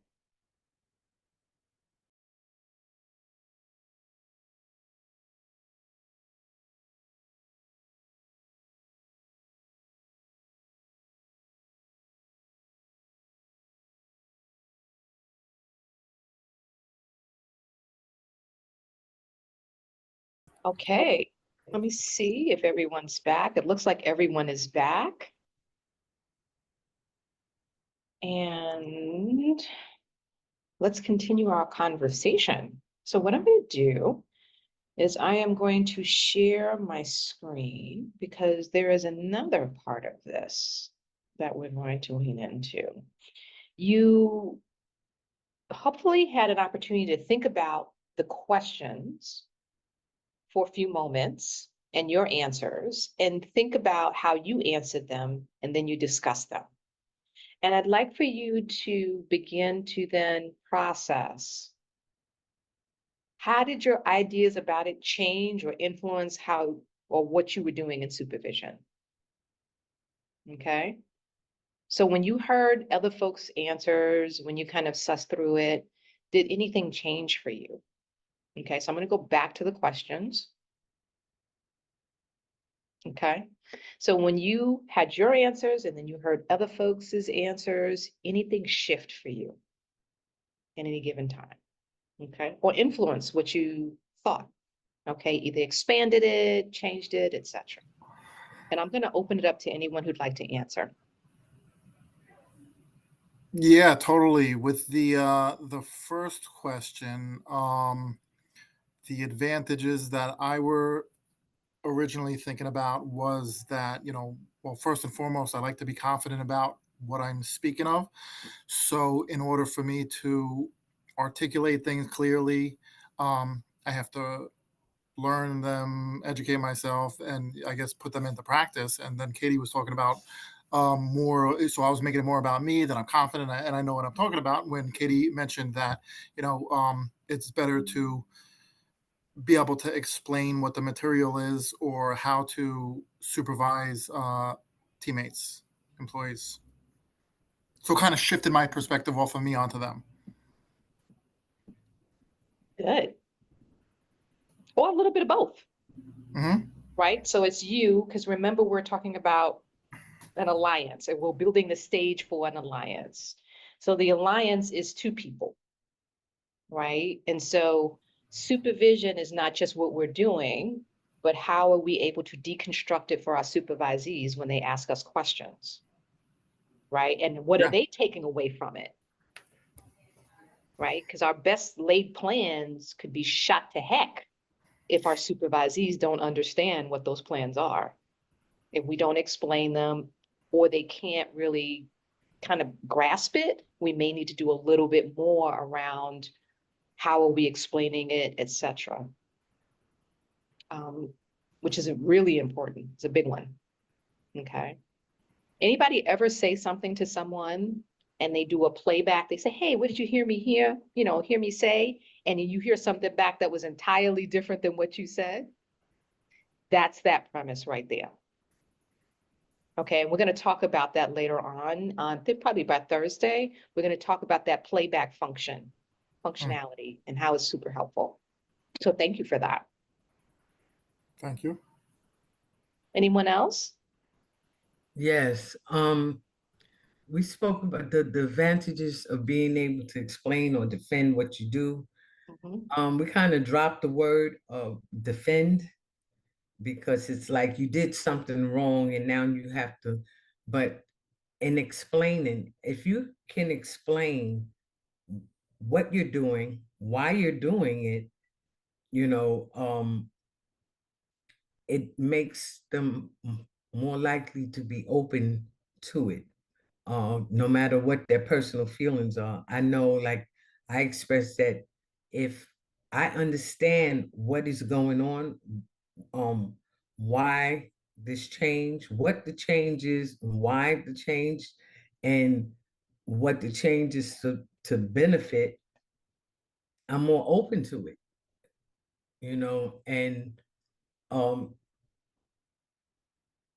Okay, let me see if everyone's back. It looks like everyone is back. And let's continue our conversation. So what I'm going to do is I am going to share my screen because there is another part of this that we're going to lean into. You hopefully had an opportunity to think about the questions for a few moments and your answers, and think about how you answered them, and then you discuss them. And I'd like for you to begin to then process, how did your ideas about it change or influence how or what you were doing in supervision? Okay. So when you heard other folks' answers, when you kind of sussed through it, did anything change for you? Okay, so I'm going to go back to the questions. Okay, so when you had your answers and then you heard other folks' answers, anything shift for you at any given time? Okay, or influence what you thought? Okay, either expanded it, changed it, etc. And I'm going to open it up to anyone who'd like to answer. Yeah, totally. With the first question, the advantages that I were originally thinking about was that, well, first and foremost, I like to be confident about what I'm speaking of. So in order for me to articulate things clearly, I have to learn them, educate myself, and I guess put them into practice. And then Katie was talking about more, so I was making it more about me, that I'm confident and I know what I'm talking about. When Katie mentioned that, it's better to be able to explain what the material is or how to supervise teammates, employees. So it kind of shifted my perspective off of me onto them. Good. Or a little bit of both. Mm-hmm. Right? So it's you, because remember, we're talking about an alliance and we're building the stage for an alliance. So the alliance is two people, right? And so supervision is not just what we're doing, but how are we able to deconstruct it for our supervisees when they ask us questions, right? And what are they taking away from it? Right? Because our best laid plans could be shot to heck if our supervisees don't understand what those plans are. If we don't explain them, or they can't really kind of grasp it, we may need to do a little bit more around how are we explaining it, etc. Which is really important. It's a big one. Okay. Anybody ever say something to someone and they do a playback? They say, "Hey, what did you hear me hear? Hear me say?" And you hear something back that was entirely different than what you said. That's that premise right there. Okay, and we're going to talk about that later on, probably by Thursday. We're going to talk about that playback functionality, and how it's super helpful. So thank you for that. Thank you. Anyone else? Yes. We spoke about the advantages of being able to explain or defend what you do. We kind of dropped the word defend, because it's like you did something wrong and now you have to, but in explaining, if you can explain what you're doing, why you're doing it, it makes them more likely to be open to it, no matter what their personal feelings are. I know, like, I express that if I understand what is going on, why this change, what the change is, why the change, and what the change is to benefit, I'm more open to it, and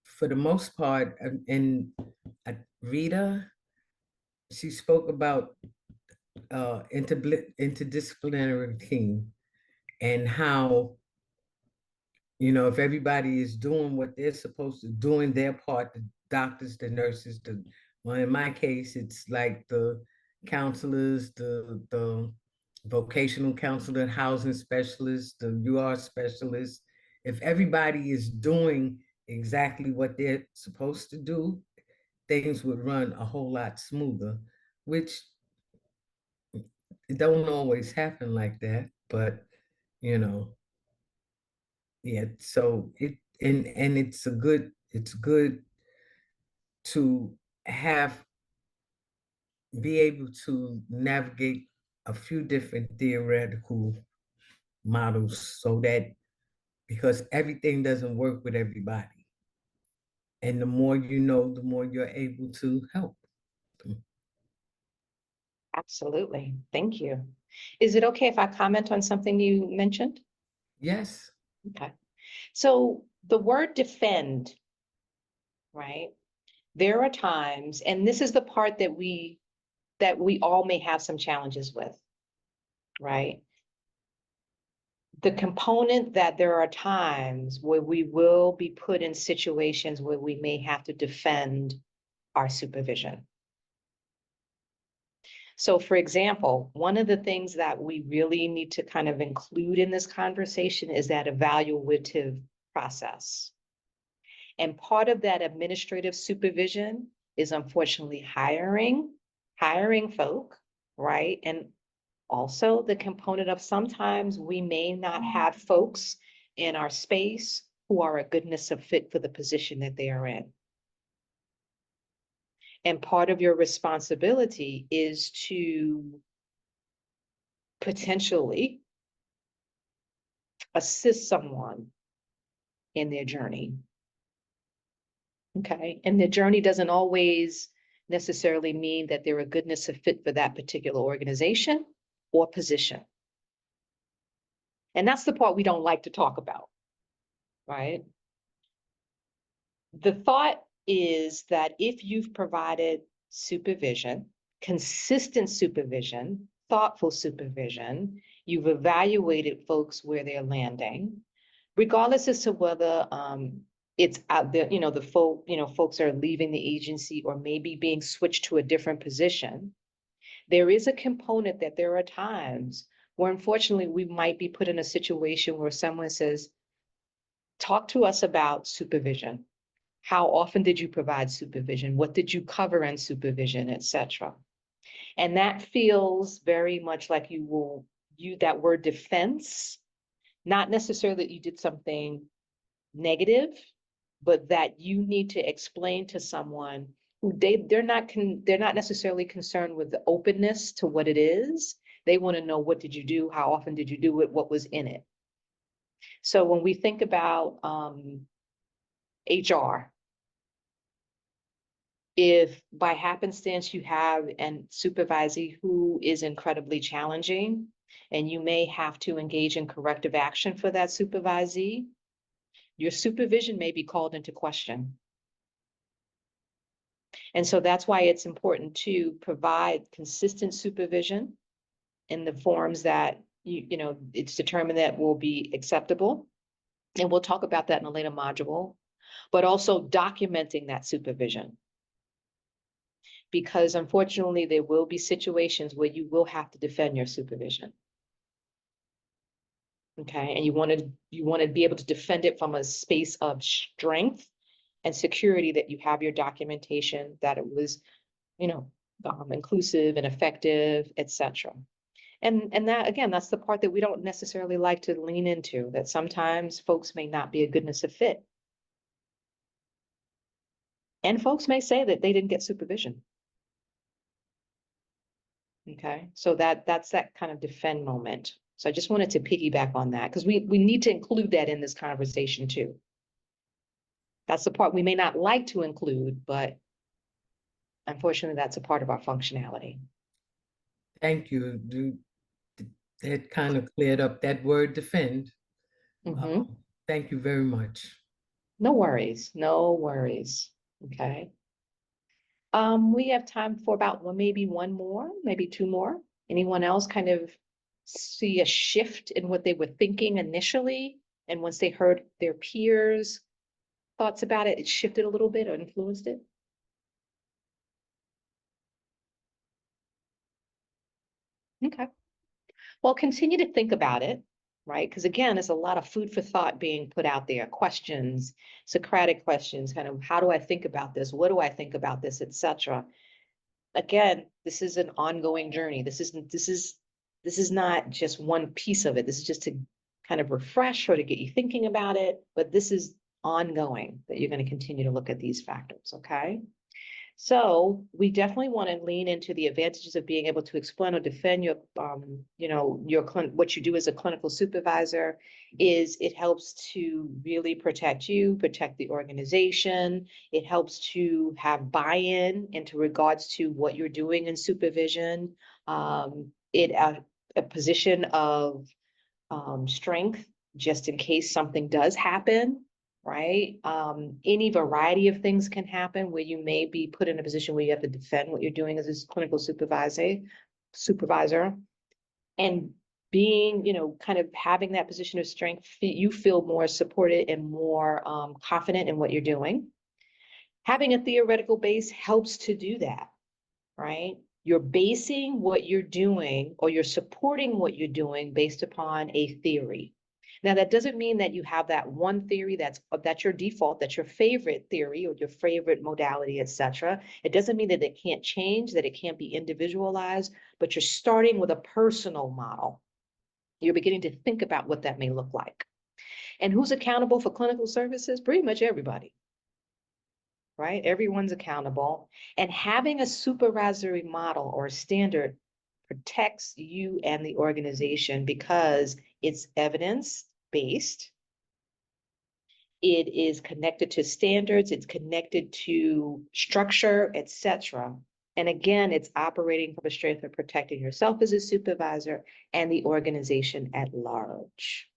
for the most part, and Rita, she spoke about interdisciplinary team, and how, if everybody is doing what they're supposed to, doing their part, the doctors, the nurses, well, in my case, it's like the counselors, the vocational counselor, housing specialist, the UR specialist. If everybody is doing exactly what they're supposed to do, things would run a whole lot smoother, which it don't always happen like that, but yeah. So it's good to be able to navigate a few different theoretical models, so that, because everything doesn't work with everybody, and the more you know, the more you're able to help. Absolutely. Thank you. Is it okay if I comment on something you mentioned? Yes. Okay. So the word defend, right? There are times, and this is the part that we all may have some challenges with, right? The component that there are times where we will be put in situations where we may have to defend our supervision. So for example, one of the things that we really need to kind of include in this conversation is that evaluative process. And part of that administrative supervision is unfortunately hiring folk, right? And also the component of sometimes we may not have folks in our space who are a goodness of fit for the position that they are in. And part of your responsibility is to potentially assist someone in their journey. Okay, and the journey doesn't always necessarily mean that they're a goodness of fit for that particular organization or position. And that's the part we don't like to talk about, right? The thought is that if you've provided supervision, consistent supervision, thoughtful supervision, you've evaluated folks where they're landing, regardless as to whether it's out there, folks are leaving the agency or maybe being switched to a different position. There is a component that there are times where unfortunately we might be put in a situation where someone says, talk to us about supervision. How often did you provide supervision? What did you cover in supervision, et cetera? And that feels very much like you will use that word defense, not necessarily that you did something negative, but that you need to explain to someone who they're not necessarily concerned with the openness to what it is. They want to know, what did you do? How often did you do it? What was in it? So when we think about HR, if by happenstance you have a supervisee who is incredibly challenging, and you may have to engage in corrective action for that supervisee, your supervision may be called into question. And so that's why it's important to provide consistent supervision in the forms that it's determined that will be acceptable. And we'll talk about that in a later module, but also documenting that supervision. Because unfortunately, there will be situations where you will have to defend your supervision. Okay, and you want to be able to defend it from a space of strength and security, that you have your documentation, that it was, inclusive and effective, etc. And that, again, that's the part that we don't necessarily like to lean into, that sometimes folks may not be a goodness of fit. And folks may say that they didn't get supervision. Okay, so that's that kind of defend moment. So I just wanted to piggyback on that, because we need to include that in this conversation too. That's the part we may not like to include, but unfortunately, that's a part of our functionality. Thank you. That kind of cleared up that word defend. Thank you very much. No worries, no worries. Okay. We have time for about maybe one more, maybe two more. Anyone else kind of see a shift in what they were thinking initially, and once they heard their peers' thoughts about it, it shifted a little bit or influenced it? Okay. Well, continue to think about it, right? Because again, there's a lot of food for thought being put out there. Questions, Socratic questions, kind of, how do I think about this? What do I think about this, etc. Again, this is an ongoing journey. This is not just one piece of it. This is just to kind of refresh or to get you thinking about it, but this is ongoing, that you're going to continue to look at these factors, okay? So we definitely want to lean into the advantages of being able to explain or defend your, what you do as a clinical supervisor. Is it helps to really protect you, protect the organization. It helps to have buy-in into regards to what you're doing in supervision. A position of strength, just in case something does happen. Right? Any variety of things can happen where you may be put in a position where you have to defend what you're doing as a clinical supervisor, and being, kind of having that position of strength, you feel more supported and more confident in what you're doing. Having a theoretical base helps to do that, right? You're basing what you're doing, or you're supporting what you're doing based upon a theory. Now, that doesn't mean that you have that one theory that's your default, that's your favorite theory or your favorite modality, etc. It doesn't mean that it can't change, that it can't be individualized, but you're starting with a personal model. You're beginning to think about what that may look like. And who's accountable for clinical services? Pretty much everybody, right? Everyone's accountable. And having a supervisory model or standard protects you and the organization because it's evidence-based. It is connected to standards, it's connected to structure, etc. And again, it's operating from a strength of protecting yourself as a supervisor and the organization at large.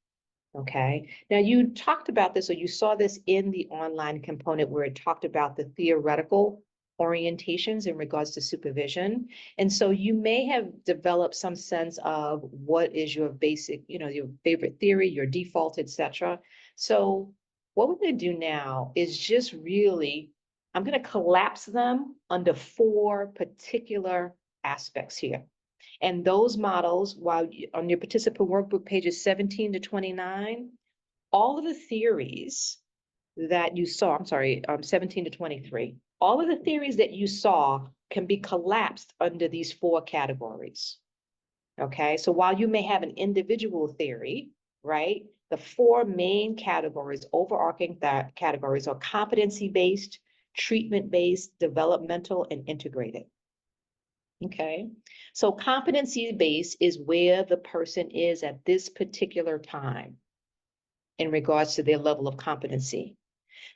Okay, now you talked about this, or you saw this in the online component where it talked about the theoretical orientations in regards to supervision. And so you may have developed some sense of what is your basic, your favorite theory, your default, etc. So what we're going to do now is just really, I'm going to collapse them under 4 particular aspects here. And those models, while on your participant workbook, pages 17 to 29, all of the theories that you saw, 17 to 23, all of the theories that you saw can be collapsed under these 4 categories. Okay, so while you may have an individual theory, right, the 4 main categories, overarching categories are competency-based, treatment-based, developmental, and integrated. Okay, so competency-based is where the person is at this particular time in regards to their level of competency.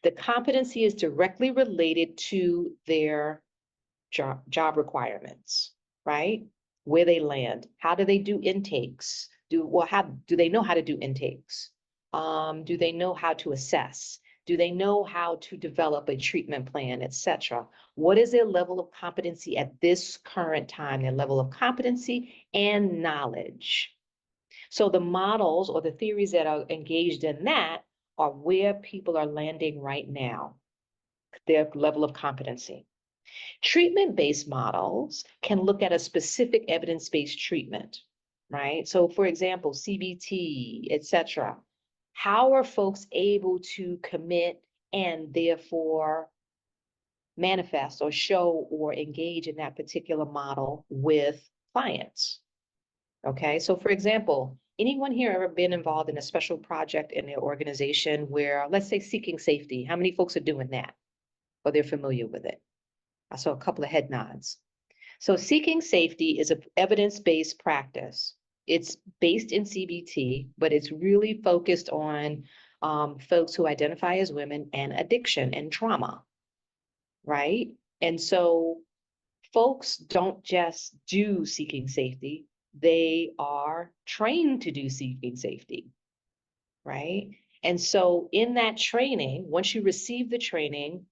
The competency is directly related to their job requirements, right? Where they land. How do they do intakes? How do they know how to do intakes? Do they know how to assess? Do they know how to develop a treatment plan, etc.? What is their level of competency at this current time, their level of competency and knowledge? So the models or the theories that are engaged in that are where people are landing right now, their level of competency. Treatment-based models can look at a specific evidence-based treatment, right? So for example, CBT, etc. How are folks able to commit and therefore manifest or show or engage in that particular model with clients? Okay, so for example, anyone here ever been involved in a special project in their organization where, let's say, seeking safety? How many folks are doing that? Or they're familiar with it? I saw a couple of head nods. So seeking safety is an evidence-based practice. It's based in CBT, but it's really focused on folks who identify as women and addiction and trauma, right? And so folks don't just do seeking safety, they are trained to do seeking safety, right? And so in that training, once you receive the training,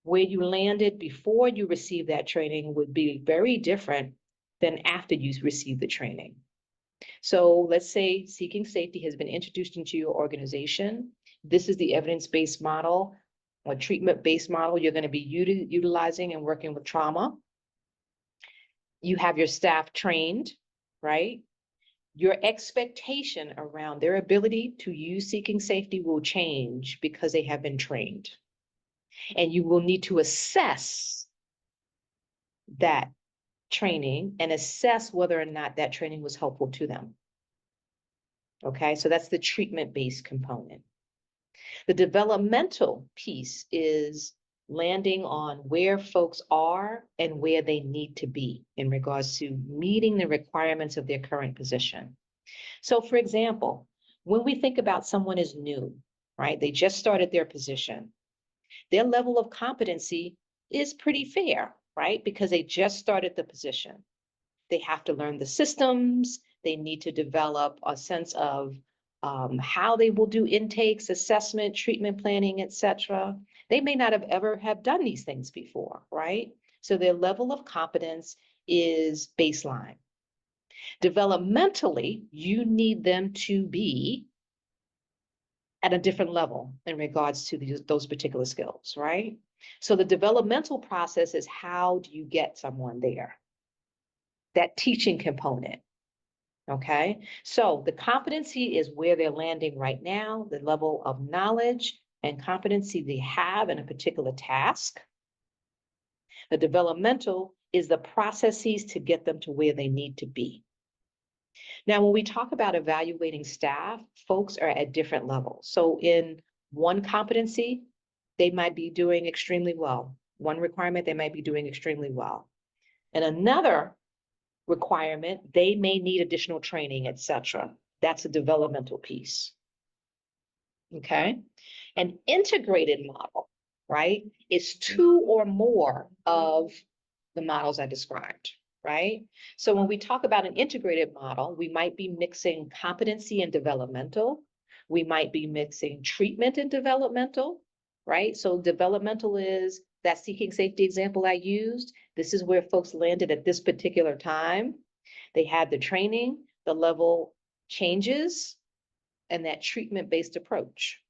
where you landed before you received that training would be very different than after you receive the training. So let's say seeking safety has been introduced into your organization. This is the evidence-based model or treatment-based model you're going to be utilizing and working with trauma. You have your staff trained, right? Your expectation around their ability to use seeking safety will change because they have been trained. And you will need to assess that training and assess whether or not that training was helpful to them. Okay, so that's the treatment-based component. The developmental piece is landing on where folks are and where they need to be in regards to meeting the requirements of their current position. So for example, when we think about someone is new, right? They just started their position. Their level of competency is pretty fair, right? Because they just started the position. They have to learn the systems. They need to develop a sense of how they will do intakes, assessment, treatment planning, etc. They may not have ever have done these things before, right? So their level of competence is baseline. Developmentally, you need them to be at a different level in regards to those particular skills, right? So the developmental process is how do you get someone there? That teaching component, okay? So the competency is where they're landing right now, the level of knowledge and competency they have in a particular task. The developmental is the processes to get them to where they need to be. Now, when we talk about evaluating staff, folks are at different levels. So in one competency, they might be doing extremely well. One requirement, they might be doing extremely well. And another requirement, they may need additional training, etc. That's a developmental piece. Okay. An integrated model, right, is two or more of the models I described, right? So when we talk about an integrated model, we might be mixing competency and developmental. We might be mixing treatment and developmental, right? So developmental is that seeking safety example I used. This is where folks landed at this particular time. They had the training, the level changes, and that treatment-based approach,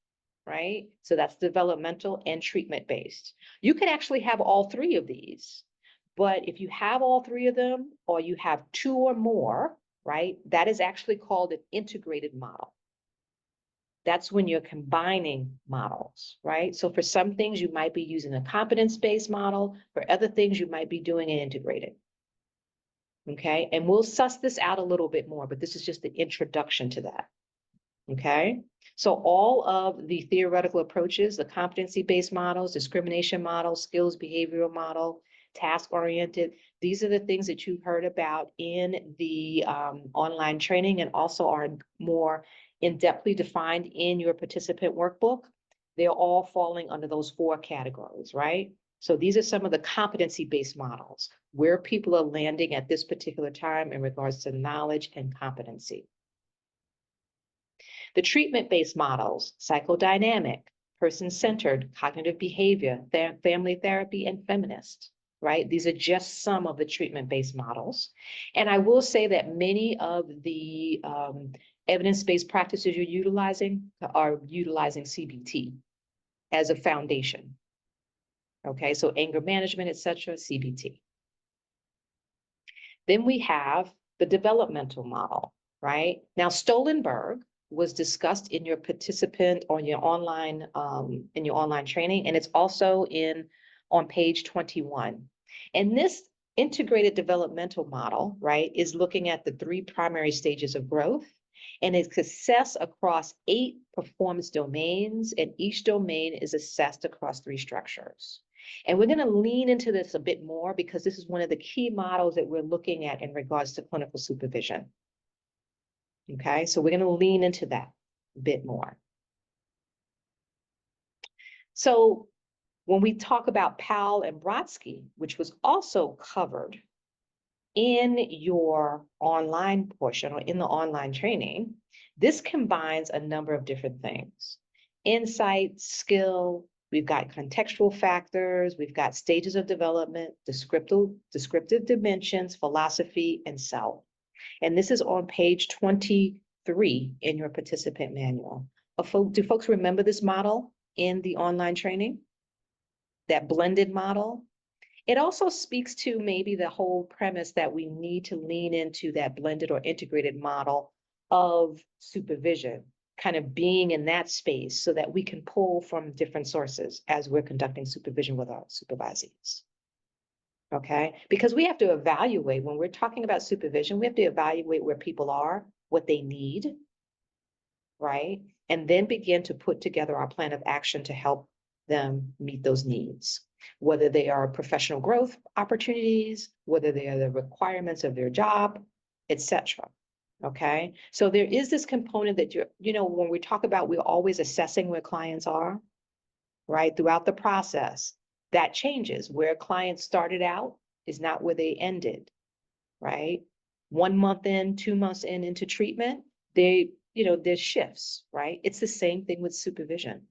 right? So that's developmental and treatment-based. You could actually have all three of these, but if you have all three of them, or you have two or more, right, that is actually called an integrated model. That's when you're combining models, right? So for some things, you might be using a competence-based model. For other things, you might be doing an integrated. Okay, and we'll suss this out a little bit more, but this is just the introduction to that. Okay, so all of the theoretical approaches, the competency-based models, discrimination models, skills behavioral model, task-oriented, these are the things that you've heard about in the online training and also are more in-depthly defined in your participant workbook. They're all falling under those four categories, right? So these are some of the competency-based models, where people are landing at this particular time in regards to knowledge and competency. The treatment-based models, psychodynamic, person-centered, cognitive behavior, family therapy, and feminist, right? These are just some of the treatment-based models. And I will say that many of the evidence-based practices you're utilizing are utilizing CBT as a foundation. Okay, so anger management, etc., CBT. Then we have the developmental model, right? Now, Stoltenberg was discussed in your participant or your online training, and it's also on page 21. And this integrated developmental model, right, is looking at the three primary stages of growth, and it's assessed across 8 performance domains, and each domain is assessed across 3 structures. And we're going to lean into this a bit more because this is one of the key models that we're looking at in regards to clinical supervision. Okay, so we're going to lean into that a bit more. So when we talk about Powell and Brodsky, which was also covered in your online portion or in the online training, this combines a number of different things. Insight, skill, we've got contextual factors, we've got stages of development, descriptive dimensions, philosophy, and self. And this is on page 23 in your participant manual. Do folks remember this model in the online training? That blended model? It also speaks to maybe the whole premise that we need to lean into that blended or integrated model of supervision, kind of being in that space so that we can pull from different sources as we're conducting supervision with our supervisees. Okay, because we have to evaluate when we're talking about supervision, we have to evaluate where people are, what they need, right? And then begin to put together our plan of action to help them meet those needs, whether they are professional growth opportunities, whether they are the requirements of their job, etc. Okay, so there is this component that when we talk about, we're always assessing where clients are, right? Throughout the process, that changes. Where clients started out is not where they ended, right? 1 month in, 2 months into treatment, there's shifts, right? It's the same thing with supervision,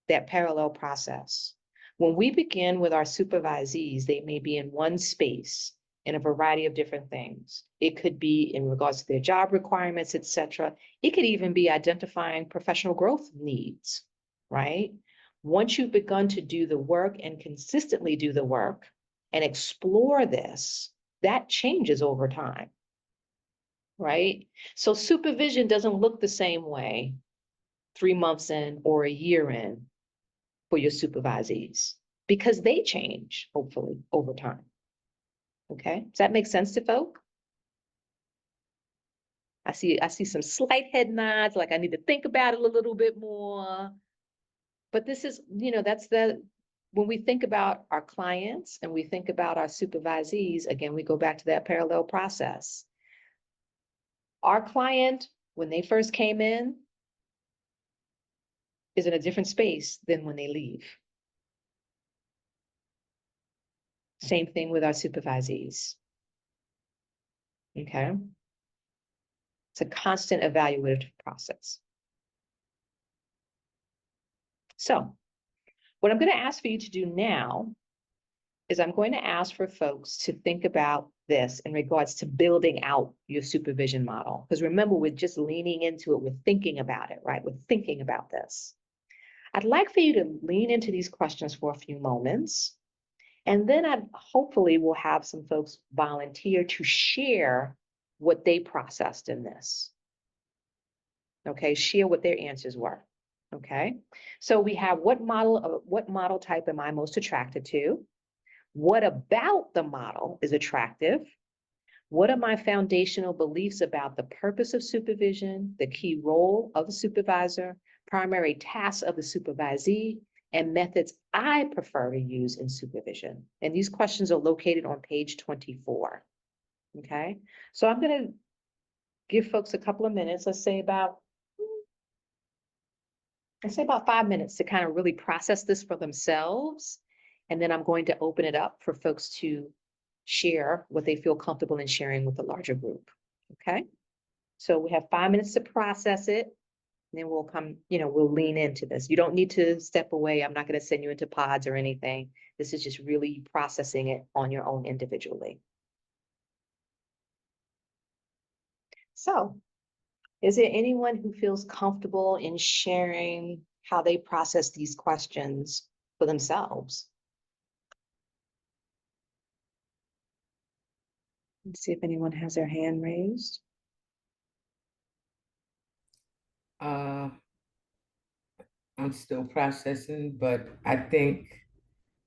that parallel process. When we begin with our supervisees, they may be in one space in a variety of different things. It could be in regards to their job requirements, etc. It could even be identifying professional growth needs, right? Once you've begun to do the work and consistently do the work and explore this, that changes over time, right? So supervision doesn't look the same way 3 months in or a year in for your supervisees because they change, hopefully, over time. Okay, does that make sense to folk? I see some slight head nods, like I need to think about it a little bit more. But this is, when we think about our clients and we think about our supervisees, again, we go back to that parallel process. Our client, when they first came in, is in a different space than when they leave. Same thing with our supervisees. Okay. It's a constant evaluative process. So what I'm going to ask for you to do now is I'm going to ask for folks to think about this in regards to building out your supervision model. Because remember, we're just leaning into it. We're thinking about it, right? We're thinking about this. I'd like for you to lean into these questions for a few moments. And then I hopefully will have some folks volunteer to share what they processed in this. Okay, share what their answers were. Okay, so we have what model type am I most attracted to? What about the model is attractive? What are my foundational beliefs about the purpose of supervision, the key role of the supervisor, primary tasks of the supervisee, and methods I prefer to use in supervision? And these questions are located on page 24. Okay, so I'm going to give folks a couple of minutes, let's say about 5 minutes to kind of really process this for themselves. And then I'm going to open it up for folks to share what they feel comfortable in sharing with the larger group. Okay, so we have 5 minutes to process it. And then we'll come, we'll lean into this. You don't need to step away. I'm not going to send you into pods or anything. This is just really processing it on your own individually. So, is there anyone who feels comfortable in sharing how they process these questions for themselves? Let's see if anyone has their hand raised. I'm still processing, but I think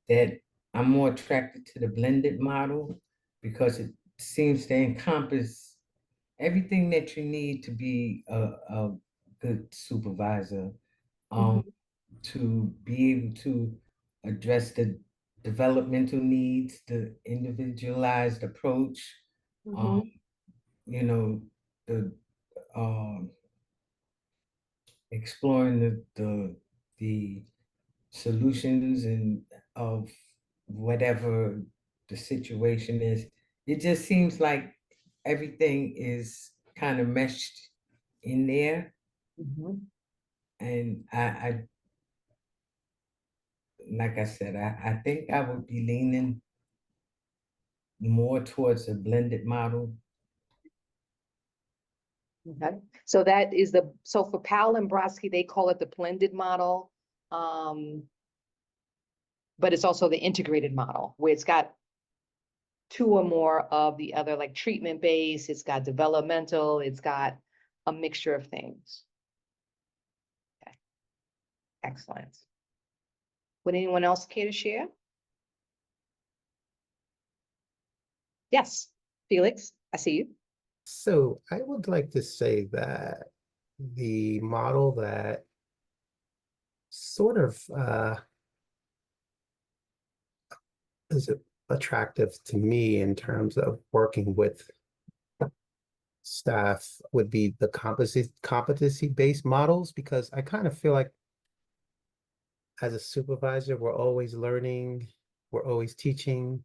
that I'm more attracted to the blended model because it seems to encompass everything that you need to be a good supervisor, to be able to address the developmental needs, the individualized approach, the exploring the solutions and of whatever the situation is. It just seems like everything is kind of meshed in there. And I like I said, I think I would be leaning more towards a blended model. Okay, so that is so for Powell and Brodsky, they call it the blended model. But it's also the integrated model where it's got two or more of the other, like treatment based, it's got developmental, it's got a mixture of things. Okay, excellent. Would anyone else care to share? Yes, Felix, I see you. So I would like to say that the model that sort of is attractive to me in terms of working with staff would be the competency-based models, because I kind of feel like as a supervisor, we're always learning, we're always teaching,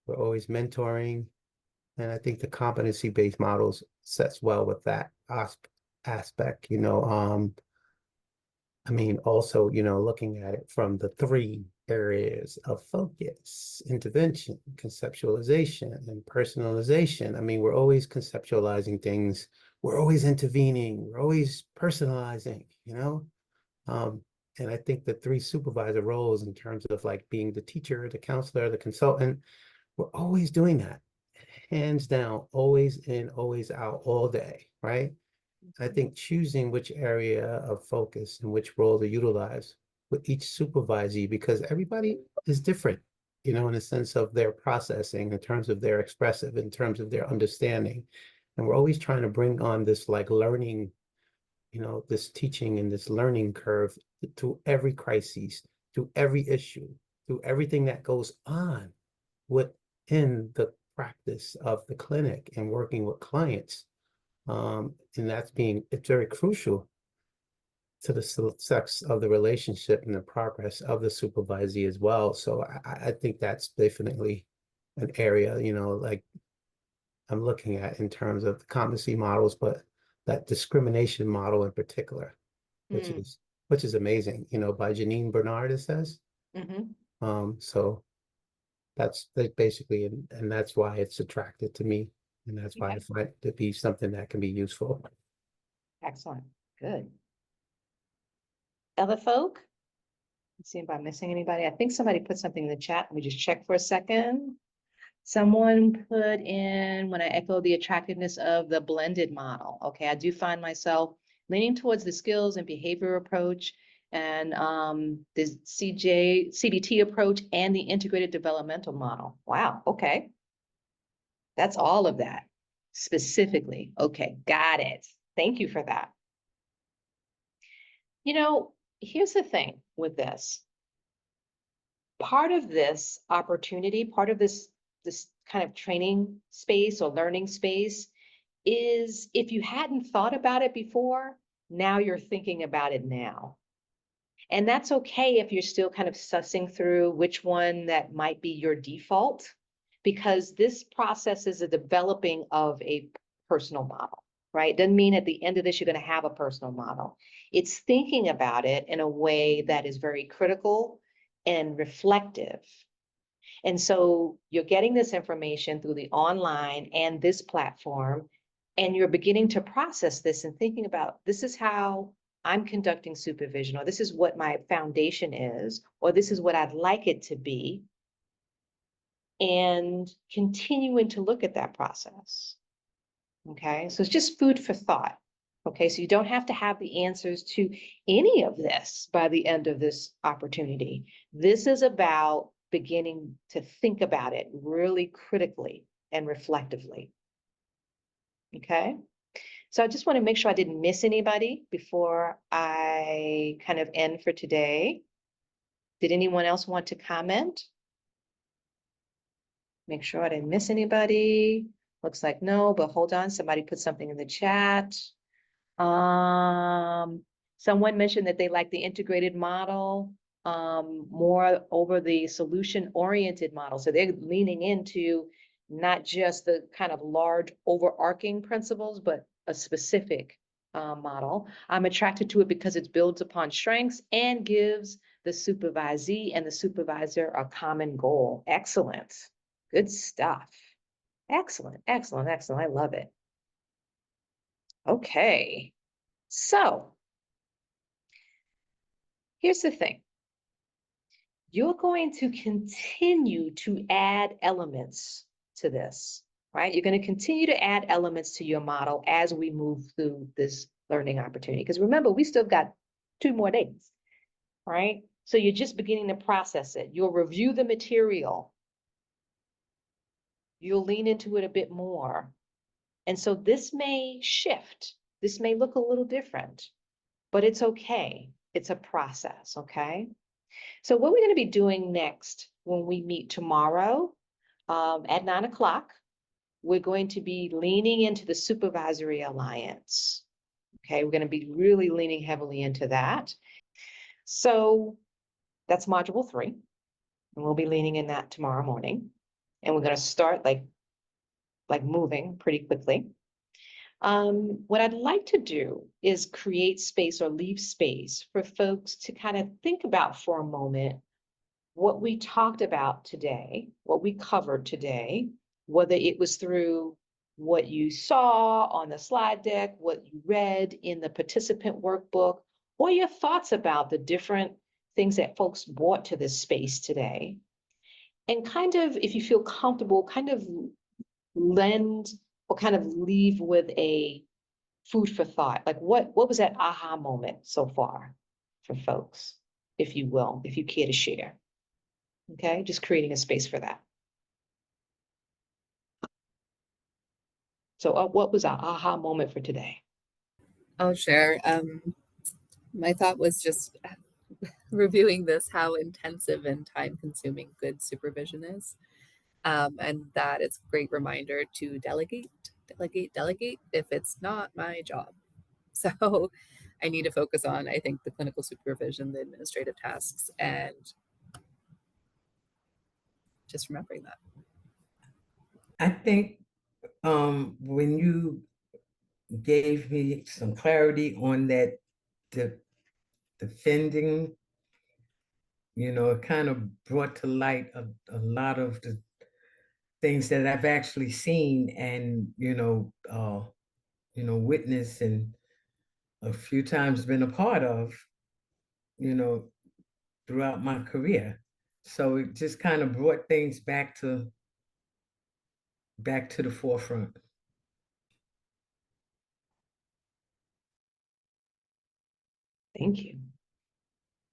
we're always mentoring. And I think the competency-based models sets well with that aspect, I mean, also, looking at it from the three areas of focus: intervention, conceptualization, and personalization. I mean, we're always conceptualizing things. We're always intervening. We're always personalizing, And I think the three supervisor roles in terms of like being the teacher, the counselor, the consultant, we're always doing that. Hands down, always in, always out, all day, right? I think choosing which area of focus and which role to utilize with each supervisee, because everybody is different, in a sense of their processing, in terms of their expressive, in terms of their understanding. And we're always trying to bring on this like learning, this teaching and this learning curve to every crisis, to every issue, to everything that goes on within the practice of the clinic and working with clients. And it's very crucial to the success of the relationship and the progress of the supervisee as well. So I think that's definitely an area, like I'm looking at in terms of the competency models, but that discrimination model in particular, which is amazing, by Janine Bernard, it says. So that's basically, and that's why it's attracted to me. And that's why I find it to be something that can be useful. Excellent. Good. Other folk? Let's see if I'm missing anybody. I think somebody put something in the chat. Let me just check for a second. Someone put in, when I echo the attractiveness of the blended model. Okay, I do find myself leaning towards the skills and behavior approach and the CBT approach and the integrated developmental model. Wow, okay. That's all of that specifically. Okay, got it. Thank you for that. Here's the thing with this. Part of this opportunity, part of this kind of training space or learning space is, if you hadn't thought about it before, now you're thinking about it now. And that's okay if you're still kind of sussing through which one that might be your default, because this process is a developing of a personal model, right? Doesn't mean at the end of this, you're going to have a personal model. It's thinking about it in a way that is very critical and reflective. And so you're getting this information through the online and this platform, and you're beginning to process this and thinking about, this is how I'm conducting supervision, or this is what my foundation is, or this is what I'd like it to be, and continuing to look at that process. Okay, so it's just food for thought. Okay, so you don't have to have the answers to any of this by the end of this opportunity. This is about beginning to think about it really critically and reflectively. Okay, so I just want to make sure I didn't miss anybody before I kind of end for today. Did anyone else want to comment? Make sure I didn't miss anybody. Looks like no, but hold on, somebody put something in the chat. Someone mentioned that they like the integrated model more over the solution-oriented model. So they're leaning into not just the kind of large overarching principles, but a specific model. I'm attracted to it because it builds upon strengths and gives the supervisee and the supervisor a common goal. Excellent. Good stuff. Excellent, excellent, excellent. I love it. Okay, so here's the thing. You're going to continue to add elements to this, right? You're going to continue to add elements to your model as we move through this learning opportunity. Because remember, we still got 2 more days, right? So you're just beginning to process it. You'll review the material. You'll lean into it a bit more. And so this may shift. This may look a little different, but it's okay. It's a process, okay? So what we're going to be doing next when we meet tomorrow at 9 o'clock, we're going to be leaning into the Supervisory Alliance. Okay, we're going to be really leaning heavily into that. So that's module 3, and we'll be leaning in that tomorrow morning. And we're going to start like moving pretty quickly. What I'd like to do is create space or leave space for folks to kind of think about for a moment what we talked about today, what we covered today, whether it was through what you saw on the slide deck, what you read in the participant workbook, or your thoughts about the different things that folks brought to this space today. And kind of, if you feel comfortable, kind of lend or kind of leave with a food for thought. Like what was that aha moment so far for folks, if you will, if you care to share? Okay, just creating a space for that. So what was our aha moment for today? I'll share. My thought was just reviewing this, how intensive and time consuming good supervision is. And that it's a great reminder to delegate if it's not my job. So I need to focus on, I think, the clinical supervision, the administrative tasks, and just remembering that. I think when you gave me some clarity on that, the defending, it kind of brought to light a lot of the things that I've actually seen and, witnessed and a few times been a part of, throughout my career. So it just kind of brought things back to the forefront. Thank you.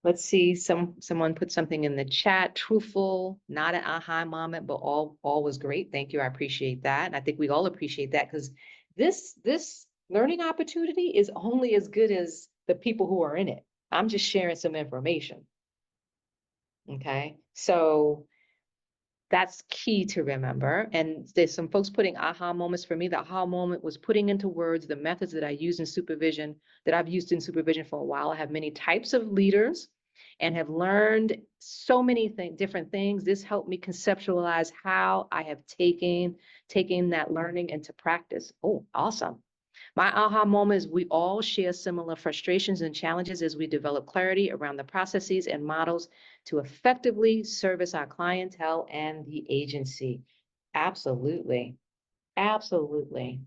Let's see, someone put something in the chat, truthful, not an aha moment, but all was great. Thank you, I appreciate that. And I think we all appreciate that because this learning opportunity is only as good as the people who are in it. I'm just sharing some information. Okay, so that's key to remember. And there's some folks putting aha moments. For me, the aha moment was putting into words the methods that I use in supervision, that I've used in supervision for a while. I have many types of leaders and have learned so many different things. This helped me conceptualize how I have taken that learning into practice. Oh, awesome. My aha moment is we all share similar frustrations and challenges as we develop clarity around the processes and models to effectively service our clientele and the agency. Absolutely. Absolutely.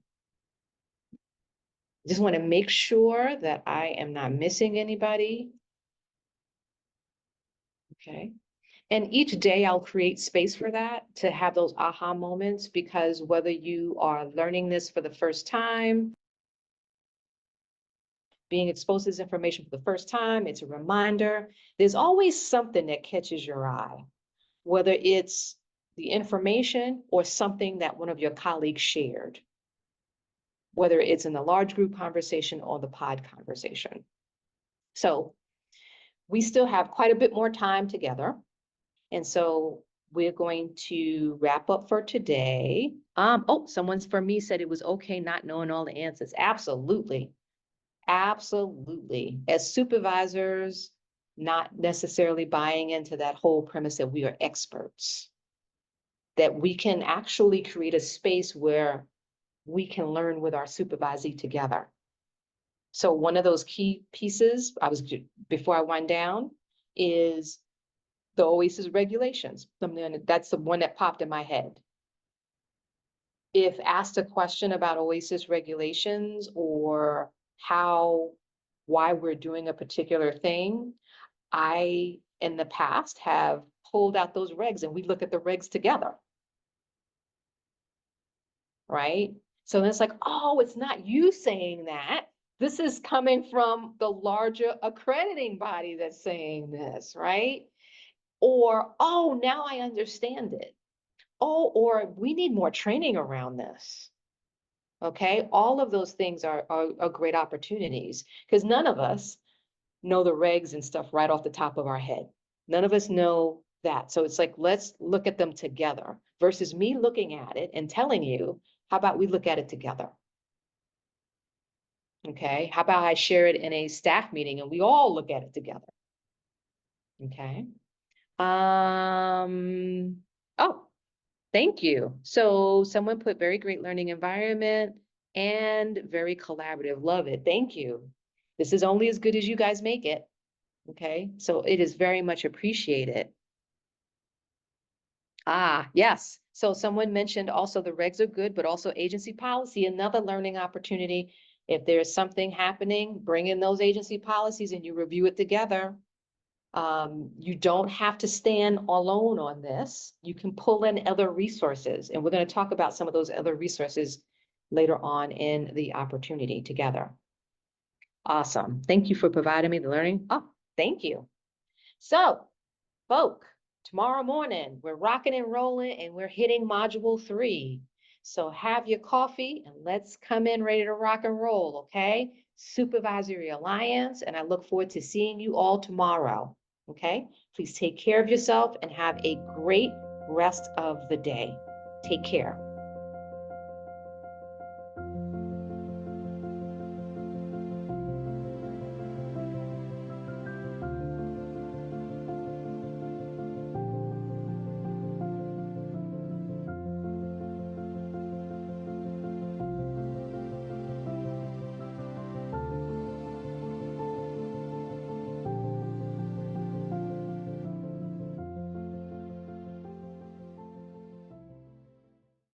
Just want to make sure that I am not missing anybody. Okay. And each day I'll create space for that, to have those aha moments, because whether you are learning this for the first time, being exposed to this information for the first time, it's a reminder. There's always something that catches your eye, whether it's the information or something that one of your colleagues shared, whether it's in the large group conversation or the pod conversation. So we still have quite a bit more time together. And so we're going to wrap up for today. Oh, someone's for me said it was okay not knowing all the answers. Absolutely. Absolutely. As supervisors, not necessarily buying into that whole premise that we are experts, that we can actually create a space where we can learn with our supervisee together. So one of those key pieces, before I wind down, is the OASAS regulations. That's the one that popped in my head. If asked a question about OASAS regulations or why we're doing a particular thing, I, in the past, have pulled out those regs and we look at the regs together. Right? So then it's like, oh, it's not you saying that. This is coming from the larger accrediting body that's saying this, right? Or, oh, now I understand it. Oh, or we need more training around this. Okay, all of those things are great opportunities, because none of us know the regs and stuff right off the top of our head. None of us know that. So it's like, let's look at them together versus me looking at it and telling you, how about we look at it together? Okay, how about I share it in a staff meeting and we all look at it together? Okay. Oh, thank you. So someone put very great learning environment and very collaborative. Love it. Thank you. This is only as good as you guys make it. Okay, so it is very much appreciated. Ah, yes. So someone mentioned also the regs are good, but also agency policy, another learning opportunity. If there's something happening, bring in those agency policies and you review it together. You don't have to stand alone on this. You can pull in other resources, and we're going to talk about some of those other resources later on in the opportunity together. Awesome. Thank you for providing me the learning. Oh, thank you. So, folk, tomorrow morning, we're rocking and rolling and we're hitting module 3. So have your coffee and let's come in ready to rock and roll, okay? Supervisory Alliance, and I look forward to seeing you all tomorrow, okay? Please take care of yourself and have a great rest of the day. Take care.